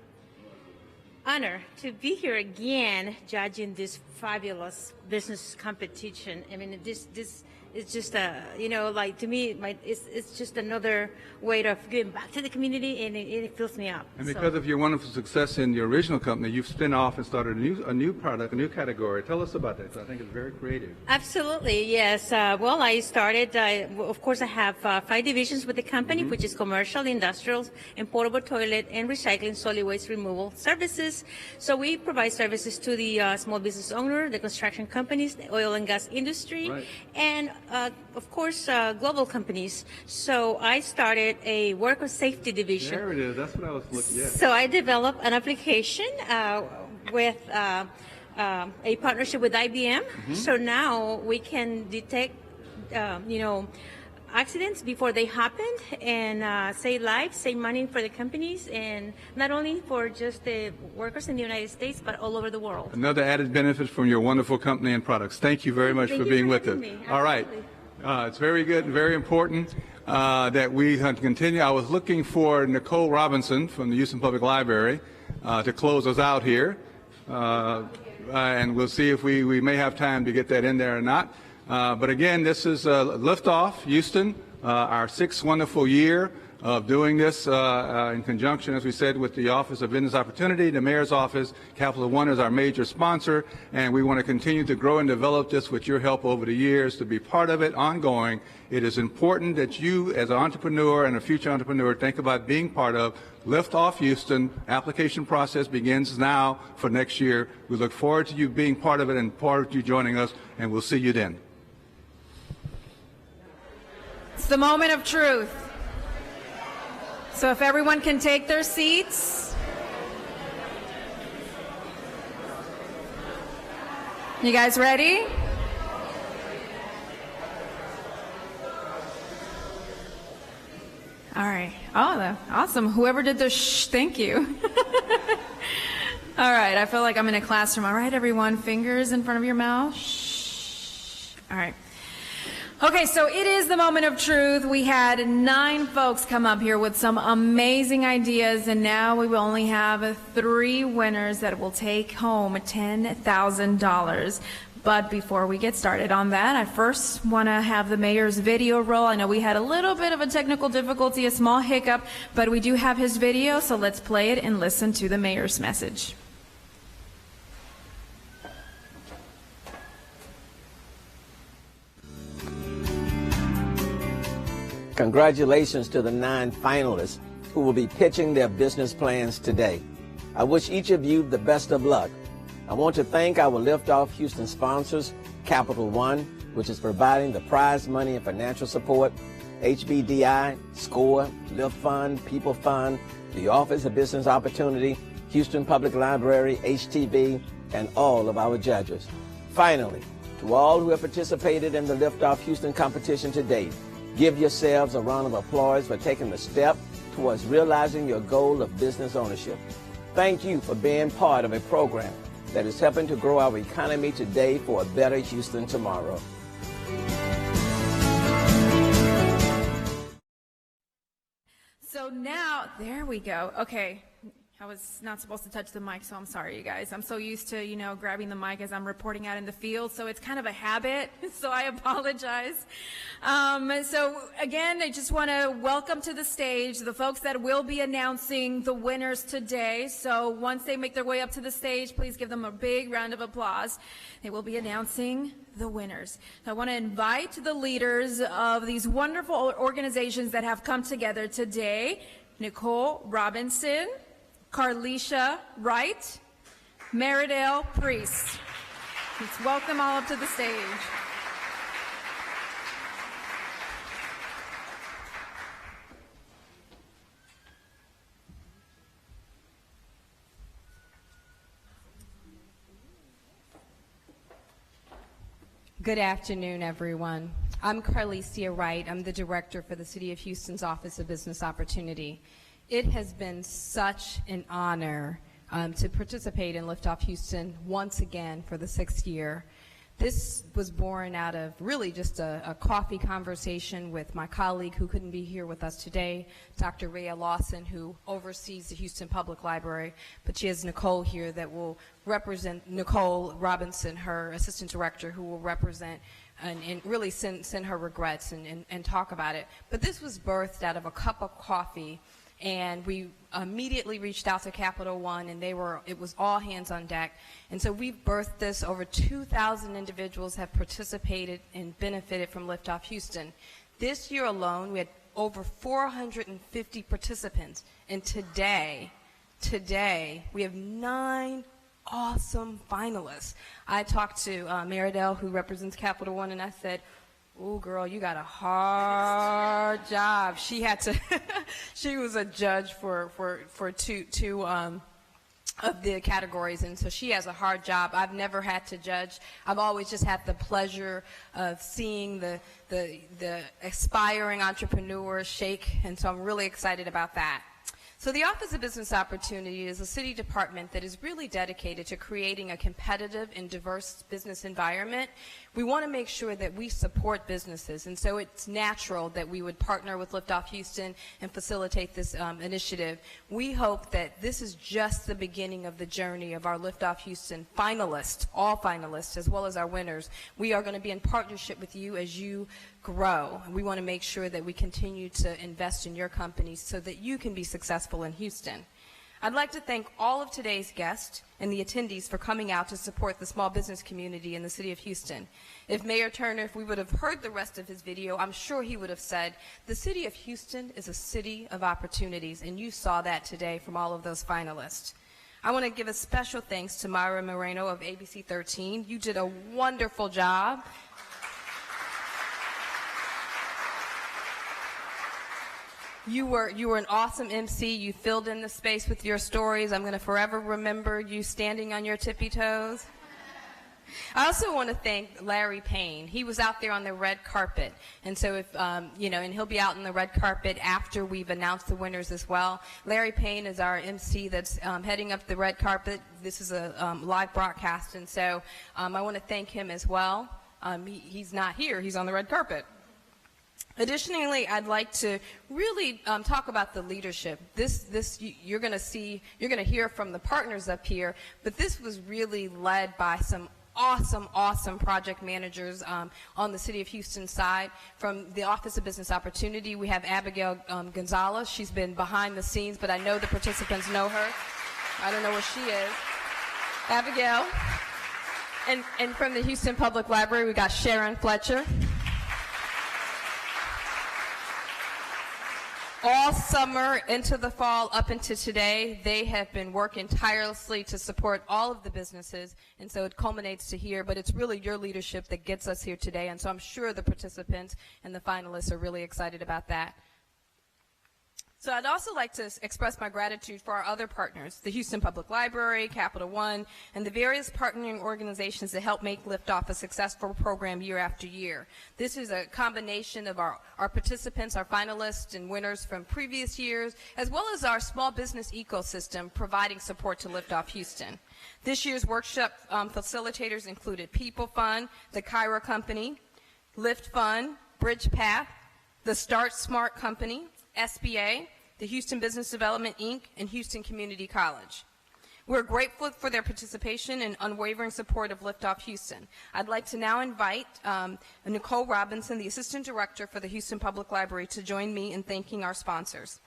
honored to be here again judging this fabulous business competition. I mean, this it's just like to me, it's just another way of giving back to the community, and it fills me up. And because of your wonderful success in your original company, you've spun off and started a new product, a new category. Tell us about that. So I think it's very creative. Absolutely, yes. Well, I started. Of course, I have 5 divisions with the company, which is commercial, industrial, and portable toilet and recycling solid waste removal services. So we provide services to the small business owner, the construction companies, the oil and gas industry, right. And of course, global companies. So I started a worker safety division. There it is. That's what I was looking at. So I developed an application with a partnership with IBM. So now we can detect, accidents before they happen and save lives, save money for the companies, and not only for just the workers in the United States, but all over the world. Another added benefit from your wonderful company and products. Thank you very much for being with us. All right. It's very good and very important that we continue. I was looking for Nicole Robinson from the Houston Public Library to close us out here. And we'll see if we may have time to get that in there or not. But again, this is Liftoff Houston, our 6th wonderful year of doing this in conjunction, as we said, with the Office of Business Opportunity, the Mayor's Office. Capital One is our major sponsor, and we want to continue to grow and develop this with your help over the years to be part of it ongoing. It is important that you, as an entrepreneur and a future entrepreneur, think about being part of Liftoff Houston. Application process begins now for next year. We look forward to you being part of it and part of you joining us, and we'll see you then. It's the moment of truth. So if everyone can take their seats. You guys ready? All right. Oh, awesome. Whoever did the shh, thank you. All right. I feel like I'm in a classroom. All right, everyone. Fingers in front of your mouth. Shh. All right. Okay, so it is the moment of truth. We had 9 folks come up here with some amazing ideas, and now we will only have 3 winners that will take home $10,000. But before we get started on that, I first want to have the mayor's video roll. I know we had a little bit of a technical difficulty, a small hiccup, but we do have his video, so let's play it and listen to the mayor's message. Congratulations to the 9 finalists who will be pitching their business plans today. I wish each of you the best of luck. I want to thank our Liftoff Houston sponsors, Capital One, which is providing the prize money and financial support, HBDI, SCORE, Lift Fund, People Fund, the Office of Business Opportunity, Houston Public Library, HTV, and all of our judges. Finally, to all who have participated in the Liftoff Houston competition to date, give yourselves a round of applause for taking the step towards realizing your goal of business ownership. Thank you for being part of a program that is helping to grow our economy today for a better Houston tomorrow. So now, there we go. Okay. I was not supposed to touch the mic, so I'm sorry, you guys. I'm so used to, grabbing the mic as I'm reporting out in the field, so it's kind of a habit, so I apologize. So again, I just want to welcome to the stage the folks that will be announcing the winners today. So once they make their way up to the stage, please give them a big round of applause. They will be announcing the winners. I want to invite the leaders of these wonderful organizations that have come together today. Nicole Robinson, Carlisha Wright, Meridale Priest. Let's welcome all up to the stage. Good afternoon, everyone. I'm Carlisha Wright. I'm the director for the City of Houston's Office of Business Opportunity. It has been such an honor to participate in Liftoff Houston once again for the 6th year. This was born out of really just a coffee conversation with my colleague who couldn't be here with us today, Dr. Rhea Lawson, who oversees the Houston Public Library, but she has Nicole here that will represent, Nicole Robinson, her assistant director, who will represent and really send her regrets and talk about it. But this was birthed out of a cup of coffee. And we immediately reached out to Capital One, and it was all hands on deck. And so we've birthed this. Over 2,000 individuals have participated and benefited from Liftoff Houston. This year alone, we had over 450 participants. And today, we have 9 awesome finalists. I talked to Meridale, who represents Capital One, and I said, "Ooh, girl, you got a hard job." She had to, she was a judge for two of the categories, and so she has a hard job. I've never had to judge. I've always just had the pleasure of seeing the aspiring entrepreneurs shake, and so I'm really excited about that. So the Office of Business Opportunity is a city department that is really dedicated to creating a competitive and diverse business environment. We want to make sure that we support businesses, and so it's natural that we would partner with Liftoff Houston and facilitate this initiative. We hope that this is just the beginning of the journey of our Liftoff Houston finalists, all finalists, as well as our winners. We are going to be in partnership with you as you grow. We want to make sure that we continue to invest in your companies so that you can be successful in Houston. I'd like to thank all of today's guests and the attendees for coming out to support the small business community in the city of Houston. If Mayor Turner, if we would have heard the rest of his video, I'm sure he would have said, the city of Houston is a city of opportunities, and you saw that today from all of those finalists. I want to give a special thanks to Myra Moreno of ABC 13. You did a wonderful job. You were an awesome MC. You filled in the space with your stories. I'm going to forever remember you standing on your tippy toes. I also want to thank Larry Payne. He was out there on the red carpet. And so if, and he'll be out on the red carpet after we've announced the winners as well. Larry Payne is our MC that's heading up the red carpet. This is a live broadcast. And so I want to thank him as well. He's not here. He's on the red carpet. Additionally, I'd like to really talk about the leadership. You're going to hear from the partners up here, but this was really led by some awesome project managers on the City of Houston side. From the Office of Business Opportunity, we have Abigail Gonzalez. She's been behind the scenes, but I know the participants know her. I don't know where she is. Abigail. And from the Houston Public Library, we got Sharon Fletcher. All summer into the fall up into today, they have been working tirelessly to support all of the businesses, and so it culminates to here, but it's really your leadership that gets us here today, and so I'm sure the participants and the finalists are really excited about that. So I'd also like to express my gratitude for our other partners, the Houston Public Library, Capital One, and the various partnering organizations that help make Liftoff a successful program year after year. This is a combination of our participants, our finalists and winners from previous years, as well as our small business ecosystem providing support to Liftoff Houston. This year's workshop facilitators included People Fund, the Kyra Company, Lift Fund, Bridge Path, the Start Smart Company, SBA, the Houston Business Development, Inc., and Houston Community College. We're grateful for their participation and unwavering support of Liftoff Houston. I'd like to now invite Nicole Robinson, the Assistant Director for the Houston Public Library, to join me in thanking our sponsors.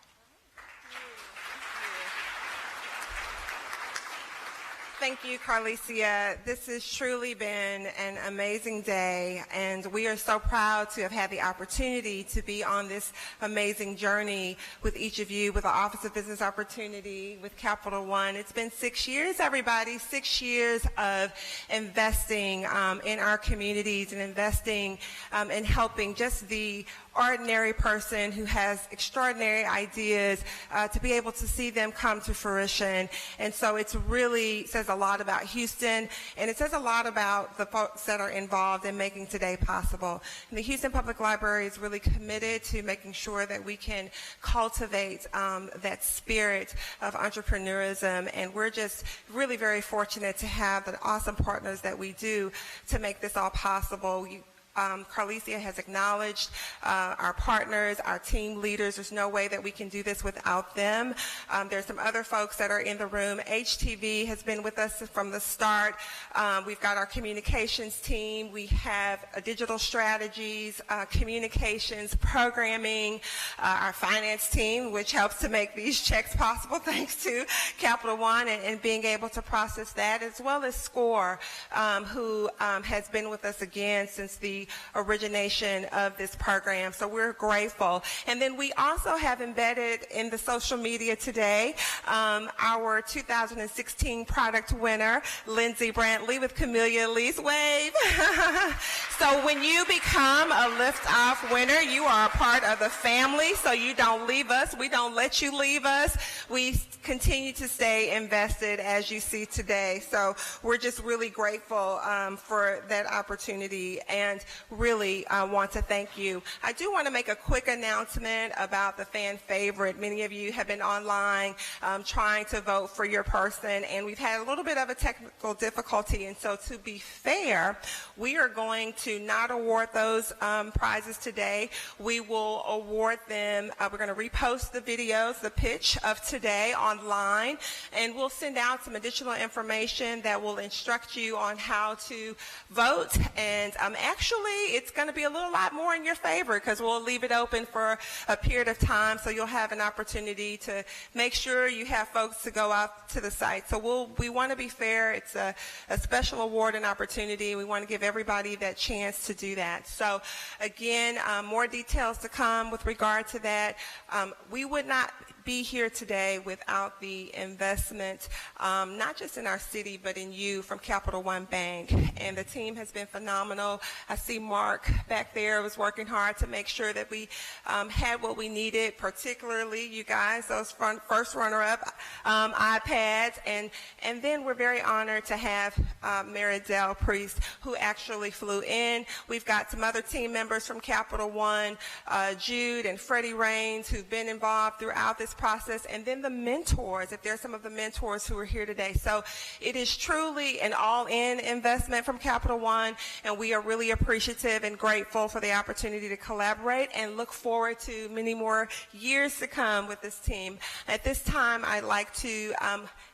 Thank you, Carlicia. This has truly been an amazing day, and we are so proud to have had the opportunity to be on this amazing journey with each of you, with the Office of Business Opportunity, with Capital One. It's been 6 years, everybody, 6 years of investing in our communities and investing in helping just the ordinary person who has extraordinary ideas to be able to see them come to fruition. And so it's really says a lot about Houston, and it says a lot about the folks that are involved in making today possible. And the Houston Public Library is really committed to making sure that we can cultivate that spirit of entrepreneurism, and we're just really very fortunate to have the awesome partners that we do to make this all possible. Carlicia has acknowledged our partners, our team leaders. There's no way that we can do this without them. There's some other folks that are in the room. HTV has been with us from the start. We've got our communications team. We have digital strategies, communications, programming, our finance team, which helps to make these checks possible thanks to Capital One and being able to process that, as well as SCORE, who has been with us again since the origination of this program. So we're grateful. And then we also have embedded in the social media today our 2016 product winner, Lindsay Brantley with Camellia Elise. Wave. So when you become a Liftoff winner, you are a part of the family, so you don't leave us. We don't let you leave us. We continue to stay invested, as you see today. So we're just really grateful for that opportunity, and really want to thank you. I do want to make a quick announcement about the fan favorite. Many of you have been online trying to vote for your person, and we've had a little bit of a technical difficulty, and so to be fair, we are going to not award those prizes today. We will award them, we're going to repost the videos, the pitch of today online, and we'll send out some additional information that will instruct you on how to vote, and actually it's going to be a little lot more in your favor because we'll leave it open for a period of time, so you'll have an opportunity to make sure you have folks to go out to the site. So we want to be fair. It's a special award and opportunity. We want to give everybody that chance to do that. So again, more details to come with regard to that. We would not be here today without the investment, not just in our city, but in you from Capital One Bank. And the team has been phenomenal. I see Mark back there was working hard to make sure that we had what we needed, particularly you guys, those first runner-up iPads. And then we're very honored to have Mary Dell Priest, who actually flew in. We've got some other team members from Capital One, Jude and Freddie Raines, who've been involved throughout this process, and then the mentors, if there's some of the mentors who are here today. So it is truly an all-in investment from Capital One, and we are really appreciative and grateful for the opportunity to collaborate and look forward to many more years to come with this team. At this time, I'd like to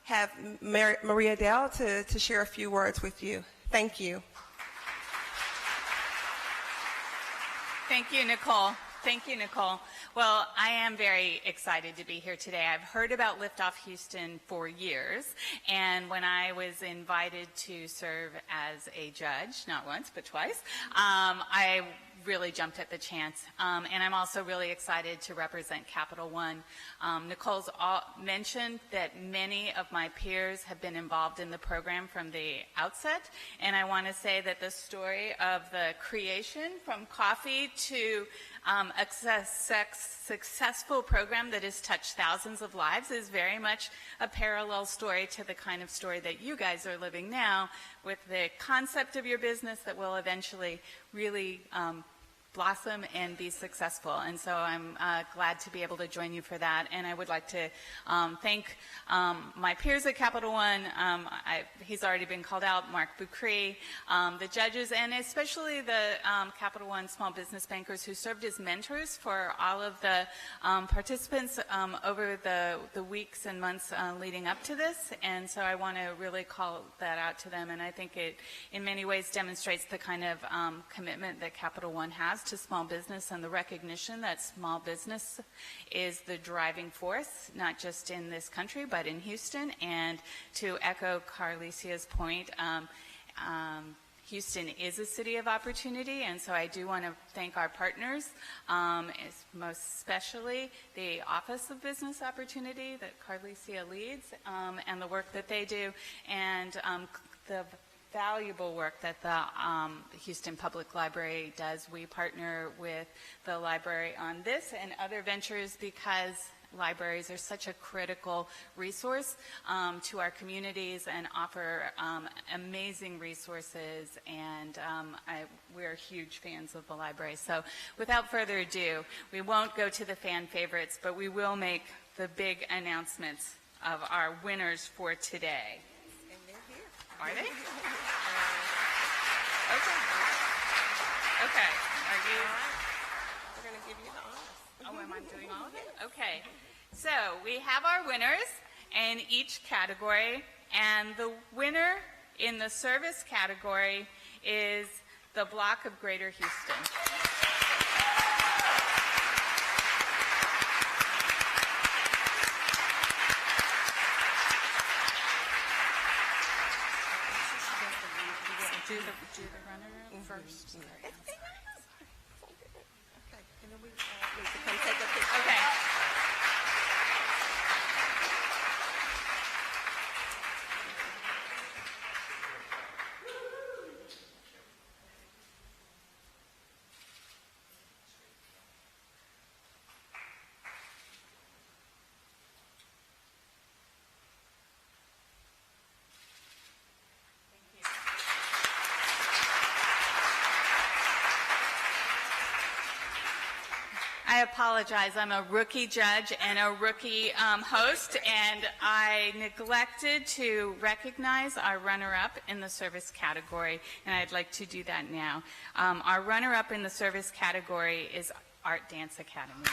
have Maria Dell to share a few words with you. Thank you. Thank you, Nicole. Thank you, Nicole. Well, I am very excited to be here today. I've heard about Liftoff Houston for years, and when I was invited to serve as a judge, not once, but twice, I really jumped at the chance. And I'm also really excited to represent Capital One. Nicole's mentioned that many of my peers have been involved in the program from the outset, and I want to say that the story of the creation from coffee to a successful program that has touched thousands of lives is very much a parallel story to the kind of story that you guys are living now, with the concept of your business that will eventually really blossom and be successful. And so I'm glad to be able to join you for that. And I would like to thank my peers at Capital One. He's already been called out, Mark Bucree, the judges, and especially the Capital One small business bankers who served as mentors for all of the participants over the weeks and months leading up to this. And so I want to really call that out to them. And I think it in many ways demonstrates the kind of commitment that Capital One has to small business, and the recognition that small business is the driving force, not just in this country, but in Houston. And to echo Carlisia's point, Houston is a city of opportunity, and so I do want to thank our partners, most especially the Office of Business Opportunity that Carlisia leads, and the work that they do, and the valuable work that the Houston Public Library does. We partner with the library on this and other ventures because libraries are such a critical resource to our communities and offer amazing resources, and we're huge fans of the library. So without further ado, we won't go to the fan favorites, but we will make the big announcements of our winners for today. Are they? Okay. Okay. Are you? We're going to give you the honors. Oh, am I doing all of it? Okay. So we have our winners in each category, and the winner in the service category is the Block of Greater Houston. Do the runner first. Sorry. Okay. And then we need to come take a picture. Okay. I apologize. I'm a rookie judge and a rookie host, and I neglected to recognize our runner-up in the service category, and I'd like to do that now. Our runner-up in the service category is Art Dance Academy.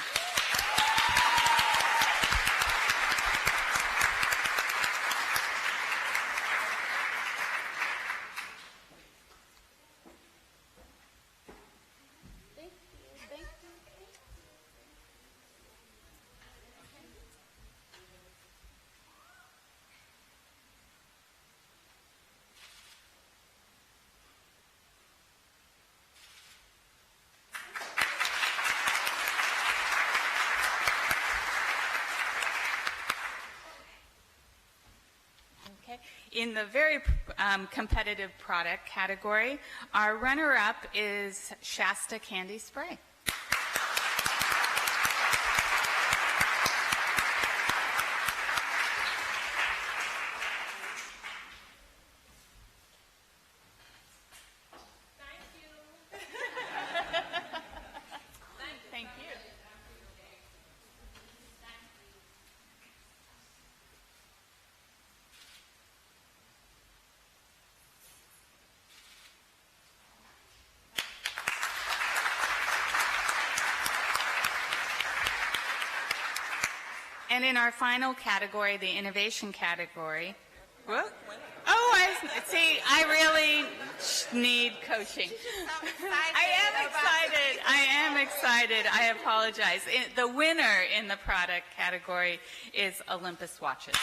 in the very competitive product category, our runner-up is Shasta Candy Spray. Thank you. And in our final category, the innovation category, what? Oh, I see. I really need coaching. I am excited. I apologize. The winner in the product category is Olympus Watches.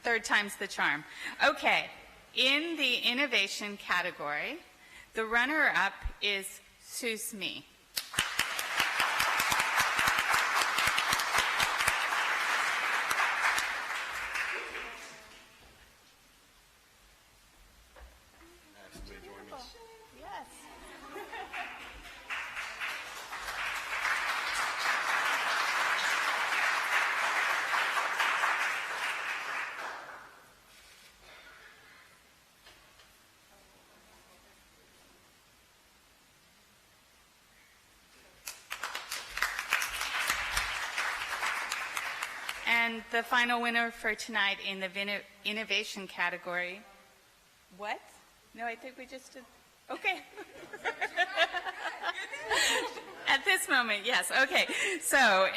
Third time's the charm. Okay, in the innovation category, the runner-up is Seuss Me. Yes. And the final winner for tonight in the innovation category. What? No, I think we just did. Okay. At this moment, yes. Okay. So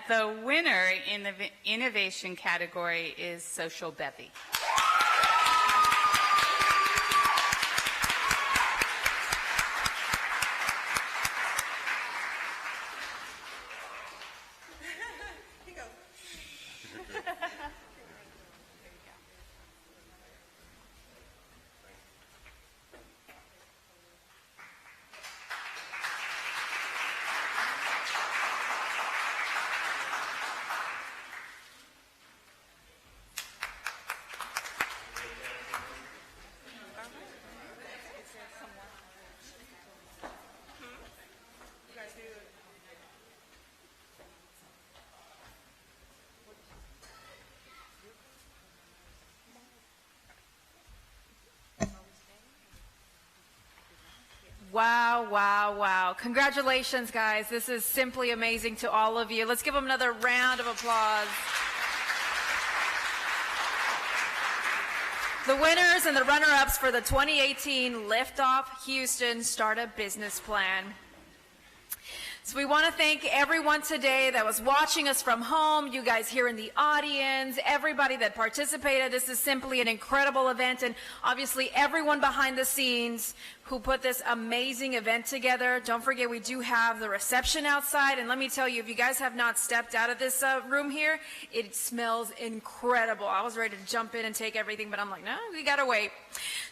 the winner in the innovation category is Social Bevy. Wow, wow, wow. Congratulations, guys. This is simply amazing to all of you. Let's give them another round of applause. The winners and the runner-ups for the 2018 Liftoff Houston Startup Business Plan. So we want to thank everyone today that was watching us from home, you guys here in the audience, everybody that participated. This is simply an incredible event, and obviously everyone behind the scenes who put this amazing event together. Don't forget, we do have the reception outside, and let me tell you, if you guys have not stepped out of this room here, it smells incredible. I was ready to jump in and take everything, but I'm like, no, we gotta wait.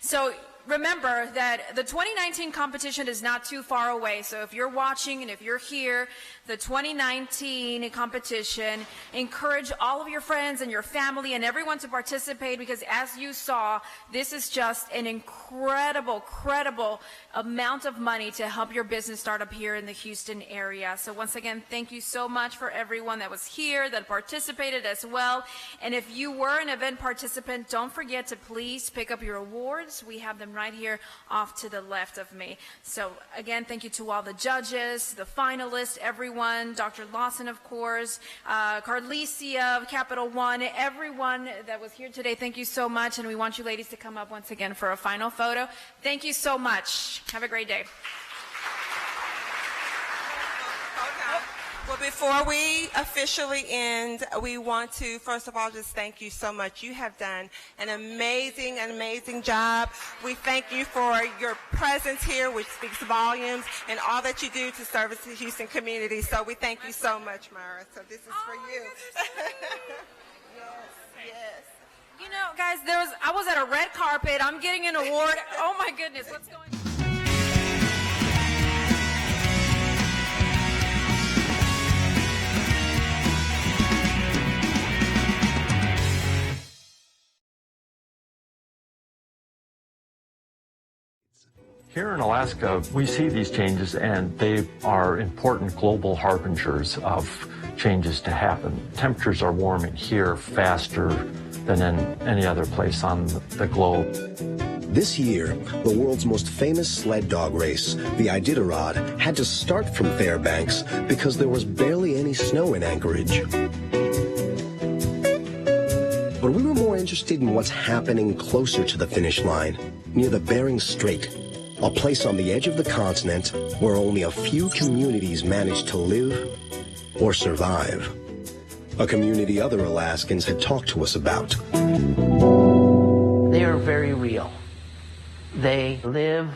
So remember that the 2019 competition is not too far away, so if you're watching and if you're here, the 2019 competition, encourage all of your friends and your family and everyone to participate, because as you saw, this is just an incredible, credible incredible amount of money to help your business start up here in the Houston area. So once again, thank you so much for everyone that was here, that participated as well. And if you were an event participant, don't forget to please pick up your awards. We have them right here off to the left of me. So again, thank you to all the judges, the finalists, everyone, Dr. Lawson, of course, Carlicia of Capital One, everyone that was here today. Thank you so much. And we want you ladies to come up once again for a final photo. Thank you so much. Have a great day. Well, before we officially end, we want to, first of all, just thank you so much. You have done an amazing job. We thank you for your presence here, which speaks volumes, and all that you do to service the Houston community. So we thank you so much, Myra. So this is for you. Yes. You know, guys, I was at a red carpet. I'm getting an award. Oh, my goodness. What's going on? Here in Alaska, we see these changes, and they are important global harbingers of changes to happen. Temperatures are warming here faster than in any other place on the globe. This year, the world's most famous sled dog race, the Iditarod, had to start from Fairbanks because there was barely any snow in Anchorage. But we were more interested in what's happening closer to the finish line, near the Bering Strait, a place on the edge of the continent where only a few communities manage to live or survive. A community other Alaskans had talked to us about. They are very real. They live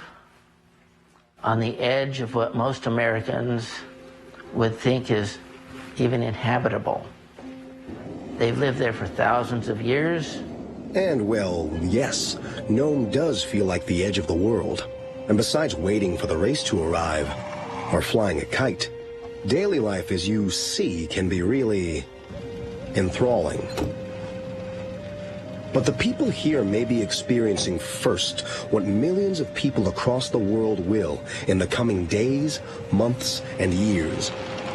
on the edge of what most Americans would think is even inhabitable. They've lived there for thousands of years. And, well, yes, Nome does feel like the edge of the world. And besides waiting for the race to arrive, or flying a kite, daily life as you see can be really enthralling. But the people here may be experiencing first what millions of people across the world will in the coming days, months, and years.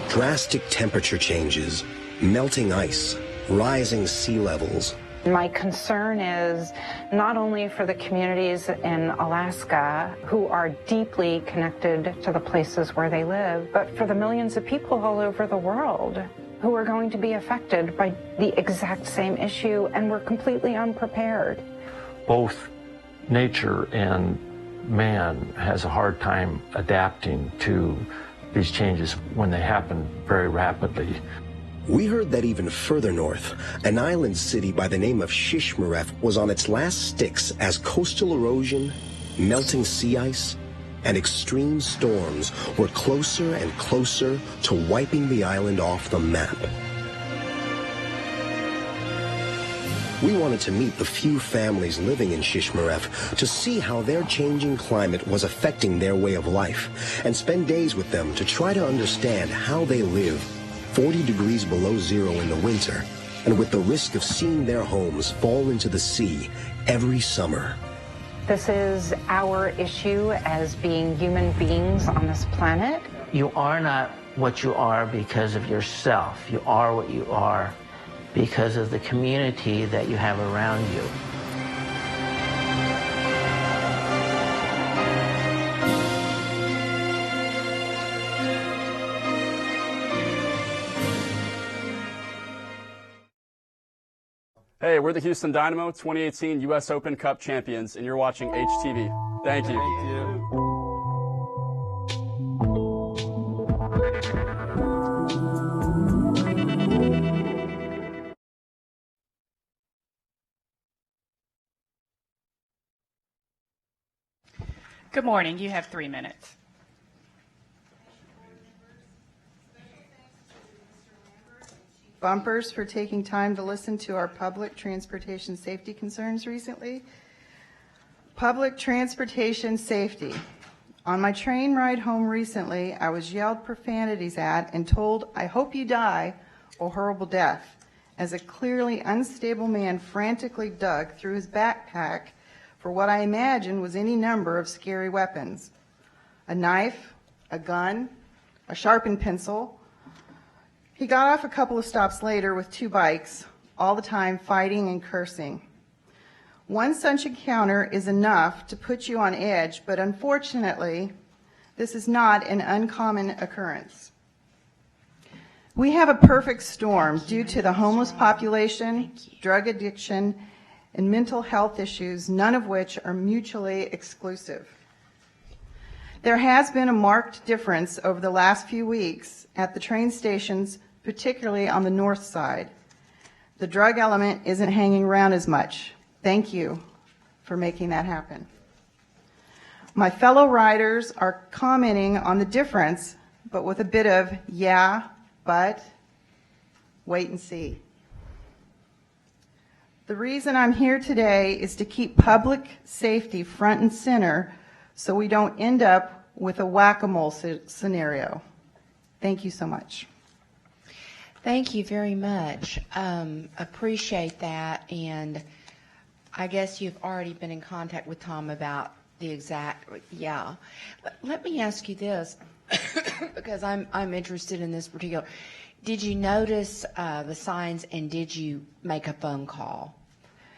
Drastic temperature changes, melting ice, rising sea levels. My concern is not only for the communities in Alaska who are deeply connected to the places where they live, but for the millions of people all over the world who are going to be affected by the exact same issue, and we're completely unprepared. Both nature and man has a hard time adapting to these changes when they happen very rapidly. We heard that even further north, an island city by the name of Shishmaref was on its last sticks as coastal erosion, melting sea ice, and extreme storms were closer and closer to wiping the island off the map. We wanted to meet the few families living in Shishmaref to see how their changing climate was affecting their way of life, and spend days with them to try to understand how they live 40 degrees below zero in the winter, and with the risk of seeing their homes fall into the sea every summer. This is our issue as being human beings on this planet. You are not what you are because of yourself. You are what you are because of the community that you have around you. Hey, we're the Houston Dynamo 2018 U.S. Open Cup champions, and you're watching HTV. Thank you. Good morning. You have 3 minutes. Bumpers for taking time to listen to our public transportation safety concerns recently. Public transportation safety. On my train ride home recently, I was yelled profanities at and told, "I hope you die," or horrible death, as a clearly unstable man frantically dug through his backpack for what I imagined was any number of scary weapons. A knife, a gun, a sharpened pencil. He got off a couple of stops later with 2 bikes, all the time fighting and cursing. One such encounter is enough to put you on edge, but unfortunately, this is not an uncommon occurrence. We have a perfect storm due to the homeless population, drug addiction, and mental health issues, none of which are mutually exclusive. There has been a marked difference over the last few weeks at the train stations, particularly on the north side. The drug element isn't hanging around as much. Thank you for making that happen. My fellow riders are commenting on the difference, but with a bit of, yeah, but, wait and see. The reason I'm here today is to keep public safety front and center so we don't end up with a whack-a-mole scenario. Thank you so much. Thank you very much. Appreciate that, and I guess you've already been in contact with Tom about the exact, yeah. Let me ask you this, because I'm interested in this particular. Did you notice the signs, and did you make a phone call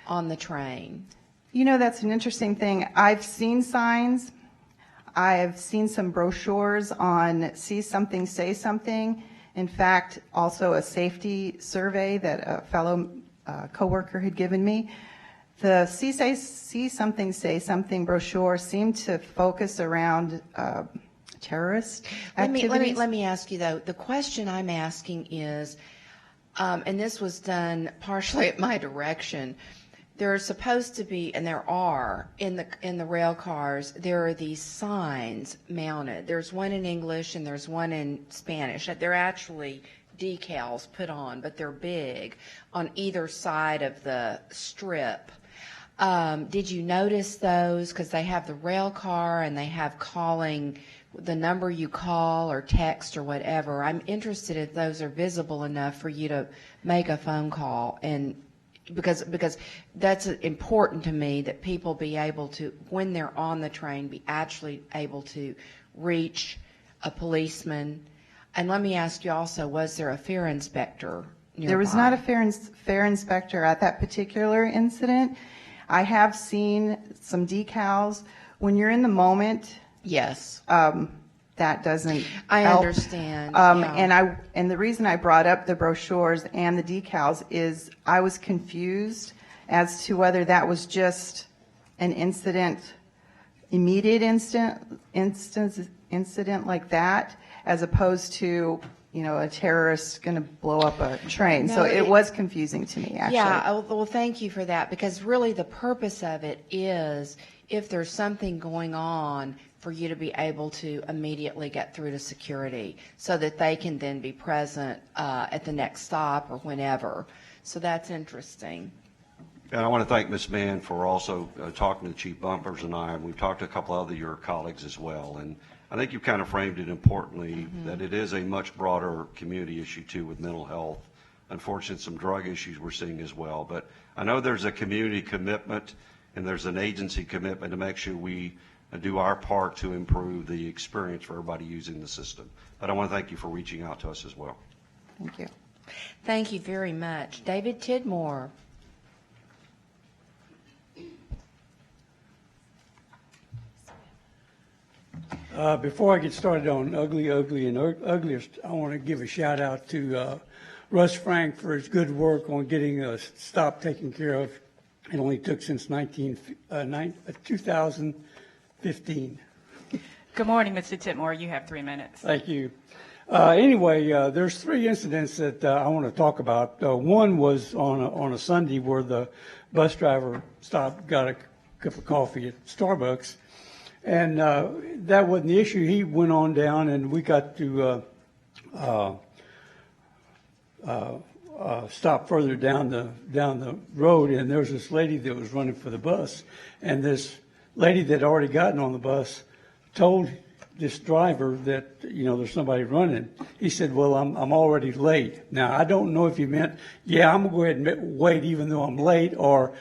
on the train? You know, that's an interesting thing. I've seen signs. I've seen some brochures on See Something, Say Something. In fact, also a safety survey that a fellow coworker had given me. The See Something, Say Something brochure seemed to focus around terrorist activities. Let me ask you, though. The question I'm asking is, and this was done partially at my direction, there are supposed to be, and there are, in the rail cars, there are these signs mounted. There's one in English and there's one in Spanish. They're actually decals put on, but they're big on either side of the strip. Did you notice those? Because they have the rail car and they have calling, the number you call or text or whatever. I'm interested if those are visible enough for you to make a phone call, and because that's important to me, that people be able to, when they're on the train, be actually able to reach a policeman. And let me ask you also, was there a fare inspector nearby? There was not a fare inspector at that particular incident. I have seen some decals. When you're in the moment, yes, that doesn't I help. Understand. Yeah. And the reason I brought up the brochures and the decals is I was confused as to whether that was just an immediate incident like that, as opposed to, you know, a terrorist going to blow up a train. No, so it was confusing to me, actually. Yeah, well, thank you for that, because really the purpose of it is, if there's something going on, for you to be able to immediately get through to security so that they can then be present at the next stop or whenever. So that's interesting. And I want to thank Ms. Mann for also talking to Chief Bumpers and I, and we've talked to a couple other of your colleagues as well. And I think you've kind of framed it importantly, that it is a much broader community issue too, with mental health. Unfortunately, some drug issues we're seeing as well. But I know there's a community commitment and there's an agency commitment to make sure we do our part to improve the experience for everybody using the system. But I want to thank you for reaching out to us as well. Thank you. Thank you very much. David Tidmore. Before I get started on ugly, and ugliest, I want to give a shout out to Russ Frank for his good work on getting a stop taken care of. It only took since 2015. Good morning, Mr. Titmore. You have 3 minutes. Thank you. Anyway, there's 3 incidents that I want to talk about. One was on a Sunday where the bus driver stopped, got a cup of coffee at Starbucks, and that wasn't the issue. He went on down, and we got to stop further down the road, and there was this lady that was running for the bus, and this lady that had already gotten on the bus told this driver that, you know, there's somebody running. He said, well, I'm already late. Now, I don't know if he meant, yeah, I'm going to go ahead and wait even though I'm late, or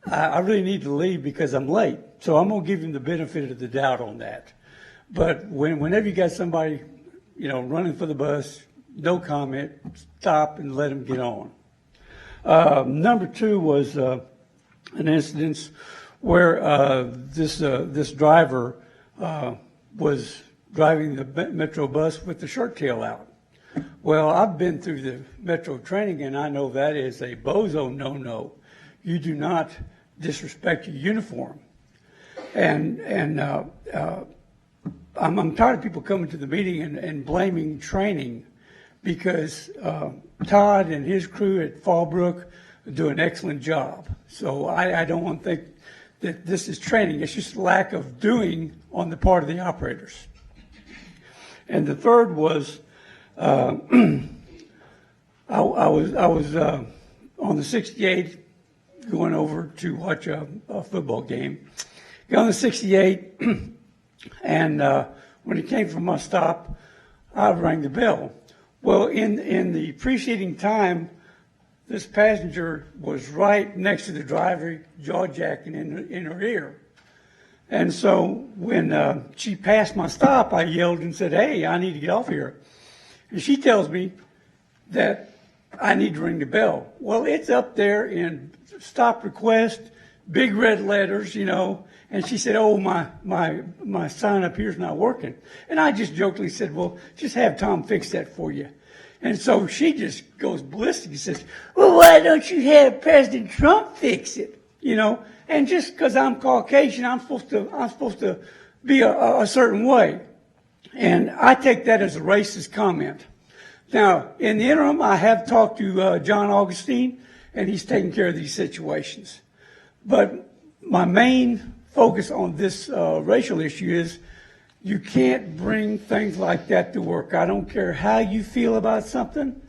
I really need to leave because I'm late. So I'm going to give him the benefit of the doubt on that. But whenever you got somebody, running for the bus, no comment, stop and let them get on. Number two was an incident where this driver was driving the Metro bus with the shirt tail out. Well, I've been through the Metro training, and I know that is a bozo no-no. You do not disrespect your uniform. And I'm tired of people coming to the meeting and blaming training, because Todd and his crew at Fallbrook do an excellent job. So I don't want to think that this is training. It's just lack of doing on the part of the operators. And the third was I was on the 68 going over to watch a football game. Got on the 68, and when it came from my stop, I rang the bell. Well, in the preceding time, this passenger was right next to the driver, jaw-jacking in her ear. And so when she passed my stop, I yelled and said, "Hey, I need to get off here." And she tells me that I need to ring the bell. Well, it's up there in stop request, big red letters, and she said, "Oh, my sign up here is not working." And I just jokingly said, "Well, just have Tom fix that for you." And so she just goes ballistic and says, "Well, why don't you have President Trump fix it?" And just because I'm Caucasian, I'm supposed to be a certain way. And I take that as a racist comment. Now, in the interim, I have talked to John Augustine, and he's taking care of these situations. But my main focus on this racial issue is you can't bring things like that to work. I don't care how you feel about something.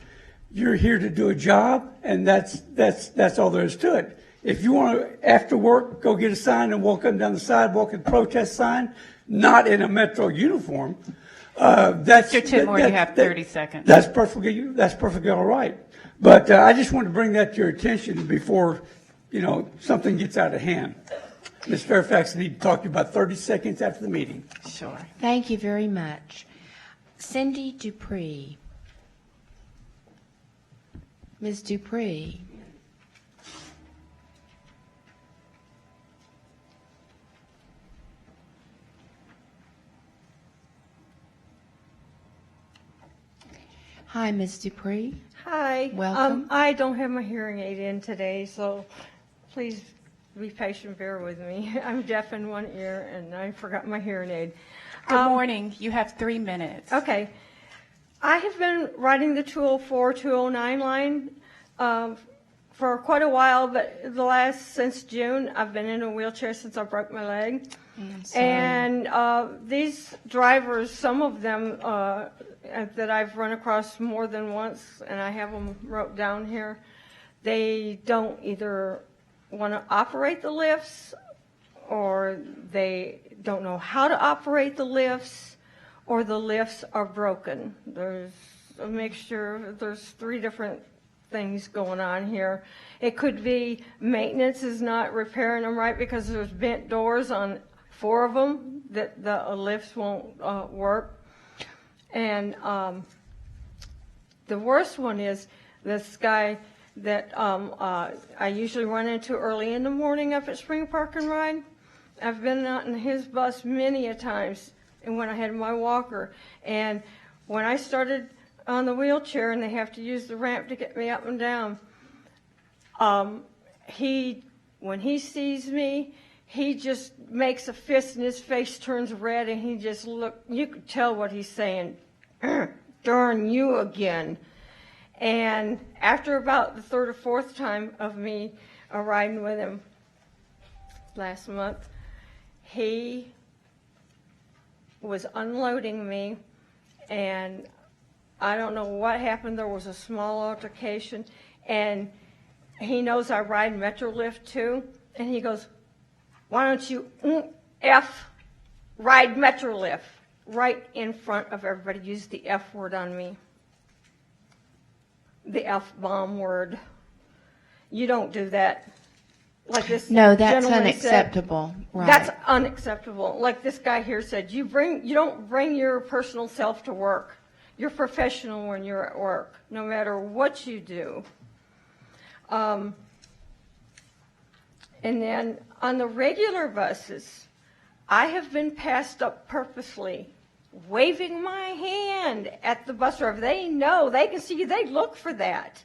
You're here to do a job, and that's all there is to it. If you want to, after work, go get a sign and walk up and down the sidewalk and protest sign, not in a Metro uniform, that's... Mr. Titmore, you have 30 seconds. That's perfectly all right. But I just wanted to bring that to your attention before, something gets out of hand. Ms. Fairfax, I need to talk to you about 30 seconds after the meeting. Sure. Thank you very much. Cindy Dupree. Ms. Dupree. Hi, Ms. Dupree. Hi. Welcome. I don't have my hearing aid in today, so please be patient, bear with me. I'm deaf in one ear, and I forgot my hearing aid. Good morning. You have 3 minutes. Okay. I have been riding the 204, 209 line for quite a while, but since June, I've been in a wheelchair since I broke my leg. And these drivers, some of them that I've run across more than once, and I have them wrote down here, they don't either want to operate the lifts, or they don't know how to operate the lifts, or the lifts are broken. There's a mixture. There's 3 different things going on here. It could be maintenance is not repairing them right because there's bent doors on 4 of them that the lifts won't work. And the worst one is this guy that I usually run into early in the morning up at Spring Park and Ride. I've been out in his bus many a times, and when I had my walker. And when I started on the wheelchair and they have to use the ramp to get me up and down, when he sees me, he just makes a fist and his face turns red, and he just you could tell what he's saying. Darn you again. And after about the 3rd or 4th time of me riding with him last month, he was unloading me, and I don't know what happened. There was a small altercation, and he knows I ride Metrolift too, and he goes, "Why don't you ride Metrolift?" Right in front of everybody, used the F word on me. The F-bomb word. You don't do that. Like this No, that's gentleman unacceptable. said, Right. That's unacceptable. Like this guy here said, you don't bring your personal self to work. You're professional when you're at work, no matter what you do. And then on the regular buses, I have been passed up purposely, waving my hand at the bus driver. They know, they can see you, they look for that.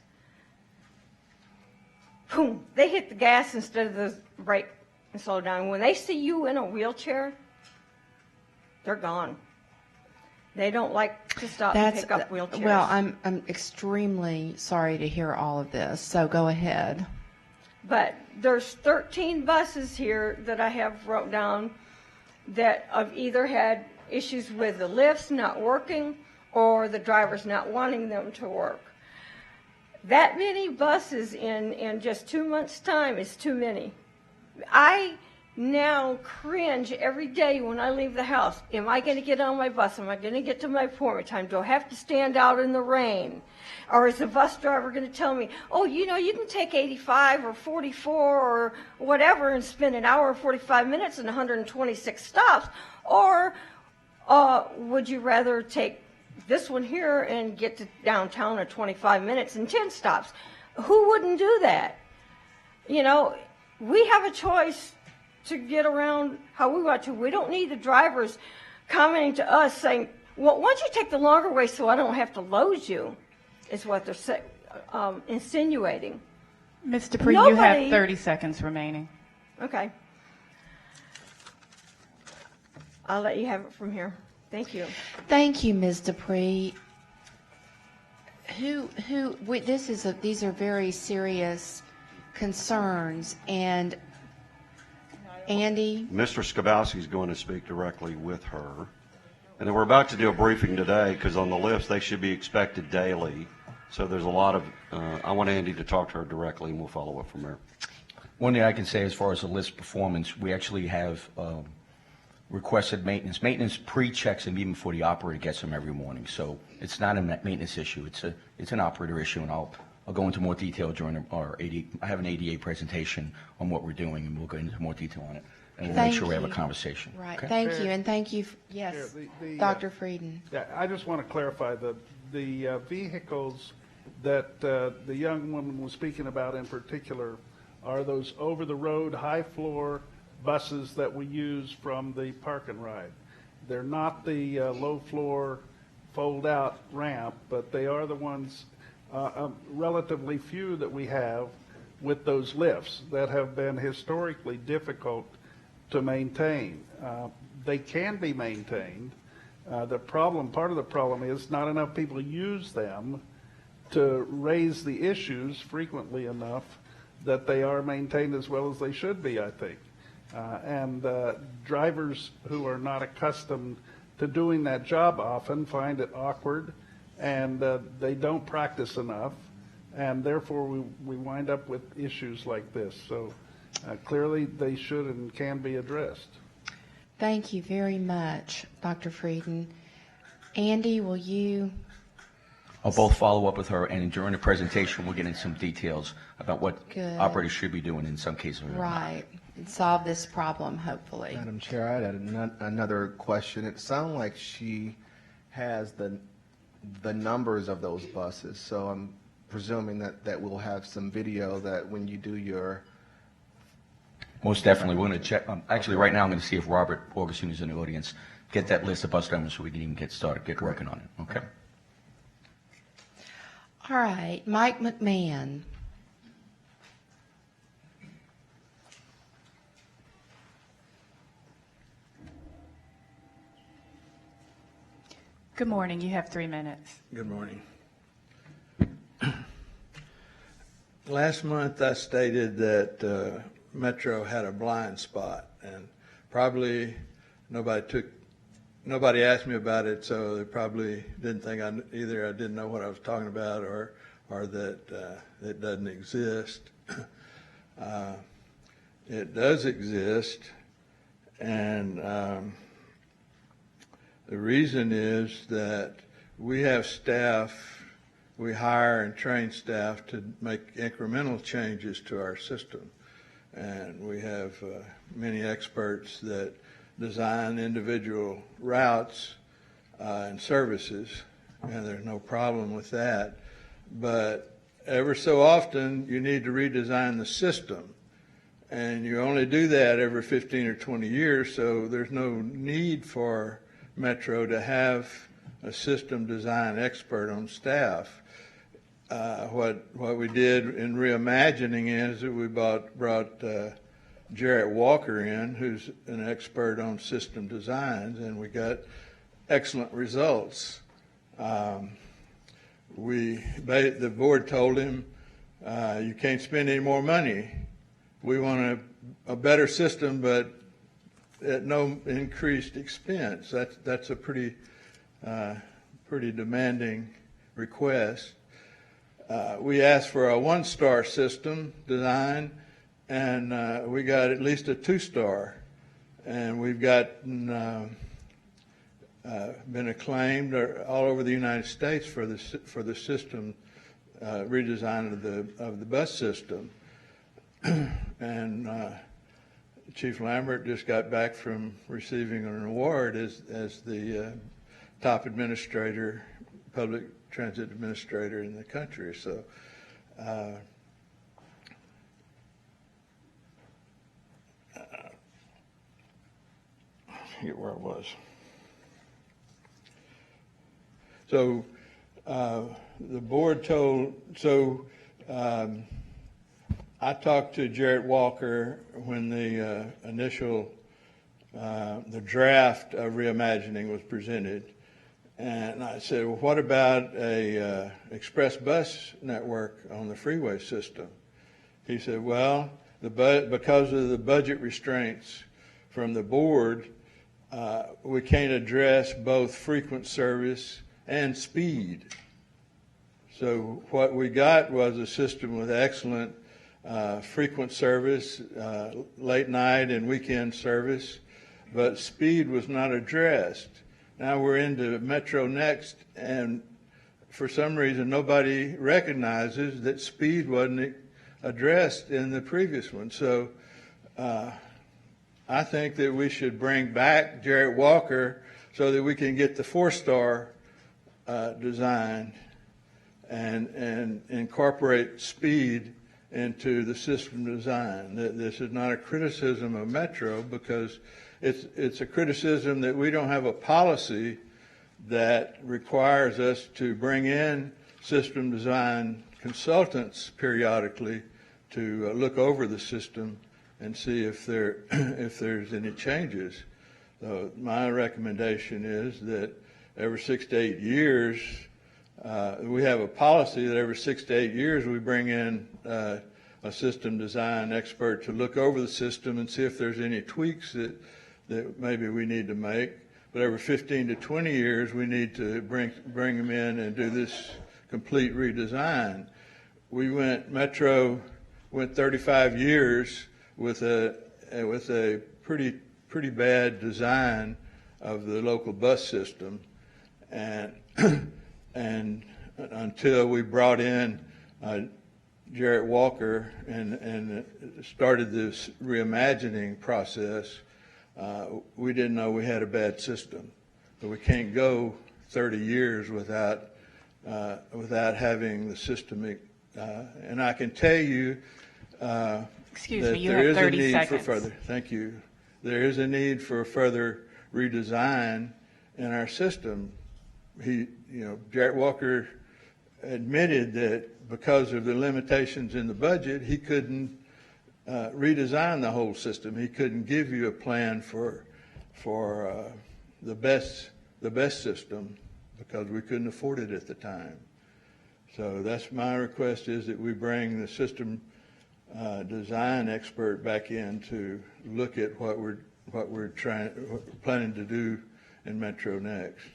Boom, they hit the gas instead of the brake and slow down. When they see you in a wheelchair, they're gone. They don't like to stop and pick up wheelchairs. Well, I'm extremely sorry to hear all of this, so go ahead. But there's 13 buses here that I have wrote down that have either had issues with the lifts not working or the drivers not wanting them to work. That many buses in just 2 months' time is too many. I now cringe every day when I leave the house. Am I going to get on my bus? Am I going to get to my appointment time? Do I have to stand out in the rain? Or is the bus driver going to tell me, oh, you know, you can take 85 or 44 or whatever and spend an hour and 45 minutes and 126 stops? Or would you rather take this one here and get to downtown in 25 minutes and 10 stops? Who wouldn't do that? You know, we have a choice to get around how we want to. We don't need the drivers commenting to us saying, well, why don't you take the longer way so I don't have to load you, is what they're insinuating. Ms. Dupree, you have 30 seconds remaining. Okay. I'll let you have it from here. Thank you. Thank you, Ms. Dupree. These are very serious concerns, and Andy? Mr. Skabowski is going to speak directly with her. And then we're about to do a briefing today because on the lifts they should be expected daily. So there's a lot of, I want Andy to talk to her directly and we'll follow up from there. One thing I can say as far as the list performance, we actually have requested maintenance. Maintenance pre-checks them even before the operator gets them every morning. So it's not a maintenance issue. It's an operator issue, and I'll go into more detail during our I have an ADA presentation on what we're doing, and we'll go into more detail on it. And we'll make sure we have a conversation. Right. Okay? Thank you, and thank you. Yes, Dr. Frieden. Yeah, I just want to clarify the vehicles that the young woman was speaking about in particular are those over-the-road, high-floor buses that we use from the park and ride. They're not the low-floor fold-out ramp, but they are the ones, relatively few that we have with those lifts that have been historically difficult to maintain. They can be maintained. Part of the problem is not enough people use them to raise the issues frequently enough that they are maintained as well as they should be, I think. And drivers who are not accustomed to doing that job often find it awkward, and they don't practice enough, and therefore we wind up with issues like this. So clearly they should and can be addressed. Thank you very much, Dr. Frieden. Andy, will you? I'll both follow up with her, and during the presentation, we'll get into some details about what operators should be doing in some cases. Right. And solve this problem, hopefully. Madam Chair, I had another question. It sounds like she has the numbers of those buses, so I'm presuming that we'll have some video that when you do your... Most definitely. We're going to check. Actually, right now, I'm going to see if Robert Augustine is in the audience. Get that list of bus numbers so we can even get started, get working on it. Okay? All right. Mike McMahon. Good morning. You have 3 minutes. Good morning. Last month I stated that Metro had a blind spot, and probably nobody asked me about it, so they probably didn't think either I didn't know what I was talking about or that it doesn't exist. It does exist, and the reason is that we have staff, we hire and train staff to make incremental changes to our system. and we have many experts that design individual routes and services, and there's no problem with that. But ever so often, you need to redesign the system, and you only do that every 15 or 20 years, so there's no need for Metro to have a system design expert on staff. What we did in reimagining is that we brought Jarrett Walker in, who's an expert on system designs, and we got excellent results. The board told him, you can't spend any more money. We want a better system, but at no increased expense. That's a pretty demanding request. We asked for a one-star system design, and we got at least a two-star. And we've gotten been acclaimed all over the United States for the system redesign of the bus system. And Chief Lambert just got back from receiving an award as the top administrator, public transit administrator in the country. So I forget where I was. So the board told, I talked to Jarrett Walker when the initial, the draft of reimagining was presented. And I said, well, what about a express bus network on the freeway system? He said, well, because of the budget restraints from the board, we can't address both frequent service and speed. So what we got was a system with excellent frequent service, late night and weekend service, but speed was not addressed. Now we're into Metro Next, and for some reason nobody recognizes that speed wasn't addressed in the previous one. So I think that we should bring back Jarrett Walker so that we can get the four-star design and incorporate speed into the system design. This is not a criticism of Metro, because it's a criticism that we don't have a policy that requires us to bring in system design consultants periodically to look over the system and see if there's any changes. So my recommendation is that every 6 to 8 years, we have a policy that every 6 to 8 years we bring in a system design expert to look over the system and see if there's any tweaks that maybe we need to make. But every 15 to 20 years, we need to bring them in and do this complete redesign. Metro went 35 years with a pretty bad design of the local bus system, and until we brought in Jarrett Walker and started this reimagining process, we didn't know we had a bad system. So we can't go 30 years without having the system. And I can tell you Excuse me, you have 30 seconds. Thank you. There is a need for further redesign in our system. Jarrett Walker admitted that because of the limitations in the budget, he couldn't redesign the whole system. He couldn't give you a plan for the best system because we couldn't afford it at the time. So that's my request, is that we bring the system design expert back in to look at what we're planning to do in Metro Next.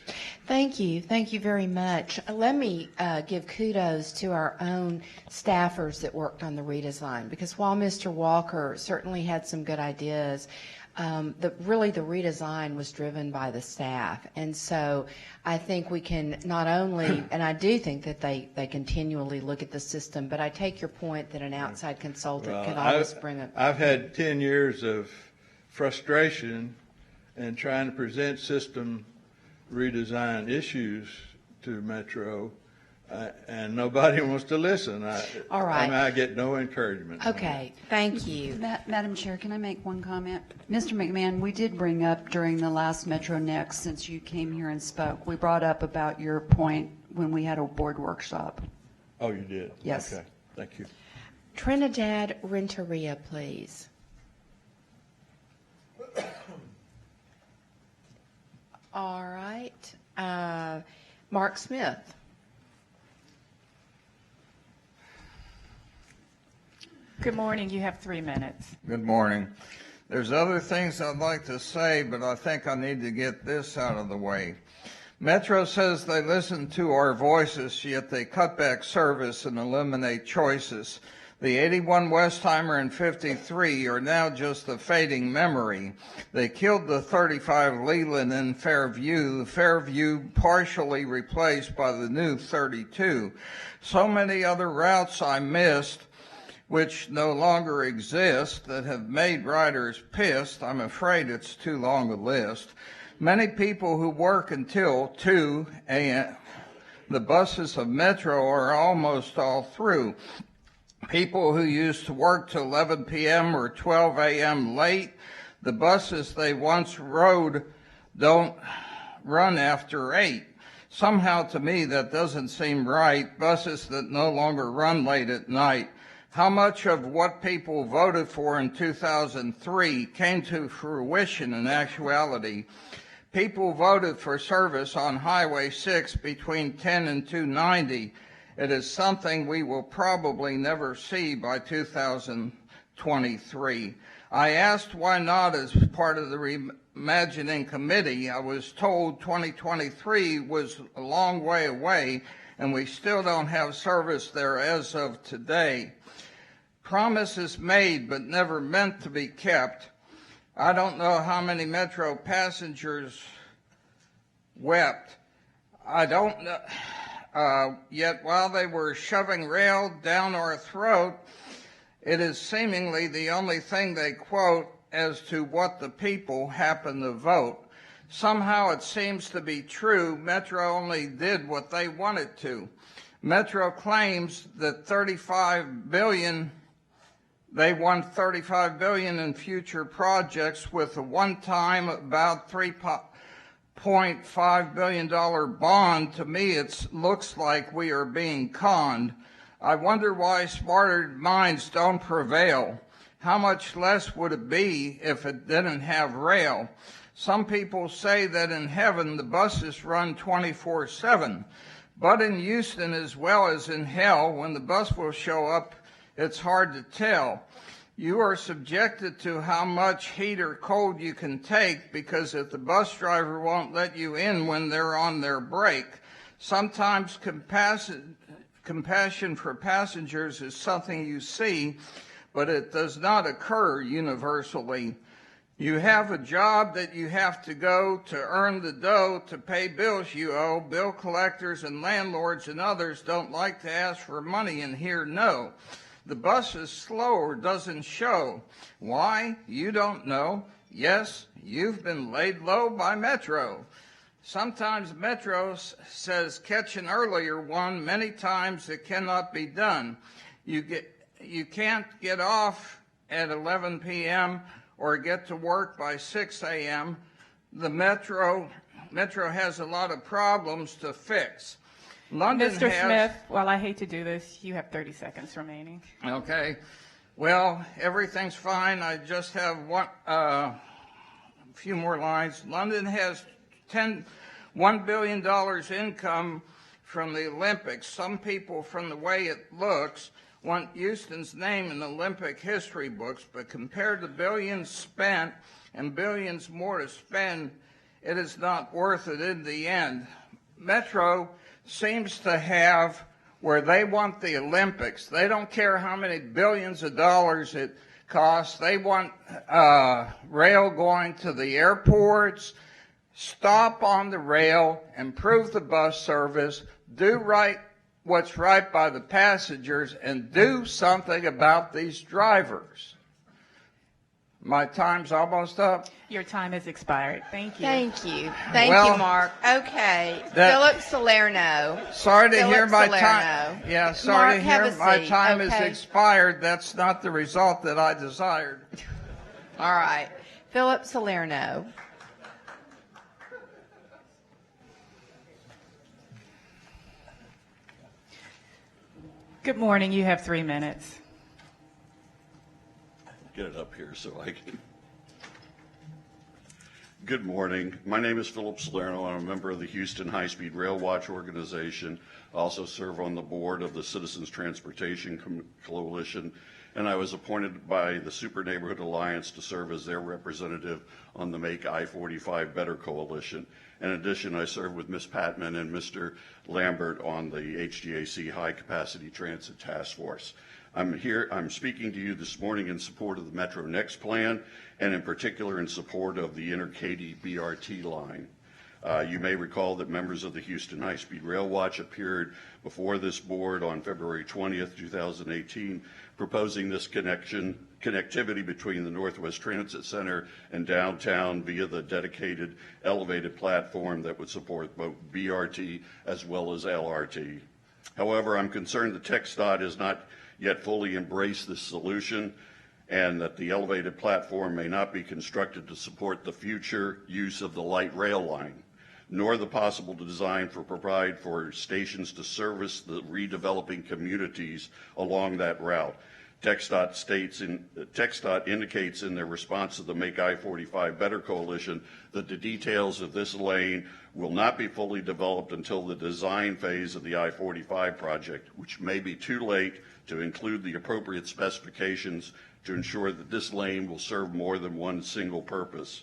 Thank you. Thank you very much. Let me give kudos to our own staffers that worked on the redesign, because while Mr. Walker certainly had some good ideas, really the redesign was driven by the staff. And so I think we can not only, and I do think that they continually look at the system, but I take your point that an outside consultant can always bring a... I've had 10 years of frustration in trying to present system redesign issues to Metro, and nobody wants to listen. All right. I get no encouragement. Okay, thank you. Madam Chair, can I make one comment? Mr. McMahon, we did bring up during the last Metro Next, since you came here and spoke, we brought up about your point when we had a board workshop. Oh, you did? Yes. Okay, thank you. Trinidad Renteria, please. All right. Mark Smith. Good morning. You have 3 minutes. Good morning. There's other things I'd like to say, but I think I need to get this out of the way. Metro says they listen to our voices, yet they cut back service and eliminate choices. The 81 Westheimer and 53 are now just a fading memory. They killed the 35 Leland in Fairview, the Fairview partially replaced by the new 32. So many other routes I missed, which no longer exist, that have made riders pissed. I'm afraid it's too long a list. Many people who work until 2 a.m. The buses of Metro are almost all through. People who used to work till 11 p.m. or 12 a.m. late, the buses they once rode don't run after 8. Somehow to me that doesn't seem right. Buses that no longer run late at night. How much of what people voted for in 2003 came to fruition in actuality? People voted for service on Highway 6 between 10 and 290. It is something we will probably never see by 2023. I asked why not as part of the reimagining committee. I was told 2023 was a long way away, and we still don't have service there as of today. Promises made but never meant to be kept. I don't know how many Metro passengers wept. I don't know. Yet while they were shoving rail down our throat, it is seemingly the only thing they quote as to what the people happen to vote. Somehow it seems to be true Metro only did what they wanted to. Metro claims that they won $35 billion in future projects with a one-time about $3.5 billion bond. To me, it looks like we are being conned. I wonder why smarter minds don't prevail. How much less would it be if it didn't have rail? Some people say that in heaven the buses run 24/7, but in Houston as well as in hell, when the bus will show up, it's hard to tell. You are subjected to how much heat or cold you can take, because if the bus driver won't let you in when they're on their break, sometimes compassion for passengers is something you see, but it does not occur universally. You have a job that you have to go to earn the dough to pay bills you owe. Bill collectors and landlords and others don't like to ask for money and hear no. The bus is slow or doesn't show. Why? You don't know. Yes, you've been laid low by Metro. Sometimes Metro says catch an earlier one. Many times it cannot be done. You can't get off at 11 p.m. or get to work by 6 a.m. The Metro has a lot of problems to fix. Mr. Smith, while I hate to do this, you have 30 seconds remaining. Okay. Well, everything's fine. I just have a few more lines. London has $1 billion income from the Olympics. Some people, from the way it looks, want Houston's name in Olympic history books, but compared to billions spent and billions more to spend, it is not worth it in the end. Metro seems to have where they want the Olympics. They don't care how many billions of dollars it costs. They want rail going to the airports, stop on the rail, improve the bus service, do what's right by the passengers, and do something about these drivers. My time's almost up. Your time has expired. Thank you. Thank you. Thank you, Mark. Okay. Philip Salerno. Sorry to Philip hear my Salerno. time. Yeah, sorry to hear my seat, time has okay? expired. That's not the result that I desired. All right. Philip Salerno. Good morning. You have 3 minutes. Get it up here so I can. Good morning. My name is Philip Salerno. I'm a member of the Houston High-Speed Rail Watch Organization. I also serve on the board of the Citizens Transportation Coalition, and I was appointed by the Super Neighborhood Alliance to serve as their representative on the Make I-45 Better Coalition. In addition, I serve with Ms. Patman and Mr. Lambert on the HGAC High Capacity Transit Task Force. I'm speaking to you this morning in support of the Metro Next plan, and in particular in support of the Inter-Katy BRT line. You may recall that members of the Houston High-Speed Rail Watch appeared before this board on February 20th, 2018, proposing this connectivity between the Northwest Transit Center and downtown via the dedicated elevated platform that would support both BRT as well as LRT. However, I'm concerned that TxDOT has not yet fully embraced this solution, and that the elevated platform may not be constructed to support the future use of the light rail line, nor the possible design provide for stations to service the redeveloping communities along that route. TxDOT indicates in their response to the Make I-45 Better Coalition that the details of this lane will not be fully developed until the design phase of the I-45 project, which may be too late to include the appropriate specifications to ensure that this lane will serve more than one single purpose.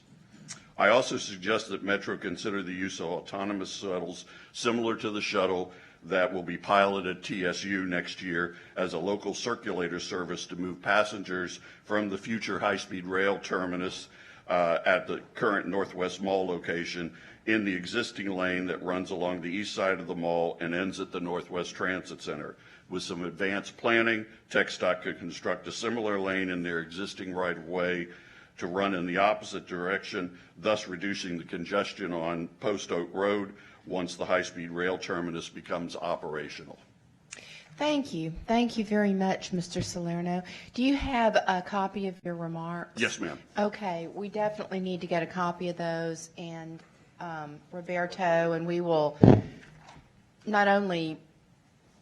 I also suggest that Metro consider the use of autonomous shuttles similar to the shuttle that will be piloted at TSU next year as a local circulator service to move passengers from the future high-speed rail terminus at the current Northwest Mall location in the existing lane that runs along the east side of the mall and ends at the Northwest Transit Center. With some advanced planning, TxDOT could construct a similar lane in their existing right-of-way to run in the opposite direction, thus reducing the congestion on Post Oak Road once the high-speed rail terminus becomes operational. Thank you. Thank you very much, Mr. Salerno. Do you have a copy of your remarks? Yes, ma'am. Okay, we definitely need to get a copy of those, and Roberto, and we will not only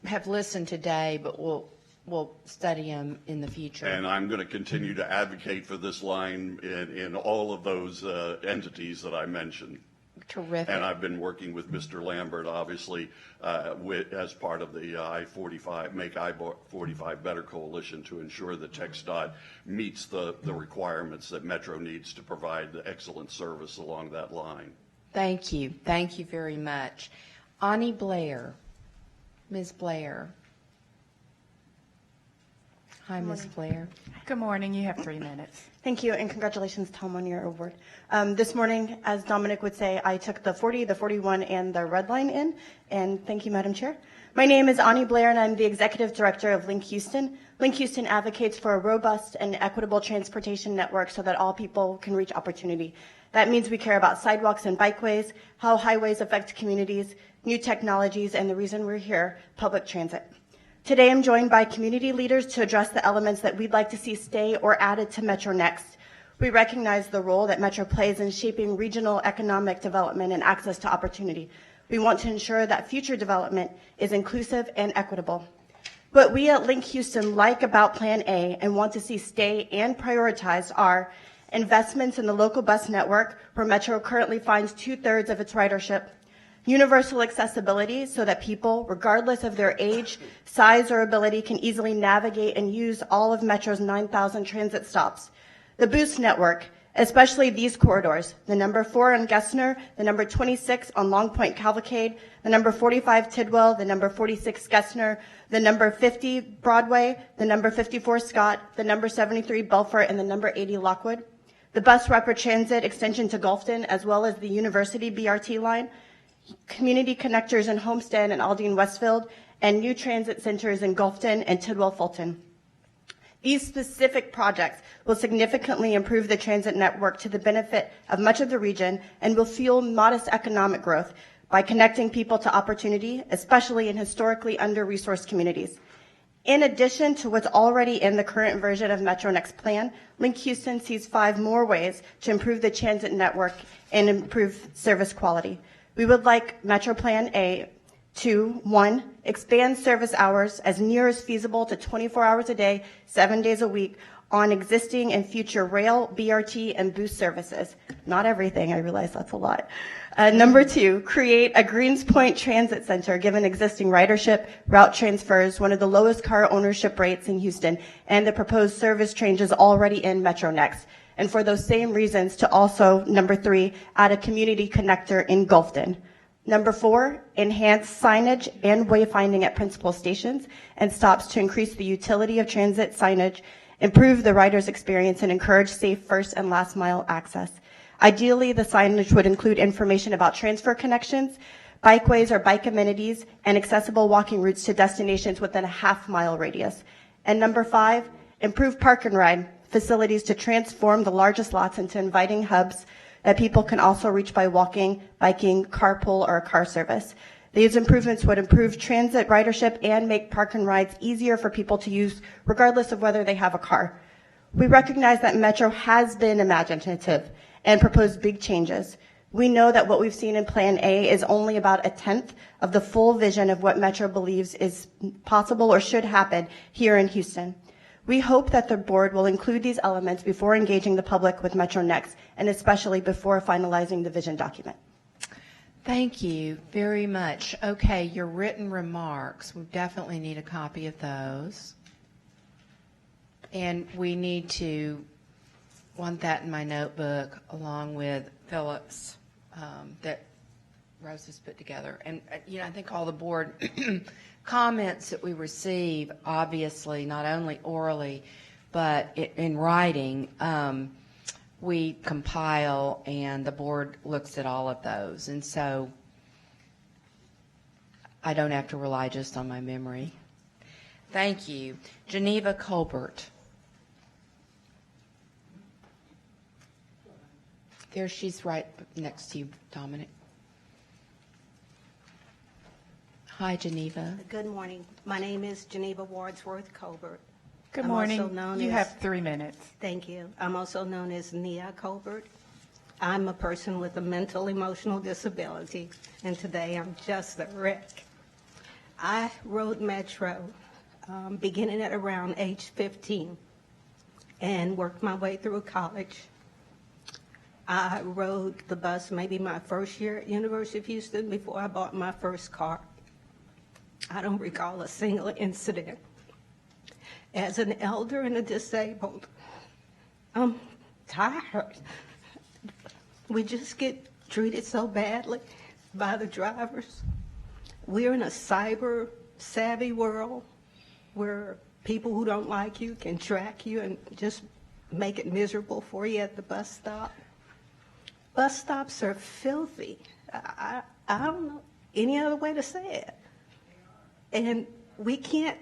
have listened today, but we'll study them in the future. And I'm going to continue to advocate for this line in all of those entities that I mentioned. Terrific. And I've been working with Mr. Lambert, obviously, as part of the I-45, Make I-45 Better Coalition to ensure that TxDOT meets the requirements that Metro needs to provide the excellent service along that line. Thank you. Thank you very much. Ani Blair. Ms. Blair. Hi, Ms. Blair. Good morning. You have 3 minutes. Thank you, and congratulations, Tom, on your award. This morning, as Dominic would say, I took the 40, the 41, and the red line in, and thank you, Madam Chair. My name is Ani Blair, and I'm the Executive Director of Link Houston. Link Houston advocates for a robust and equitable transportation network so that all people can reach opportunity. That means we care about sidewalks and bikeways, how highways affect communities, new technologies, and the reason we're here, public transit. Today, I'm joined by community leaders to address the elements that we'd like to see stay or added to Metro Next. We recognize the role that Metro plays in shaping regional economic development and access to opportunity. We want to ensure that future development is inclusive and equitable. What we at Link Houston like about Plan A and want to see stay and prioritized are investments in the local bus network, where Metro currently finds 2/3 of its ridership, universal accessibility so that people, regardless of their age, size, or ability, can easily navigate and use all of Metro's 9,000 transit stops. The Boost network, especially these corridors, the number 4 on Gessner, the number 26 on Long Point Cavalcade, the number 45 Tidwell, the number 46 Gessner, the number 50 Broadway, the number 54 Scott, the number 73 Belfort, and the number 80 Lockwood. The bus rapid transit extension to Gulfton, as well as the University BRT line, community connectors in Homestead and Aldine Westfield, and new transit centers in Gulfton and Tidwell Fulton. These specific projects will significantly improve the transit network to the benefit of much of the region and will fuel modest economic growth by connecting people to opportunity, especially in historically under-resourced communities. In addition to what's already in the current version of MetroNext plan, Link Houston sees 5 more ways to improve the transit network and improve service quality. We would like Metro Plan A to 1, expand service hours as near as feasible to 24 hours a day, 7 days a week on existing and future rail, BRT, and bus services. Not everything, I realize that's a lot. Number 2, create a Greens Point Transit Center given existing ridership, route transfers, one of the lowest car ownership rates in Houston, and the proposed service changes already in MetroNext. And for those same reasons to also, number 3, add a community connector in Gulfton. Number 4, enhance signage and wayfinding at principal stations and stops to increase the utility of transit signage, improve the rider's experience, and encourage safe first and last mile access. Ideally, the signage would include information about transfer connections, bikeways or bike amenities, and accessible walking routes to destinations within a half-mile radius. And number 5, improve park and ride facilities to transform the largest lots into inviting hubs that people can also reach by walking, biking, carpool, or a car service. These improvements would improve transit ridership and make park and rides easier for people to use regardless of whether they have a car. We recognize that Metro has been imaginative and proposed big changes. We know that what we've seen in Plan A is only about a tenth of the full vision of what Metro believes is possible or should happen here in Houston. We hope that the board will include these elements before engaging the public with MetroNext, and especially before finalizing the vision document. Thank you very much. Okay, your written remarks, we definitely need a copy of those. And we need to want that in my notebook along with Philip's that Rose has put together. And, I think all the board comments that we receive, obviously, not only orally, but in writing, we compile, and the board looks at all of those. And so I don't have to rely just on my memory. Thank you. Geneva Colbert. There, she's right next to you, Dominic. Hi, Geneva. Good morning. My name is Geneva Wadsworth Colbert. Good I'm morning. also known You as- have 3 minutes. Thank you. I'm also known as Nia Colbert. I'm a person with a mental emotional disability, and today I'm just a wreck. I rode Metro beginning at around age 15 and worked my way through college. I rode the bus maybe my first year at University of Houston before I bought my first car. I don't recall a single incident. As an elder and a disabled, I'm tired. We just get treated so badly by the drivers. We're in a cyber savvy world where people who don't like you can track you and just make it miserable for you at the bus stop. Bus stops are filthy. I don't know any other way to say it. And we can't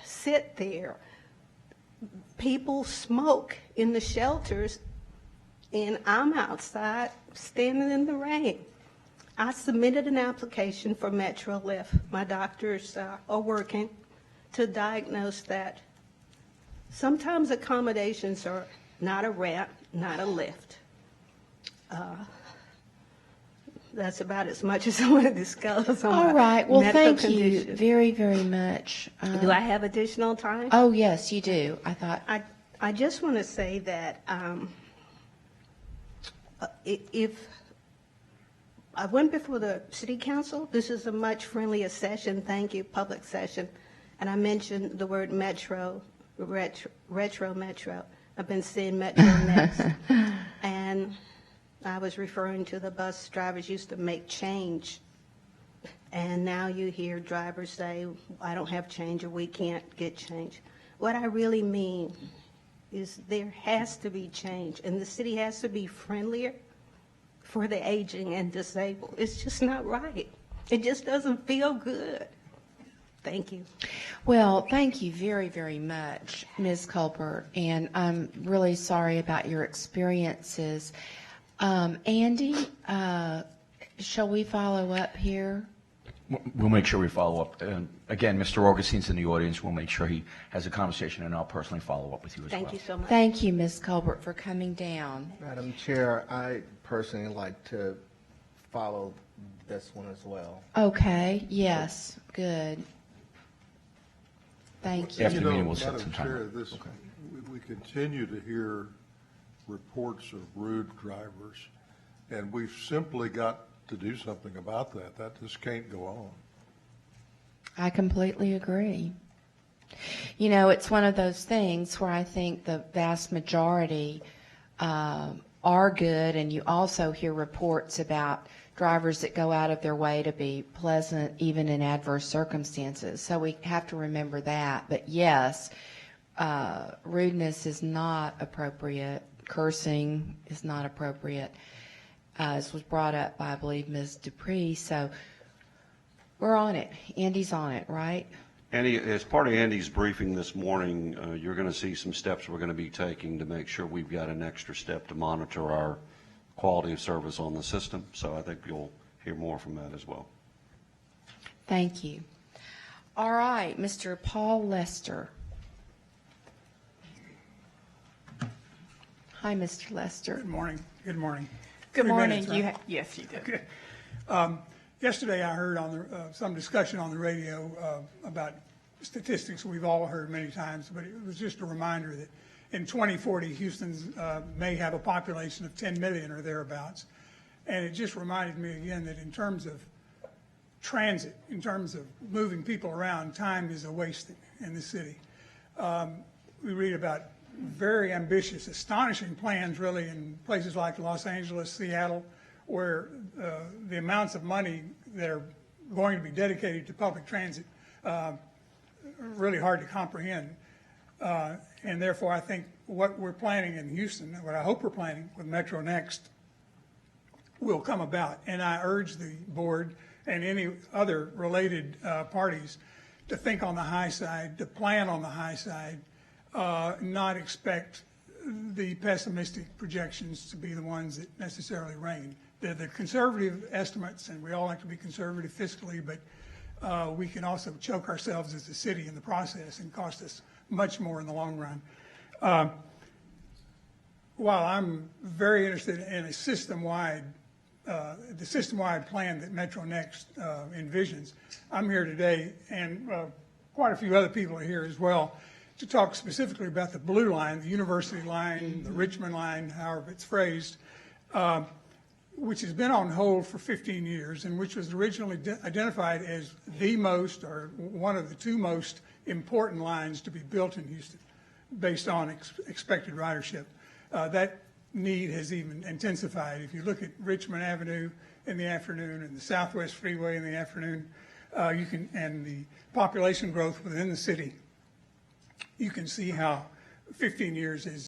sit there. People smoke in the shelters, and I'm outside standing in the rain. I submitted an application for MetroLift. My doctors are working to diagnose that. Sometimes accommodations are not a ramp, not a lift. That's about as much as I want to discuss on All right. Well, medical thank condition. you very, very much. Do I have additional time? Oh, yes, you do. I thought. I just want to say that if I went before the city council, this is a much friendlier session. Thank you, public session. And I mentioned the word metro, retro metro. I've been seeing Metro Next, and I was referring to the bus drivers used to make change. And now you hear drivers say, I don't have change or we can't get change. What I really mean is there has to be change, and the city has to be friendlier for the aging and disabled. It's just not right. It just doesn't feel good. Thank you. Well, thank you very, very much, Ms. Culper, and I'm really sorry about your experiences. Andy, shall we follow up here? We'll make sure we follow up. And again, Mr. Augustine's in the audience. We'll make sure he has a conversation, and I'll personally follow up with you as well. Thank you so much. Thank you, Ms. Colbert, for coming down. Madam Chair, I personally like to follow this one as well. Okay, yes, good. Thank you. After the meeting, we'll set some Madam Chair, time. this, we continue to hear reports of rude drivers, and we've simply got to do something about that. That just can't go on. I completely agree. You know, it's one of those things where I think the vast majority are good, and you also hear reports about drivers that go out of their way to be pleasant even in adverse circumstances. So we have to remember that. But yes, rudeness is not appropriate. Cursing is not appropriate. This was brought up by, I believe, Ms. Dupree. So we're on it. Andy's on it, right? Andy, as part of Andy's briefing this morning, you're going to see some steps we're going to be taking to make sure we've got an extra step to monitor our quality of service on the system. So I think you'll hear more from that as well. Thank you. All right, Mr. Paul Lester. Hi, Mr. Lester. Good morning. Good morning. Good 3 morning. minutes, right? Yes, you did. Okay. Yesterday, I heard on some discussion on the radio about statistics we've all heard many times, but it was just a reminder that in 2040, Houston may have a population of 10 million or thereabouts. And it just reminded me again that in terms of transit, in terms of moving people around, time is a wasting in the city. We read about very ambitious, astonishing plans really in places like Los Angeles, Seattle, where the amounts of money that are going to be dedicated to public transit are really hard to comprehend. And therefore, I think what we're planning in Houston, what I hope we're planning with Metro Next, will come about. And I urge the board and any other related parties to think on the high side, to plan on the high side, not expect the pessimistic projections to be the ones that necessarily reign. They're the conservative estimates, and we all like to be conservative fiscally, but we can also choke ourselves as a city in the process and cost us much more in the long run. While I'm very interested in a system-wide, the system-wide plan that Metro Next envisions, I'm here today, and quite a few other people are here as well, to talk specifically about the blue line, the University line, the Richmond line, however it's phrased, which has been on hold for 15 years and which was originally identified as the most or one of the two most important lines to be built in Houston based on expected ridership. That need has even intensified. If you look at Richmond Avenue in the afternoon and the Southwest Freeway in the afternoon, and the population growth within the city, you can see how 15 years is